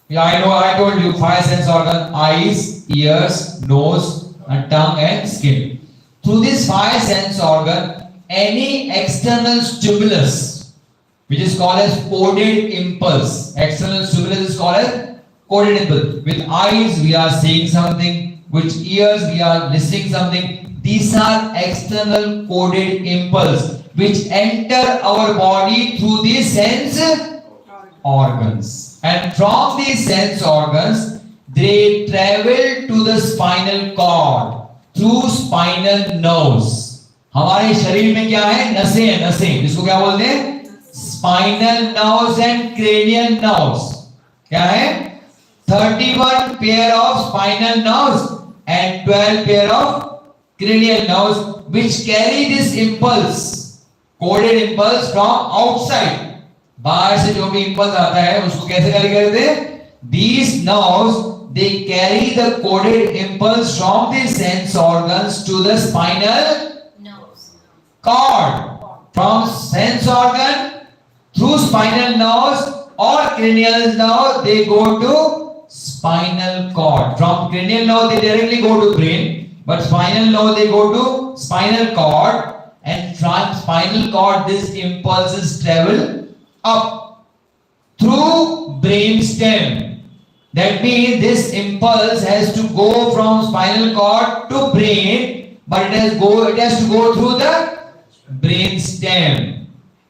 Yeah, I know. I told you five sense organs: eyes, ears, nose, and tongue, and skin. Through these five sense organs, any external stimulus, which is called as coded impulse. External stimulus is called as coded impulse. With eyes, we are seeing something. With ears, we are listening something. These are external coded impulse which enter our body through the sense organs. And from these sense organs, they travel to the spinal cord through spinal nerves. हमारे शरीर में क्या है? नसें हैं, नसें. जिसको क्या बोलते हैं? Spinal nerves and cranial nerves. क्या है? 31 pair of spinal nerves and 12 pair of cranial nerves which carry this impulse, coded impulse from outside. बाहर से जो भी impulse आता है उसको कैसे कैरी करते हैं? These nerves, they carry the coded impulse from the sense organs to the spinal cord. From sense organ through spinal nerves or cranial nerve, they go to spinal cord. From cranial nerve, they directly go to brain, but spinal nerve, they go to spinal cord, and from spinal cord, these impulses travel up through brain stem. That means this impulse has to go from spinal cord to brain, but it has to go through the brain stem,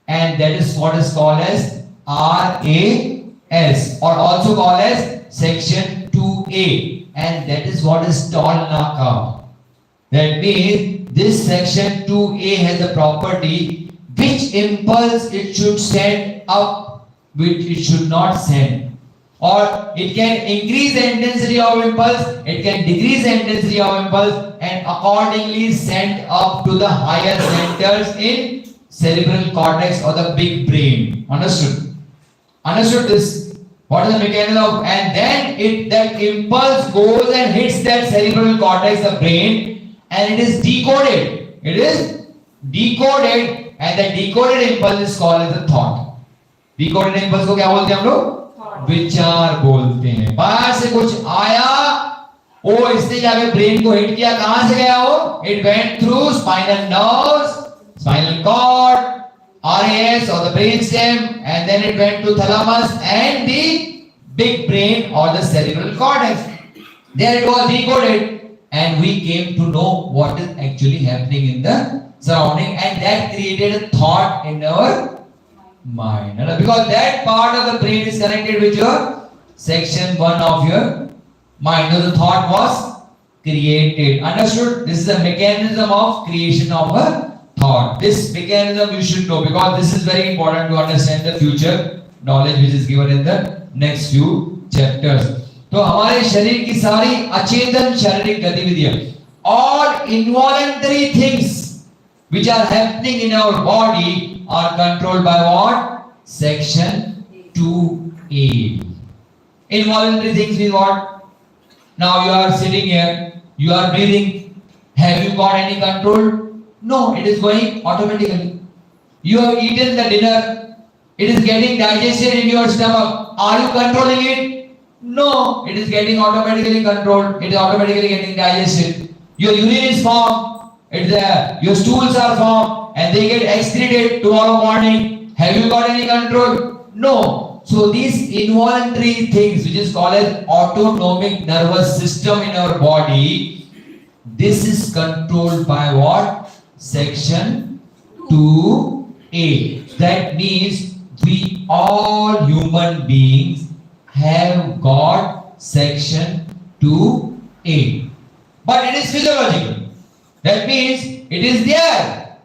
and that is what is called as RAS, or also called as section 2A, and that is what is Tolnaka. That means this section 2A has a property which impulse it should send up, which it should not send. Or it can increase the intensity of impulse, it can decrease the intensity of impulse, and accordingly send up to the higher centers in cerebral cortex or the big brain. Understood? Understood this? What is the mechanism of, and then that impulse goes and hits that cerebral cortex, the brain, and it is decoded. It is decoded, and the decoded impulse is called as a thought. Decoded impulse को क्या बोलते हैं हम लोग? विचार बोलते हैं. बाहर से कुछ आया, वो इसने जाके ब्रेन को हिट किया. कहां से गया वो? It went through spinal nerves, spinal cord, RAS or the brain stem, and then it went to thalamus and the big brain or the cerebral cortex. There it was decoded, and we came to know what is actually happening in the surrounding, and that created a thought in our mind. Because that part of the brain is connected with your section 1 of your mind. So the thought was created. Understood? This is a mechanism of creation of a thought. This mechanism you should know, because this is very important to understand the future knowledge which is given in the next few chapters. तो हमारे शरीर की सारी अचेतन शारीरिक गतिविधियां, all involuntary things which are happening in our body are controlled by what? Section 2A. Involuntary things mean what? Now you are sitting here, you are breathing. Have you got any control? No, it is going automatically. You have eaten the dinner, it is getting digested in your stomach. Are you controlling it? No, it is getting automatically controlled. It is automatically getting digested. Your urine is formed, your stools are formed, and they get excreted tomorrow morning. Have you got any control? No. So these involuntary things, which is called as autonomic nervous system in our body, this is controlled by what? Section 2A. That means we all human beings have got section 2A. But it is physiological. That means it is there,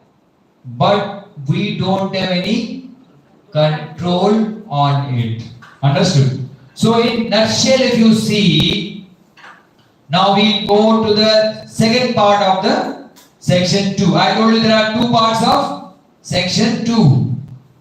but we don't have any control on it. Understood? So in nutshell, if you see, Now we go to the second part of the section 2. I told you there are two parts of section 2.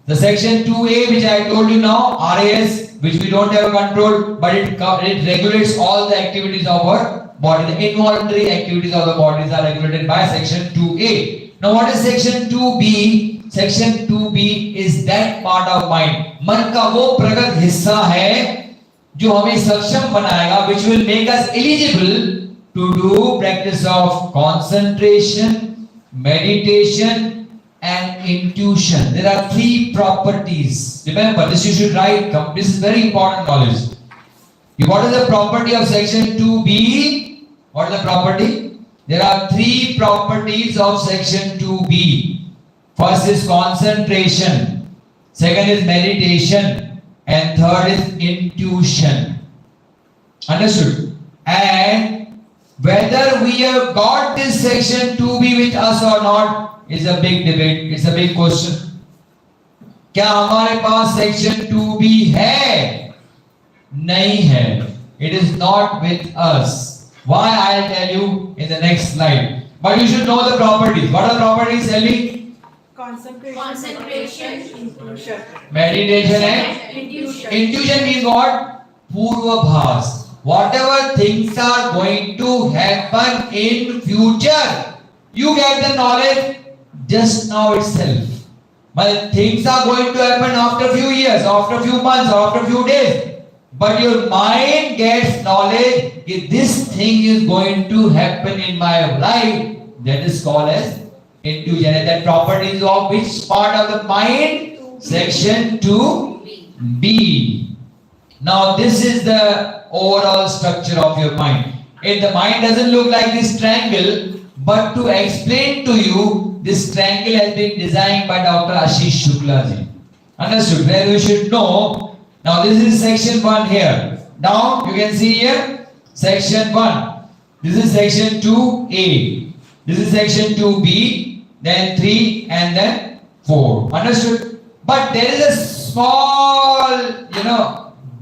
The section 2A, which I told you now, RAS, which we don't have control, but it regulates all the activities of our body. The involuntary activities of the bodies are regulated by section 2A. Now what is section 2B? Section 2B is that part of mind. मन का वो प्रगत हिस्सा है जो हमें सक्षम बनाएगा, which will make us eligible to do practice of concentration, meditation and intuition. There are three properties. Remember, this you should write. This is very important knowledge. What is the property of section 2B? What is the property? There are three properties of section 2B. First is concentration, second is meditation, and third is intuition. Understood? And whether we have got this section 2B with us or not is a big debate. It's a big question. क्या हमारे पास section 2B है? नहीं है. It is not with us. Why? I'll tell you in the next slide. But you should know the properties. What are the properties? Tell me. Concentration, intuition. Meditation and Intuition. intuition means what? Purvabhas. Whatever things are going to happen in future, you get the knowledge just now itself. But things are going to happen after a few years, after a few months, after a few days. But your mind gets knowledge that this thing is going to happen in my life. That is called as intuition. And that property is of which part of the mind? Section 2B. Now this is the overall structure of your mind. If the mind doesn't look like this triangle, but to explain to you, this triangle has been designed by Dr. Ashish Shukla ji. Understood? Where you should know. Now this is section 1 here. Now you can see here section 1. This is section 2A. This is section 2B, then 3 and then 4. Understood? But there is a small,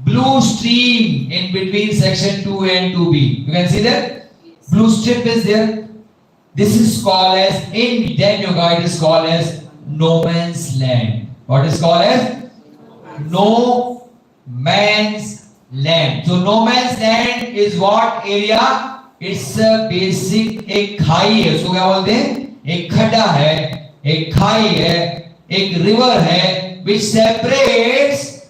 blue stream in between section 2A and 2B. You can see that? Blue strip is there. This is called as, in ZenYoga, it is called as no man's land. What is called as? No man's land. So no man's land is what area? It's a basic, एक खाई है, उसको क्या बोलते हैं? एक खड्डा है, एक खाई है, एक river है, which separates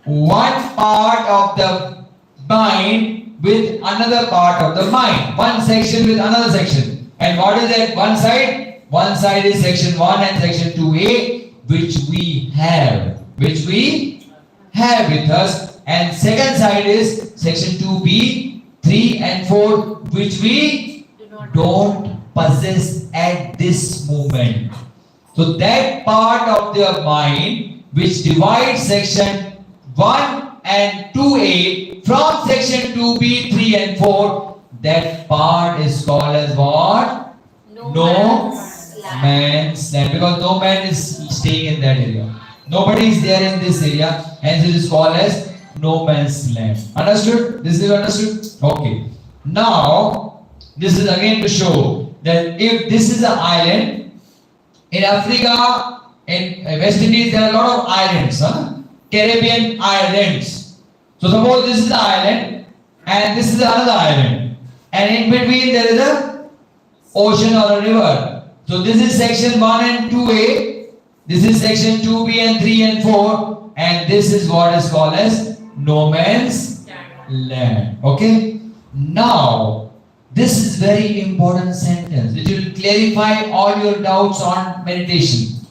one part of the mind with another part of the mind. One section with another section. And what is that one side? One side is section 1 and section 2A, which we have with us. And second side is section 2B, 3 and 4, which we don't possess at this moment. So that part of the mind which divides section 1 and 2A from section 2B, 3 and 4, that part is called as what? No man's land. Because no man is staying in that area. Nobody is there in this area. Hence it is called as no man's land. Understood? This is understood? Okay. Now, this is again to show that if this is an island, in Africa, in West Indies, there are a lot of islands. Caribbean islands. So suppose this is an island and this is another island. And in between there is a ocean or a river. So this is section 1 and 2A. This is section 2B and 3 and 4. And this is what is called as no man's land. Okay. Now, this is very important sentence which will clarify all your doubts on meditation.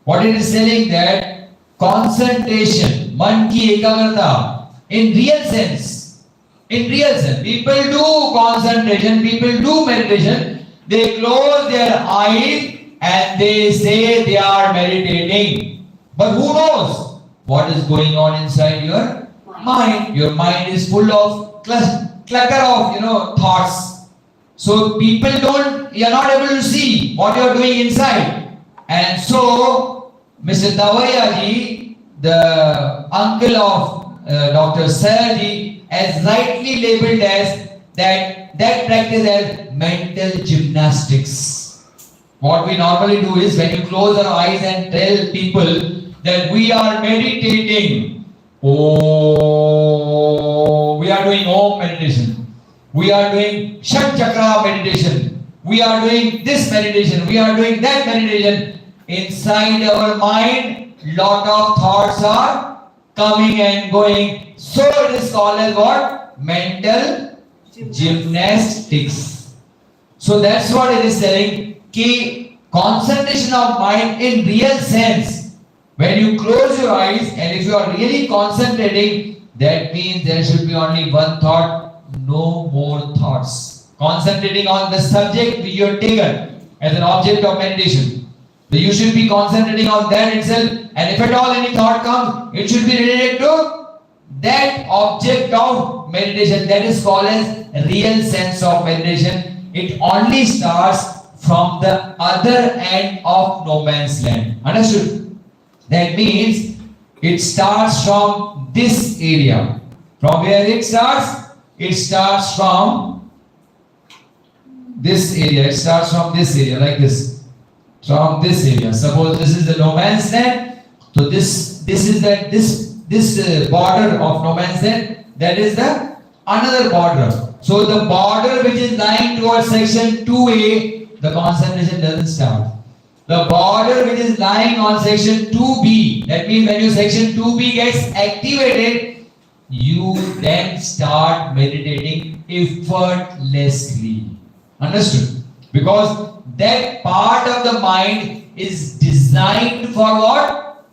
What it is saying that concentration, man ki ekagrata, in real sense, people do concentration, people do meditation, they close their eyes and they say they are meditating. But who knows what is going on inside your mind? Your mind is full of clutter of thoughts. So people you're not able to see what you're doing inside. And so Mr. Tawaiya ji, the uncle of Dr. Sayya ji, as rightly labeled as that practice as mental gymnastics. What we normally do is when you close our eyes and tell people that we are meditating. Oh, we are doing Om meditation. We are doing Shat Chakra meditation. We are doing this meditation. We are doing that meditation. Inside our mind, lot of thoughts are coming and going. So it is called as what? Mental gymnastics. So that's what it is saying. Key concentration of mind in real sense. When you close your eyes and if you are really concentrating, that means there should be only one thought, no more thoughts. Concentrating on the subject which you have taken as an object of meditation. So you should be concentrating on that itself, and if at all any thought comes, it should be related to that object of meditation. That is called as real sense of meditation. It only starts from the other end of no man's land. Understood? That means it starts from this area. From where it starts? It starts from this area. It starts from this area like this. From this area. Suppose this is the no man's land. So this is that this border of no man's land. That is the another border. So the border which is lying towards section 2A, the concentration doesn't start. The border which is lying on section 2B, that means when your section 2B gets activated, you then start meditating effortlessly. Understood? Because that part of the mind is designed for what?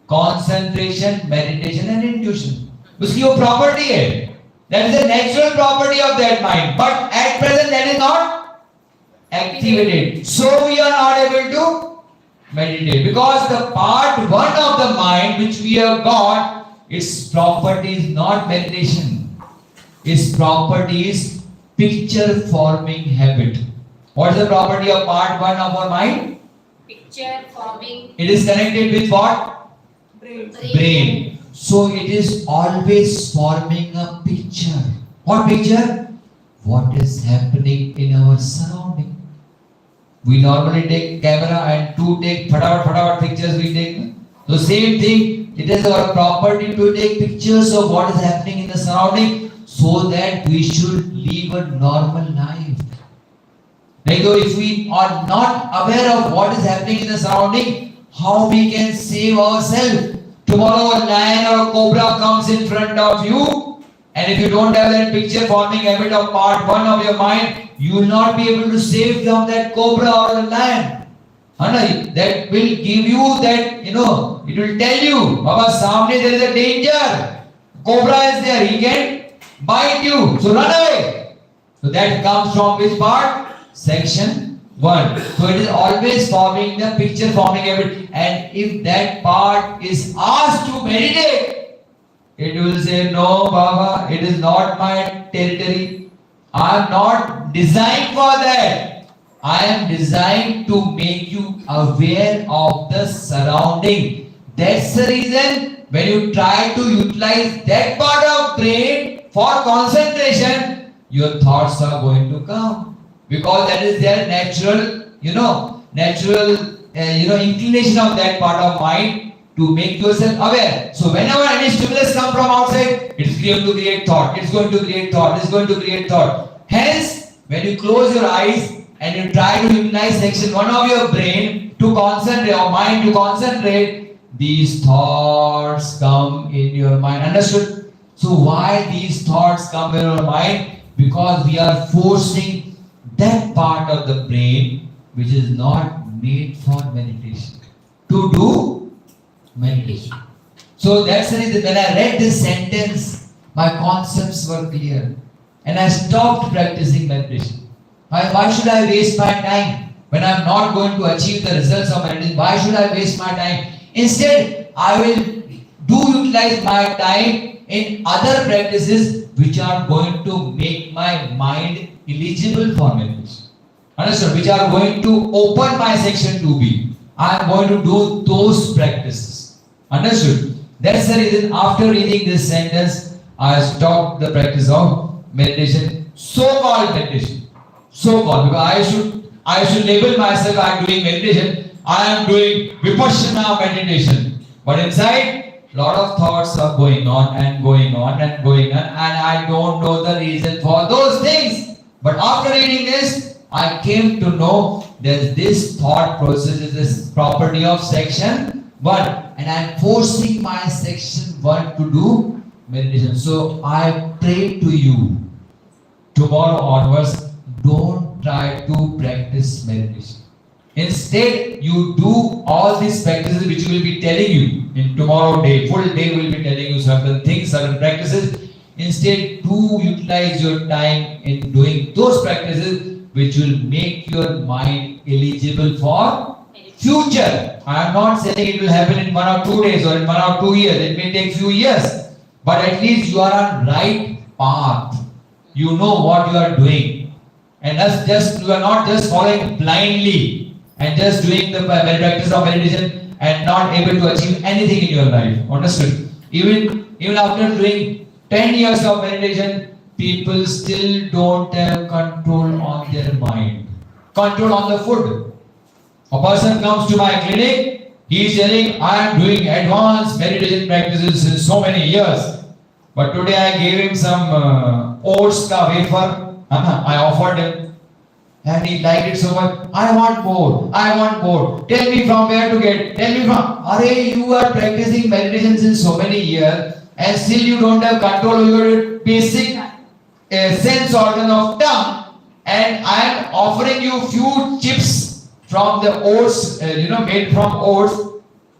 Concentration, meditation and intuition. उसकी वो property है. That is a natural property of that mind. But at present that is not activated. So we are not able to meditate. Because the part 1 of the mind which we have got, its property is not meditation. Its property is picture forming habit. What is the property of part 1 of our mind? Picture forming. It is connected with what? Brain. So it is always forming a picture. What picture? What is happening in our surrounding. We normally take camera and to take fatavat pictures we take. So same thing, it is our property to take pictures of what is happening in the surrounding so that we should live a normal life. Like if we are not aware of what is happening in the surrounding, how we can save ourselves? Tomorrow a lion or a cobra comes in front of you, and if you don't have that picture forming habit of part 1 of your mind, you will not be able to save from that cobra or the lion. That will give you that, it will tell you, Baba, samne there is a danger. Cobra is there, he can bite you. So run away. So that comes from which part? Section 1. So it is always forming the picture forming habit. And if that part is asked to meditate, it will say, no, Baba, it is not my territory. I am not designed for that. I am designed to make you aware of the surrounding. That's the reason when you try to utilize that part of brain for concentration, your thoughts are going to come. Because that is their natural, inclination of that part of mind to make yourself aware. So whenever any stimulus comes from outside, it is going to create thought. It's going to create thought. It's going to create thought. Hence, when you close your eyes and you try to utilize section 1 of your brain to concentrate, or mind to concentrate, these thoughts come in your mind. Understood? So why these thoughts come in your mind? Because we are forcing that part of the brain which is not made for meditation to do meditation. So that's the reason when I read this sentence, my concepts were clear and I stopped practicing meditation. Why should I waste my time when I'm not going to achieve the results of meditation? Why should I waste my time? Instead, I will utilize my time in other practices which are going to make my mind eligible for meditation. Understood? Which are going to open my section 2B. I am going to do those practices. Understood? That's the reason after reading this sentence, I stopped the practice of meditation. so-called meditation. So-called, because I should label myself, I am doing meditation, I am doing vipassana meditation. But inside, lot of thoughts are going on and going on and going on, and I don't know the reason for those things. But after reading this, I came to know that this thought process is this property of section 1, and I am forcing my section 1 to do meditation. So I pray to you, tomorrow onwards, don't try to practice meditation. Instead, you do all these practices which will be telling you in tomorrow day, full day will be telling you certain things, certain practices. Instead, do utilize your time in doing those practices which will make your mind eligible for future. I am not saying it will happen in 1 or 2 days or in 1 or 2 years. It may take few years, but at least you are on right path. You know what you are doing, and you are not just following blindly and just doing the practice of meditation and not able to achieve anything in your life. Understood? Even after doing 10 years of meditation, people still don't have control on their mind, control on the food. A person comes to my clinic, he is telling, I am doing advanced meditation practices since so many years, but today I gave him some oats ka wafer. I offered him, and he liked it so much. I want more. I want more. Tell me from where to get. Tell me from. Arey, you are practicing meditation since so many years, and still you don't have control over your basic sense organ of tongue. And I am offering you few chips from the oats, made from oats,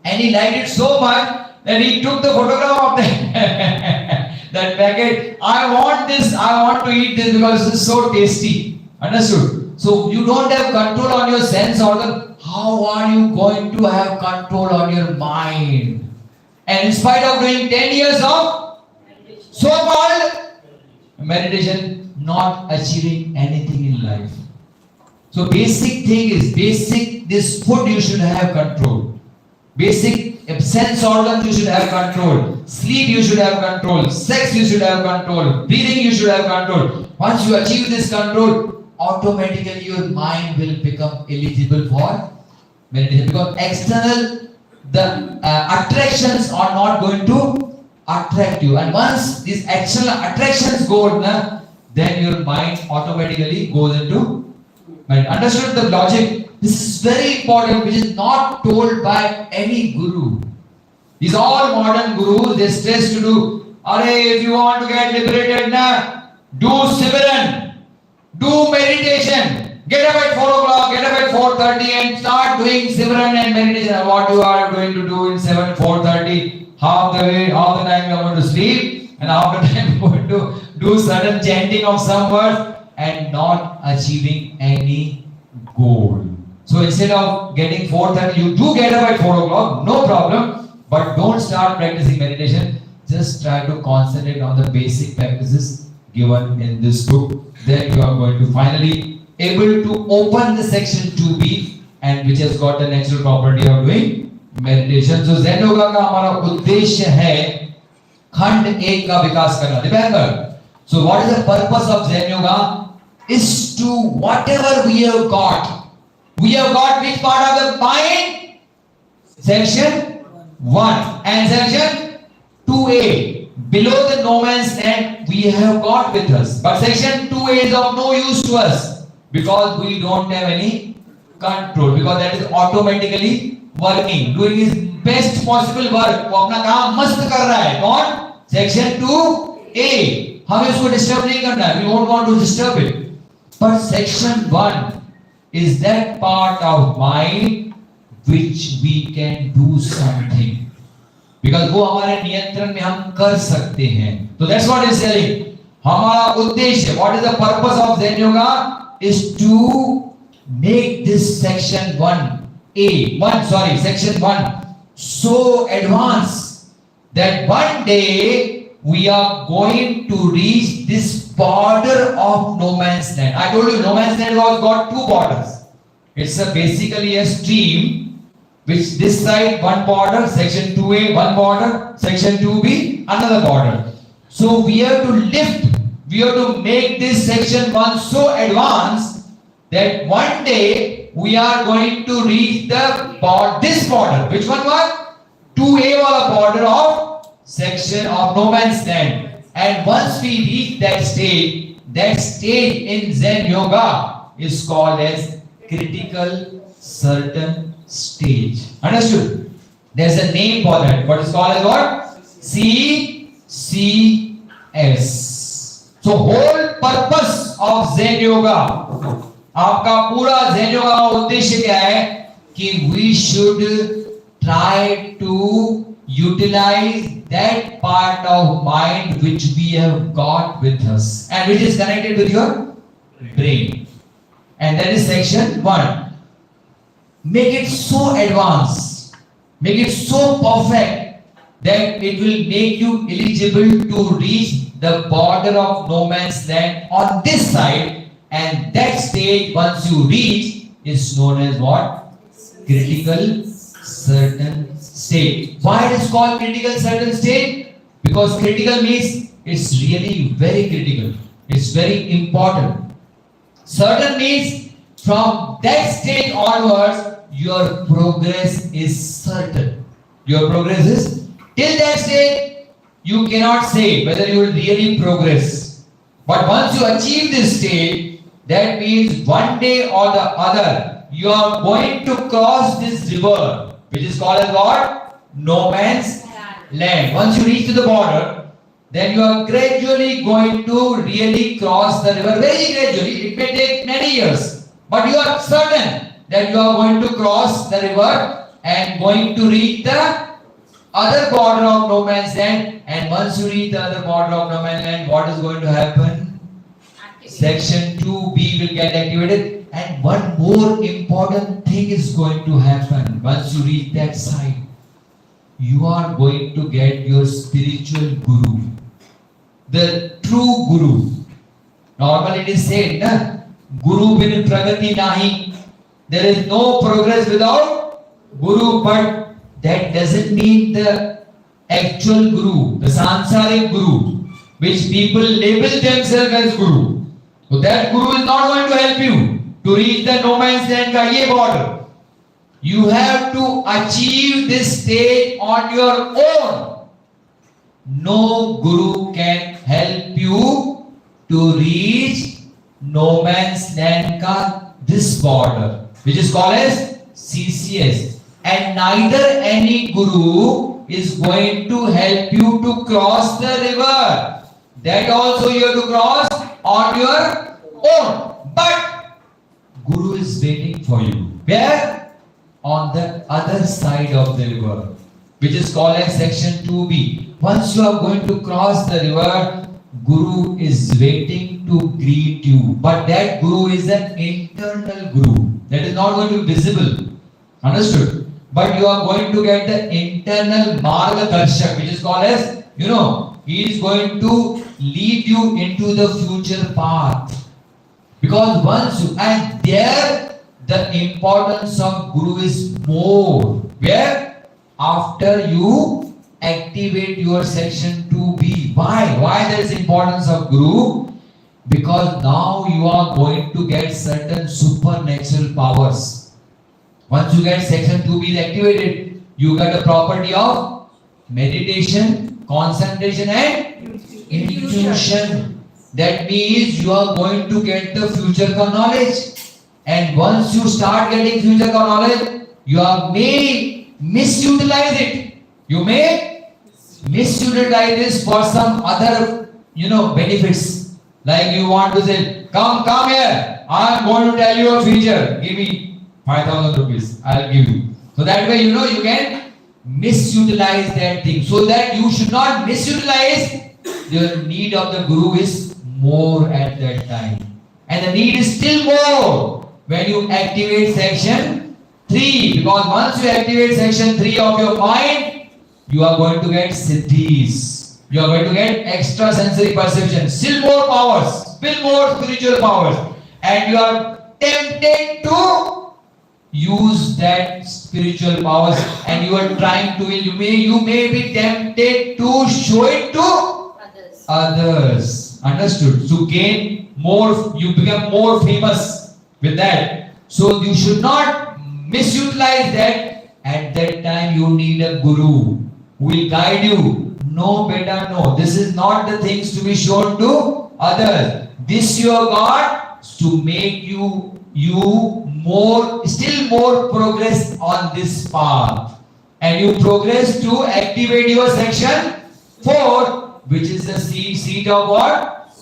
and he liked it so much that he took the photograph of that packet. I want this. I want to eat this because it's so tasty. Understood? So you don't have control on your sense organ. How are you going to have control on your mind? And in spite of doing 10 years of so-called meditation, not achieving anything in life. So basic thing is, this food you should have control. Basic sense organs you should have control. Sleep you should have control. Sex you should have control. Breathing you should have control. Once you achieve this control, automatically your mind will become eligible for meditation, because the attractions are not going to attract you, and once these external attractions go, then your mind automatically goes into meditation. Understood the logic? This is very important, which is not told by any guru. These all modern gurus, they stress to do, if you want to get liberated, do Sivaran. Do meditation. Get up at 4 o'clock, get up at 4:30 and start doing Sivaran and meditation. What you are going to do in 4:30, half the time you are going to sleep, and half the time you are going to do certain chanting of some words and not achieving any goal. So instead of getting 4:30, you do get up at 4 o'clock, no problem, but don't start practicing meditation. Just try to concentrate on the basic practices given in this book. Then you are going to finally able to open the section 2B, and which has got the natural property of doing meditation. So Zen Yoga का हमारा उद्देश्य है खंड 1 का विकास करना. Dipender. So what is the purpose of Zen Yoga? Is to whatever we have got. We have got which part of the mind? Section 1 and section 2A. Below the no man's land we have got with us, but section 2A is of no use to us because we don't have any control, because that is automatically working, doing his best possible work. वो अपना काम मस्त कर रहा है. कौन? section 2A. हमें उसको disturb नहीं करना है. We don't want to disturb it. But section 1 is that part of mind which we can do something. Because वो हमारे नियंत्रण में हम कर सकते हैं. So that's what he's telling. हमारा उद्देश्य, what is the purpose of Zen Yoga, is to make this section 1 so advanced that one day we are going to reach this border of no man's land. I told you no man's land has got 2 borders. It's basically a stream, which this side one border, section 2A one border, section 2B another border. So we have to lift we have to make this section 1 so advanced that one day we are going to reach this border. Which one was? 2A wala border of section of no man's land. And once we reach that stage in Zen Yoga is called as critical certain stage. Understood? There's a name for that. What is called as what? CCS. So whole purpose of Zen Yoga, आपका पूरा Zen Yoga का उद्देश्य क्या है कि we should try to utilize that part of mind which we have got with us and which is connected with your brain, and that is section 1. Make it so advanced, make it so perfect that it will make you eligible to reach the border of no man's land on this side, and that stage once you reach is known as what? Critical certain state. Why it is called critical certain state? Because critical means it's really very critical. It's very important. Certain means from that stage onwards your progress is certain. Your progress is till that stage you cannot say whether you will really progress. But once you achieve this stage, that means one day or the other you are going to cross this river, which is called as what? No man's land. Once you reach to the border, then you are gradually going to really cross the river. Very gradually. It may take many years, but you are certain that you are going to cross the river and going to reach the other border of no man's land. And once you reach the other border of no man's land, what is going to happen? Section 2B will get activated. And one more important thing is going to happen. Once you reach that side, you are going to get your spiritual guru, the true guru. Normally it is said, na? Guru bin pragati nahi. There is no progress without guru, but that doesn't mean the actual guru, the sansaric guru, which people label themselves as guru. So that guru is not going to help you to reach the no man's land ka ye border. You have to achieve this stage on your own. No guru can help you to reach no man's land ka this border, which is called as CCS. And neither any guru is going to help you to cross the river. That also you have to cross on your own. But guru is waiting for you. Where? On the other side of the river, which is called as section 2B. Once you are going to cross the river, guru is waiting to greet you. But that guru is an internal guru. That is not going to be visible. Understood? But you are going to get the internal margadarshak, which is called as, he is going to lead you into the future path. Because once you, and there the importance of guru is more. Where? After you activate your section 2B. Why there is importance of guru? Because now you are going to get certain supernatural powers. Once you get section 2B activated, you get the property of meditation, concentration and intuition. That means you are going to get the future knowledge. And once you start getting future knowledge, you may misutilize it. You may misutilize this for some other, benefits. Like you want to say, come here. I am going to tell you a feature. Give me 5,000 rupees. I'll give you. So that way, you can misutilize that thing. So that you should not misutilize, the need of the guru is more at that time. And the need is still more when you activate section 3, because once you activate section 3 of your mind, you are going to get siddhis. You are going to get extra sensory perception, still more powers, still more spiritual powers, and you are tempted to use that spiritual powers, and you are trying to. You may be tempted to show it to others. famous. Understood? To gain more, you become more famous with that. So you should not misutilize that. At that time you need a guru who will guide you. No, beta, no. This is not the things to be shown to others. This you have got to make you more, still more progress on this path. And you progress to activate your section 4, which is the seat of what?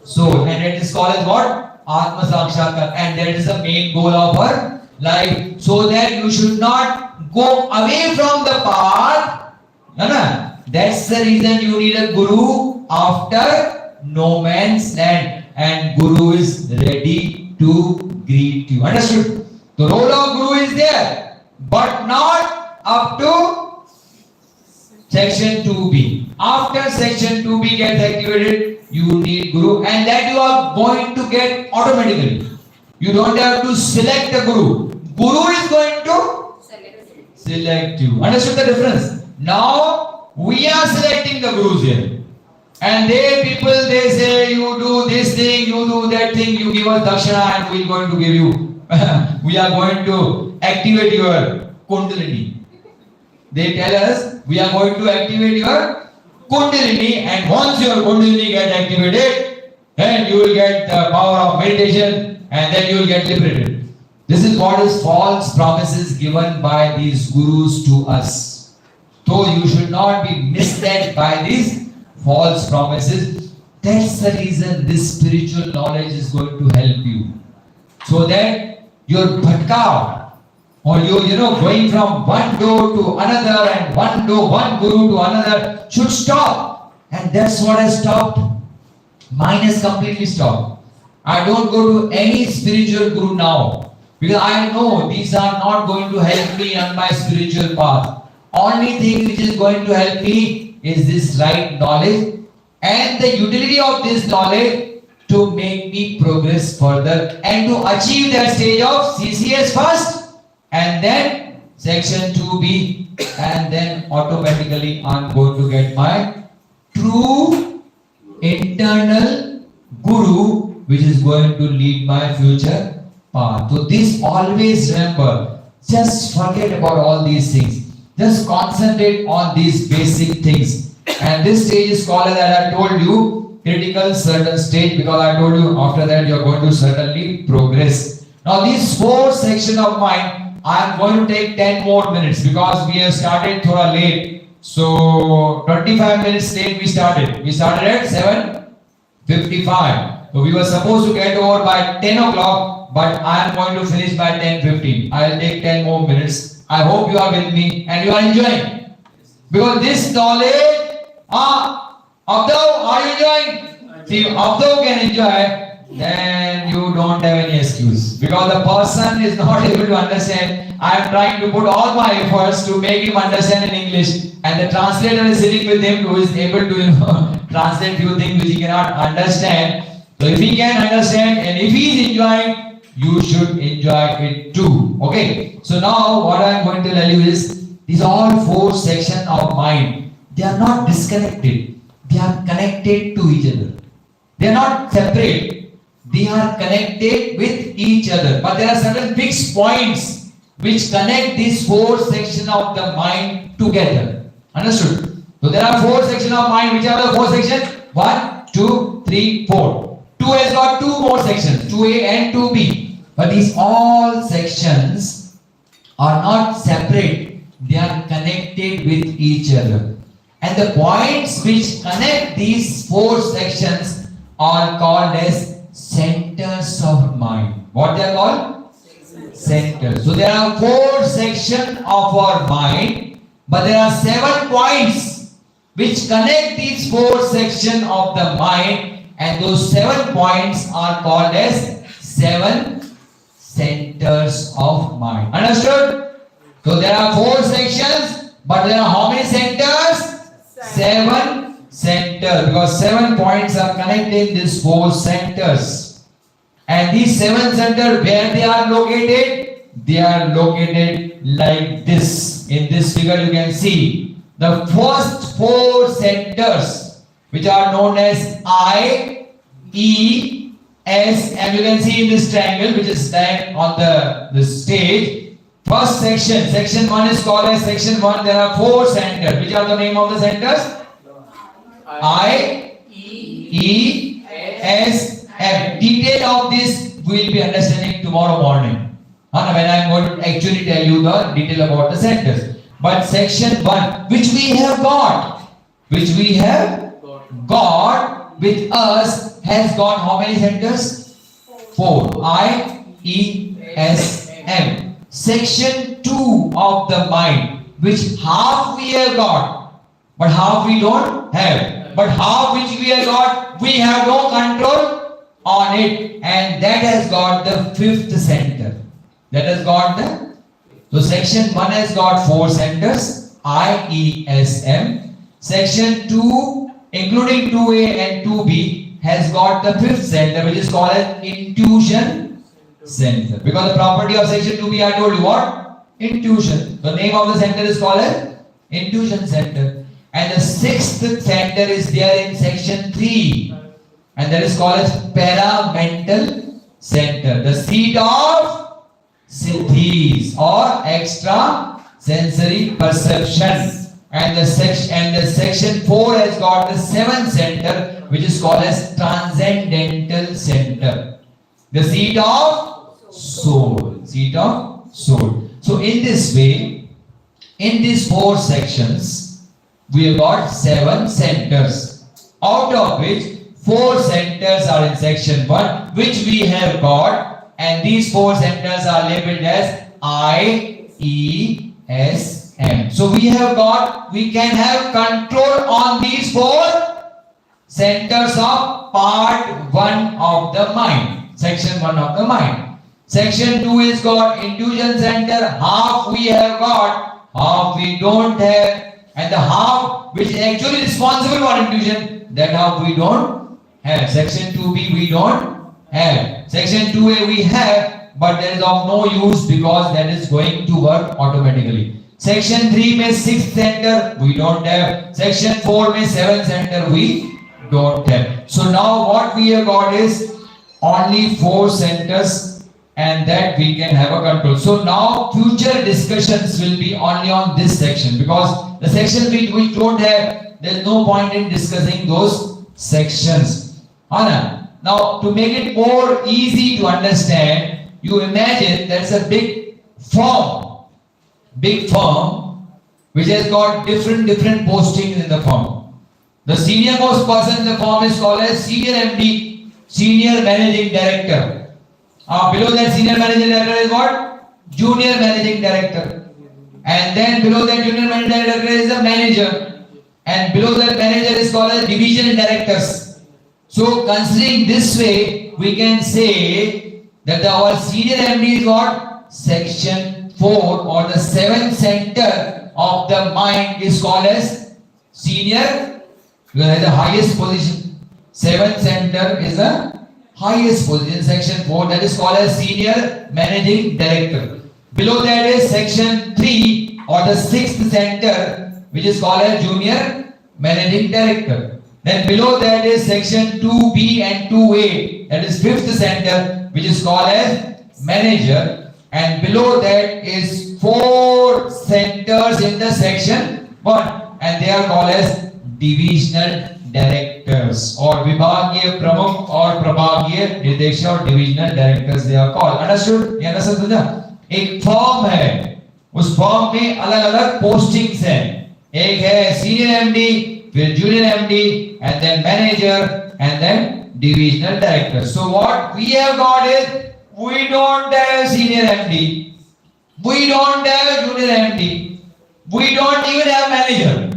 Soul. And it is called as what? Atma Sakshatkar. And that is the main goal of our life. So that you should not go away from the path. That's the reason you need a guru after no man's land. And guru is ready to greet you. Understood? The role of guru is there, but not up to section 2B. After section 2B gets activated, you need guru, and that you are going to get automatically. You don't have to select a guru. Guru is going to select you. Understood the difference? Now we are selecting the gurus here. And they say you do this thing, you do that thing, you give us dakshana and we are going to give you. We are going to activate your kundalini. They tell us we are going to activate your kundalini, and once your kundalini get activated, then you will get the power of meditation and then you will get liberated. This is what is false promises given by these gurus to us. So you should not be misled by these false promises. That's the reason this spiritual knowledge is going to help you. So that your bhatka, or you going from one door to another and one guru to another should stop. And that's what has stopped. Mine has completely stopped. I don't go to any spiritual guru now. Because I know these are not going to help me on my spiritual path. Only thing which is going to help me is this right knowledge and the utility of this knowledge to make me progress further and to achieve that stage of CCS first and then section 2B, and then automatically I'm going to get my true internal guru which is going to lead my future path. So this always remember, just forget about all these things. Just concentrate on these basic things. And this stage is called, that I told you, critical certain stage, because I told you after that you are going to certainly progress. Now these 4 sections of mine, I am going to take 10 more minutes because we have started thoda late. So 25 minutes late we started. We started at 7:55. So we were supposed to get over by 10 o'clock, but I am going to finish by 10:15. I will take 10 more minutes. I hope you are with me and you are enjoying. Because this knowledge, Abdav, are you enjoying? See, Abdav can enjoy, then you don't have any excuse. Because the person is not able to understand. I am trying to put all my efforts to make him understand in English. And the translator is sitting with him who is able to translate few things which he cannot understand. So if he can understand and if he is enjoying, you should enjoy it too. Okay. So now what I am going to tell you is, these all 4 sections of mind, they are not disconnected. They are connected to each other. They are not separate. They are connected with each other. But there are certain fixed points which connect these 4 sections of the mind together. Understood? So there are 4 sections of mind. Which are the 4 sections? 1, 2, 3, 4. 2 has got 2 more sections, 2A and 2B. But these all sections are not separate. They are connected with each other. And the points which connect these 4 sections are called as centers of mind. What they are called? Centers. So there are 4 sections of our mind, but there are 7 points which connect these 4 sections of the mind, and those 7 points are called as 7 centers of mind. Understood? So there are 4 sections, but there are how many centers? 7 centers, because 7 points are connected in these 4 centers. And these 7 centers, where they are located? They are located like this. In this figure you can see the first 4 centers, which are known as I, E, S, and you can see in this triangle which is stand on the stage. First section, section 1 is called as section 1. There are 4 centers. Which are the name of the centers? I, E, S, M. Detail of this we will be understanding tomorrow morning. When I am going to actually tell you the detail about the centers. But section 1, which we have got with us, has got how many centers? 4. I, E, S, M. Section 2 of the mind, which half we have got, but half we don't have. But half which we have got, we have no control on it, and that has got the 5th center. That has got the. So section 1 has got 4 centers, I, E, S, M. Section 2, including 2A and 2B, has got the 5th center, which is called as intuition center. Because the property of section 2B, I told you what? Intuition. The name of the center is called as intuition center. And the 6th center is there in section 3, and that is called as paramental center, the seat of siddhis or extra sensory perception. And the section 4 has got the 7th center, which is called as transcendental center, the seat of soul. Seat of soul. So in this way, in these 4 sections, we have got 7 centers, out of which 4 centers are in section 1, which we have got, and these 4 centers are labeled as I, E, S, M. So we can have control on these 4 centers of part 1 of the mind, section 1 of the mind. Section 2 is got intuition center, half we have got, half we don't have. And the half which is actually responsible for intuition, that half we don't have. Section 2B we don't have. Section 2A we have, but that is of no use because that is going to work automatically. Section 3 में 6th center we don't have. Section 4 में 7th center we don't have. So now what we have got is only 4 centers, and that we can have a control. So now future discussions will be only on this section, because the section we don't have, there is no point in discussing those sections. Anna, now to make it more easy to understand, you imagine there's a big firm which has got different postings in the firm. The senior most person in the firm is called as senior MD, senior managing director. Below that senior managing director is what? Junior managing director. And then below that junior managing director is the manager. And below that manager is called as division directors. So considering this way, we can say that our senior MD is what? Section 4 or the 7th center of the mind is called as senior, because it has the highest position. 7th center is the highest position, section 4, that is called as senior managing director. Below that is section 3 or the 6th center, which is called as junior managing director. Then below that is section 2B and 2A, that is 5th center, which is called as manager. And below that is 4 centers in the section 1, and they are called as divisional directors or Vibhagiya Pramukh or Prabhagiya Nideshak or divisional directors they are called. Understood? You understand? एक form है, उस form में अलग अलग postings हैं. एक है senior MD, फिर junior MD, and then manager, and then divisional director. So what we have got is, we don't have senior MD, we don't have junior MD, we don't even have manager.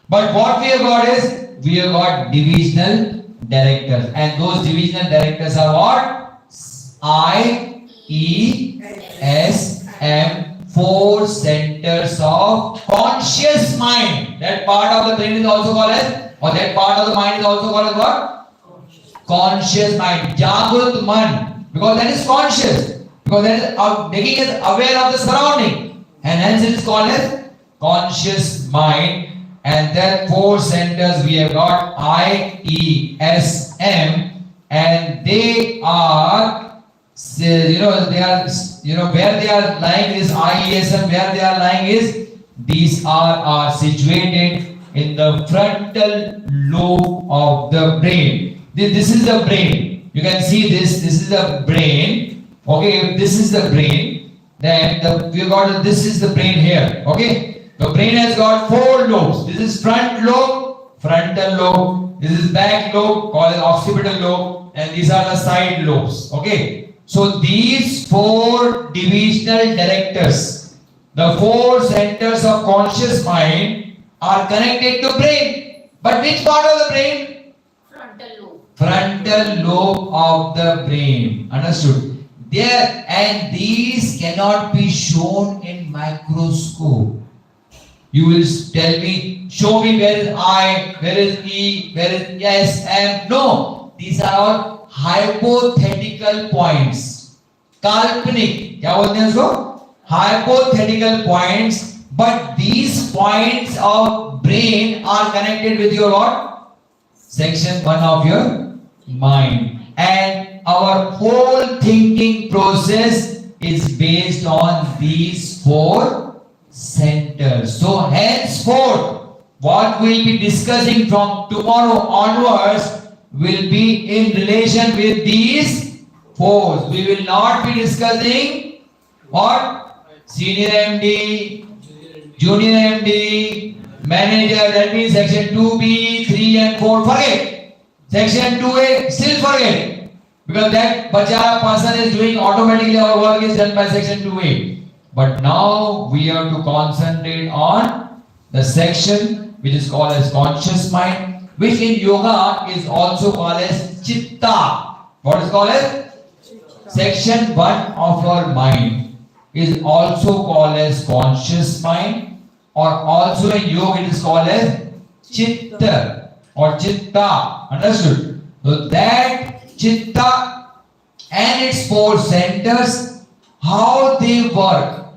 But what we have got is, we have got divisional directors, and those divisional directors are what? I, E, S, M, 4 centers of conscious mind. That part of the brain is also called as, or that part of the mind is also called as what? Conscious mind. Jagrut man, because that is conscious, because that is making us aware of the surrounding, and hence it is called as conscious mind. And then 4 centers we have got I, E, S, M, and they are, they are, where they are lying is IESM, where they are lying is, these are situated in the frontal lobe of the brain. This is the brain. You can see this is the brain. Okay, if this is the brain, then this is the brain here. Okay, the brain has got 4 lobes. This is front lobe, frontal lobe. This is back lobe, called occipital lobe, and these are the side lobes. Okay, so these 4 divisional directors, the 4 centers of conscious mind, are connected to brain. But which part of the brain? Frontal lobe. Frontal lobe of the brain. Understood? There, and these cannot be shown in microscope. You will tell me, show me where is I, where is E, where is S, M. No, these are all hypothetical points. काल्पनिक, क्या बोलते हैं उसको? Hypothetical points. But these points of brain are connected with your what? Section 1 of your mind. And our whole thinking process is based on these 4 centers. So henceforth, what we'll be discussing from tomorrow onwards will be in relation with these 4. We will not be discussing what? Senior MD, Junior MD, Manager, that means section 2B, 3 and 4, forget. Section 2A, still forget. Because that Bachara person is doing automatically, our work is done by section 2A. But now we have to concentrate on the section which is called as conscious mind, which in yoga is also called as chitta. What is called as? Section 1 of your mind is also called as conscious mind, or also in yoga it is called as chitta or chitta. Understood? So that chitta and its 4 centers, how they work,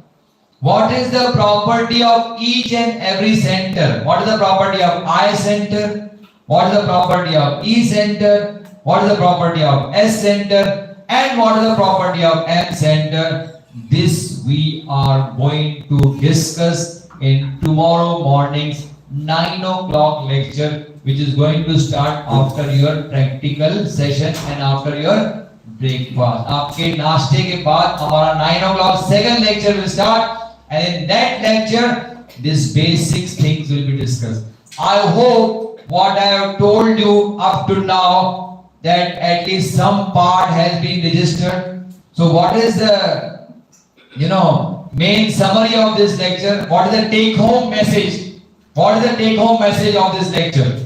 what is the property of each and every center, what is the property of I center, what is the property of E center, what is the property of S center, and what is the property of M center. This we are going to discuss in tomorrow morning's 9 o'clock lecture, which is going to start after your practical session and after your breakfast. आपके नाश्ते के बाद हमारा 9 o'clock second lecture will start, and in that lecture these basic things will be discussed. I hope what I have told you up to now, that at least some part has been registered. So what is the main summary of this lecture? What is the take home message? What is the take home message of this lecture?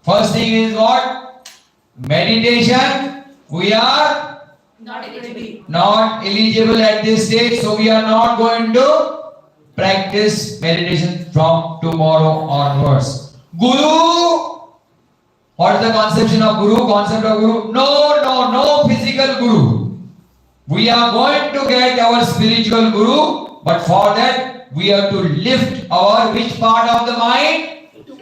First thing is what? Meditation. We are Not eligible. not eligible at this stage, so we are not going to practice meditation from tomorrow onwards. Guru. What is the conception of Guru? Concept of Guru? No physical Guru. We are going to get our spiritual Guru, but for that we have to lift our which part of the mind? To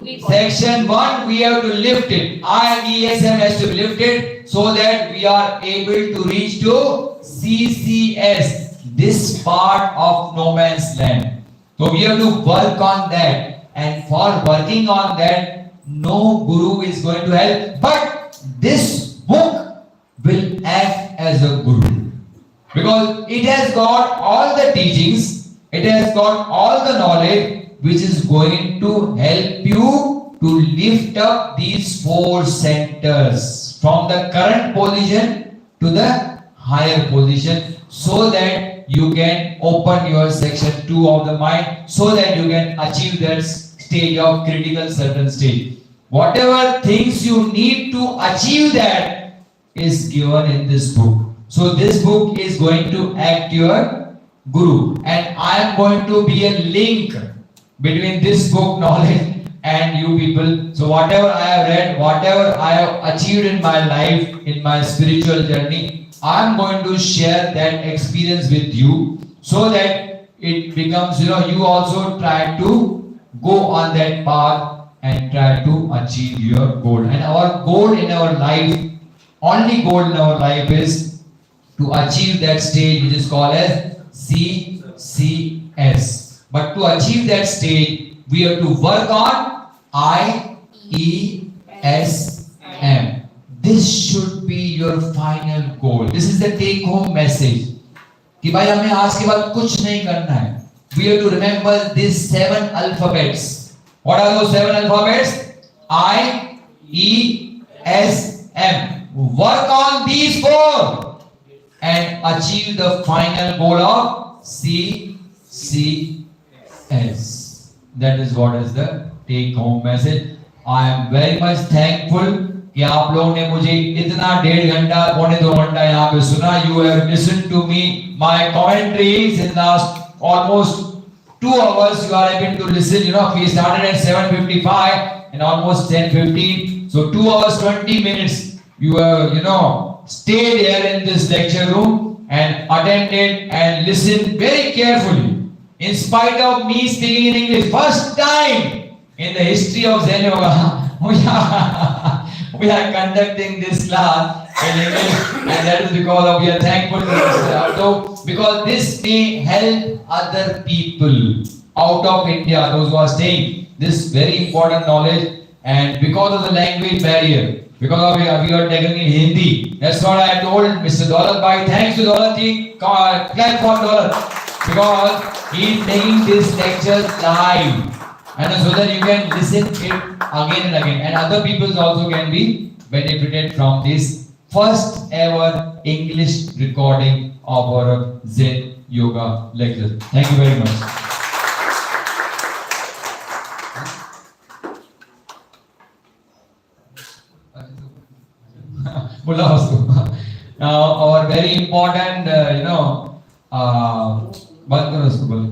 be Section 1, we have to lift it. IESM has to be lifted so that we are able to reach to CCS, this part of no man's land. So we have to work on that, and for working on that, no Guru is going to help, but this book will act as a Guru, because it has got all the teachings, it has got all the knowledge which is going to help you to lift up these 4 centers from the current position to the higher position, so that you can open your section 2 of the mind, so that you can achieve that stage of critical certain stage. Whatever things you need to achieve that is given in this book. So this book is going to act your Guru, and I am going to be a link between this book knowledge and you people. So whatever I have read, whatever I have achieved in my life, in my spiritual journey, I am going to share that experience with you, so that it becomes, you also try to go on that path and try to achieve your goal. And our goal in our life, only goal in our life is to achieve that stage which is called as CCS. But to achieve that stage, we have to work on IESM. This should be your final goal. This is the take home message. कि भाई हमें आज के बाद कुछ नहीं करना है. We have to remember these 7 alphabets. What are those 7 alphabets? IESM. Work on these 4 and achieve the final goal of CCS. That is what is the take home message. I am very much thankful कि आप लोगों ने मुझे इतना 1.5 घंटा पौने 2 घंटा यहाँ पे सुना. You have listened to me my commentaries in last almost 2 hours. You are able to listen. You know, we started at 7:55 and almost 10:15. So 2 hours 20 minutes. You stayed here in this lecture room and attended and listened very carefully. In spite of me speaking in English, first time in the history of ZenYoga, we are conducting this class in English, and that is because we are thankful to Mr. because this may help other people out of India, those who are staying, this very important knowledge, and because of the language barrier, because of we are taking in Hindi. That's what I told Mr. Daulat Bhai. Thanks to Daulat ji, clap for Daulat, because he is taking this lecture live, and so that you can listen it again and again, and other people also can be benefited from this first ever English recording of our Zen Yoga lecture. Thank you very much. Now, our very important, बंद करो उसको बोलो.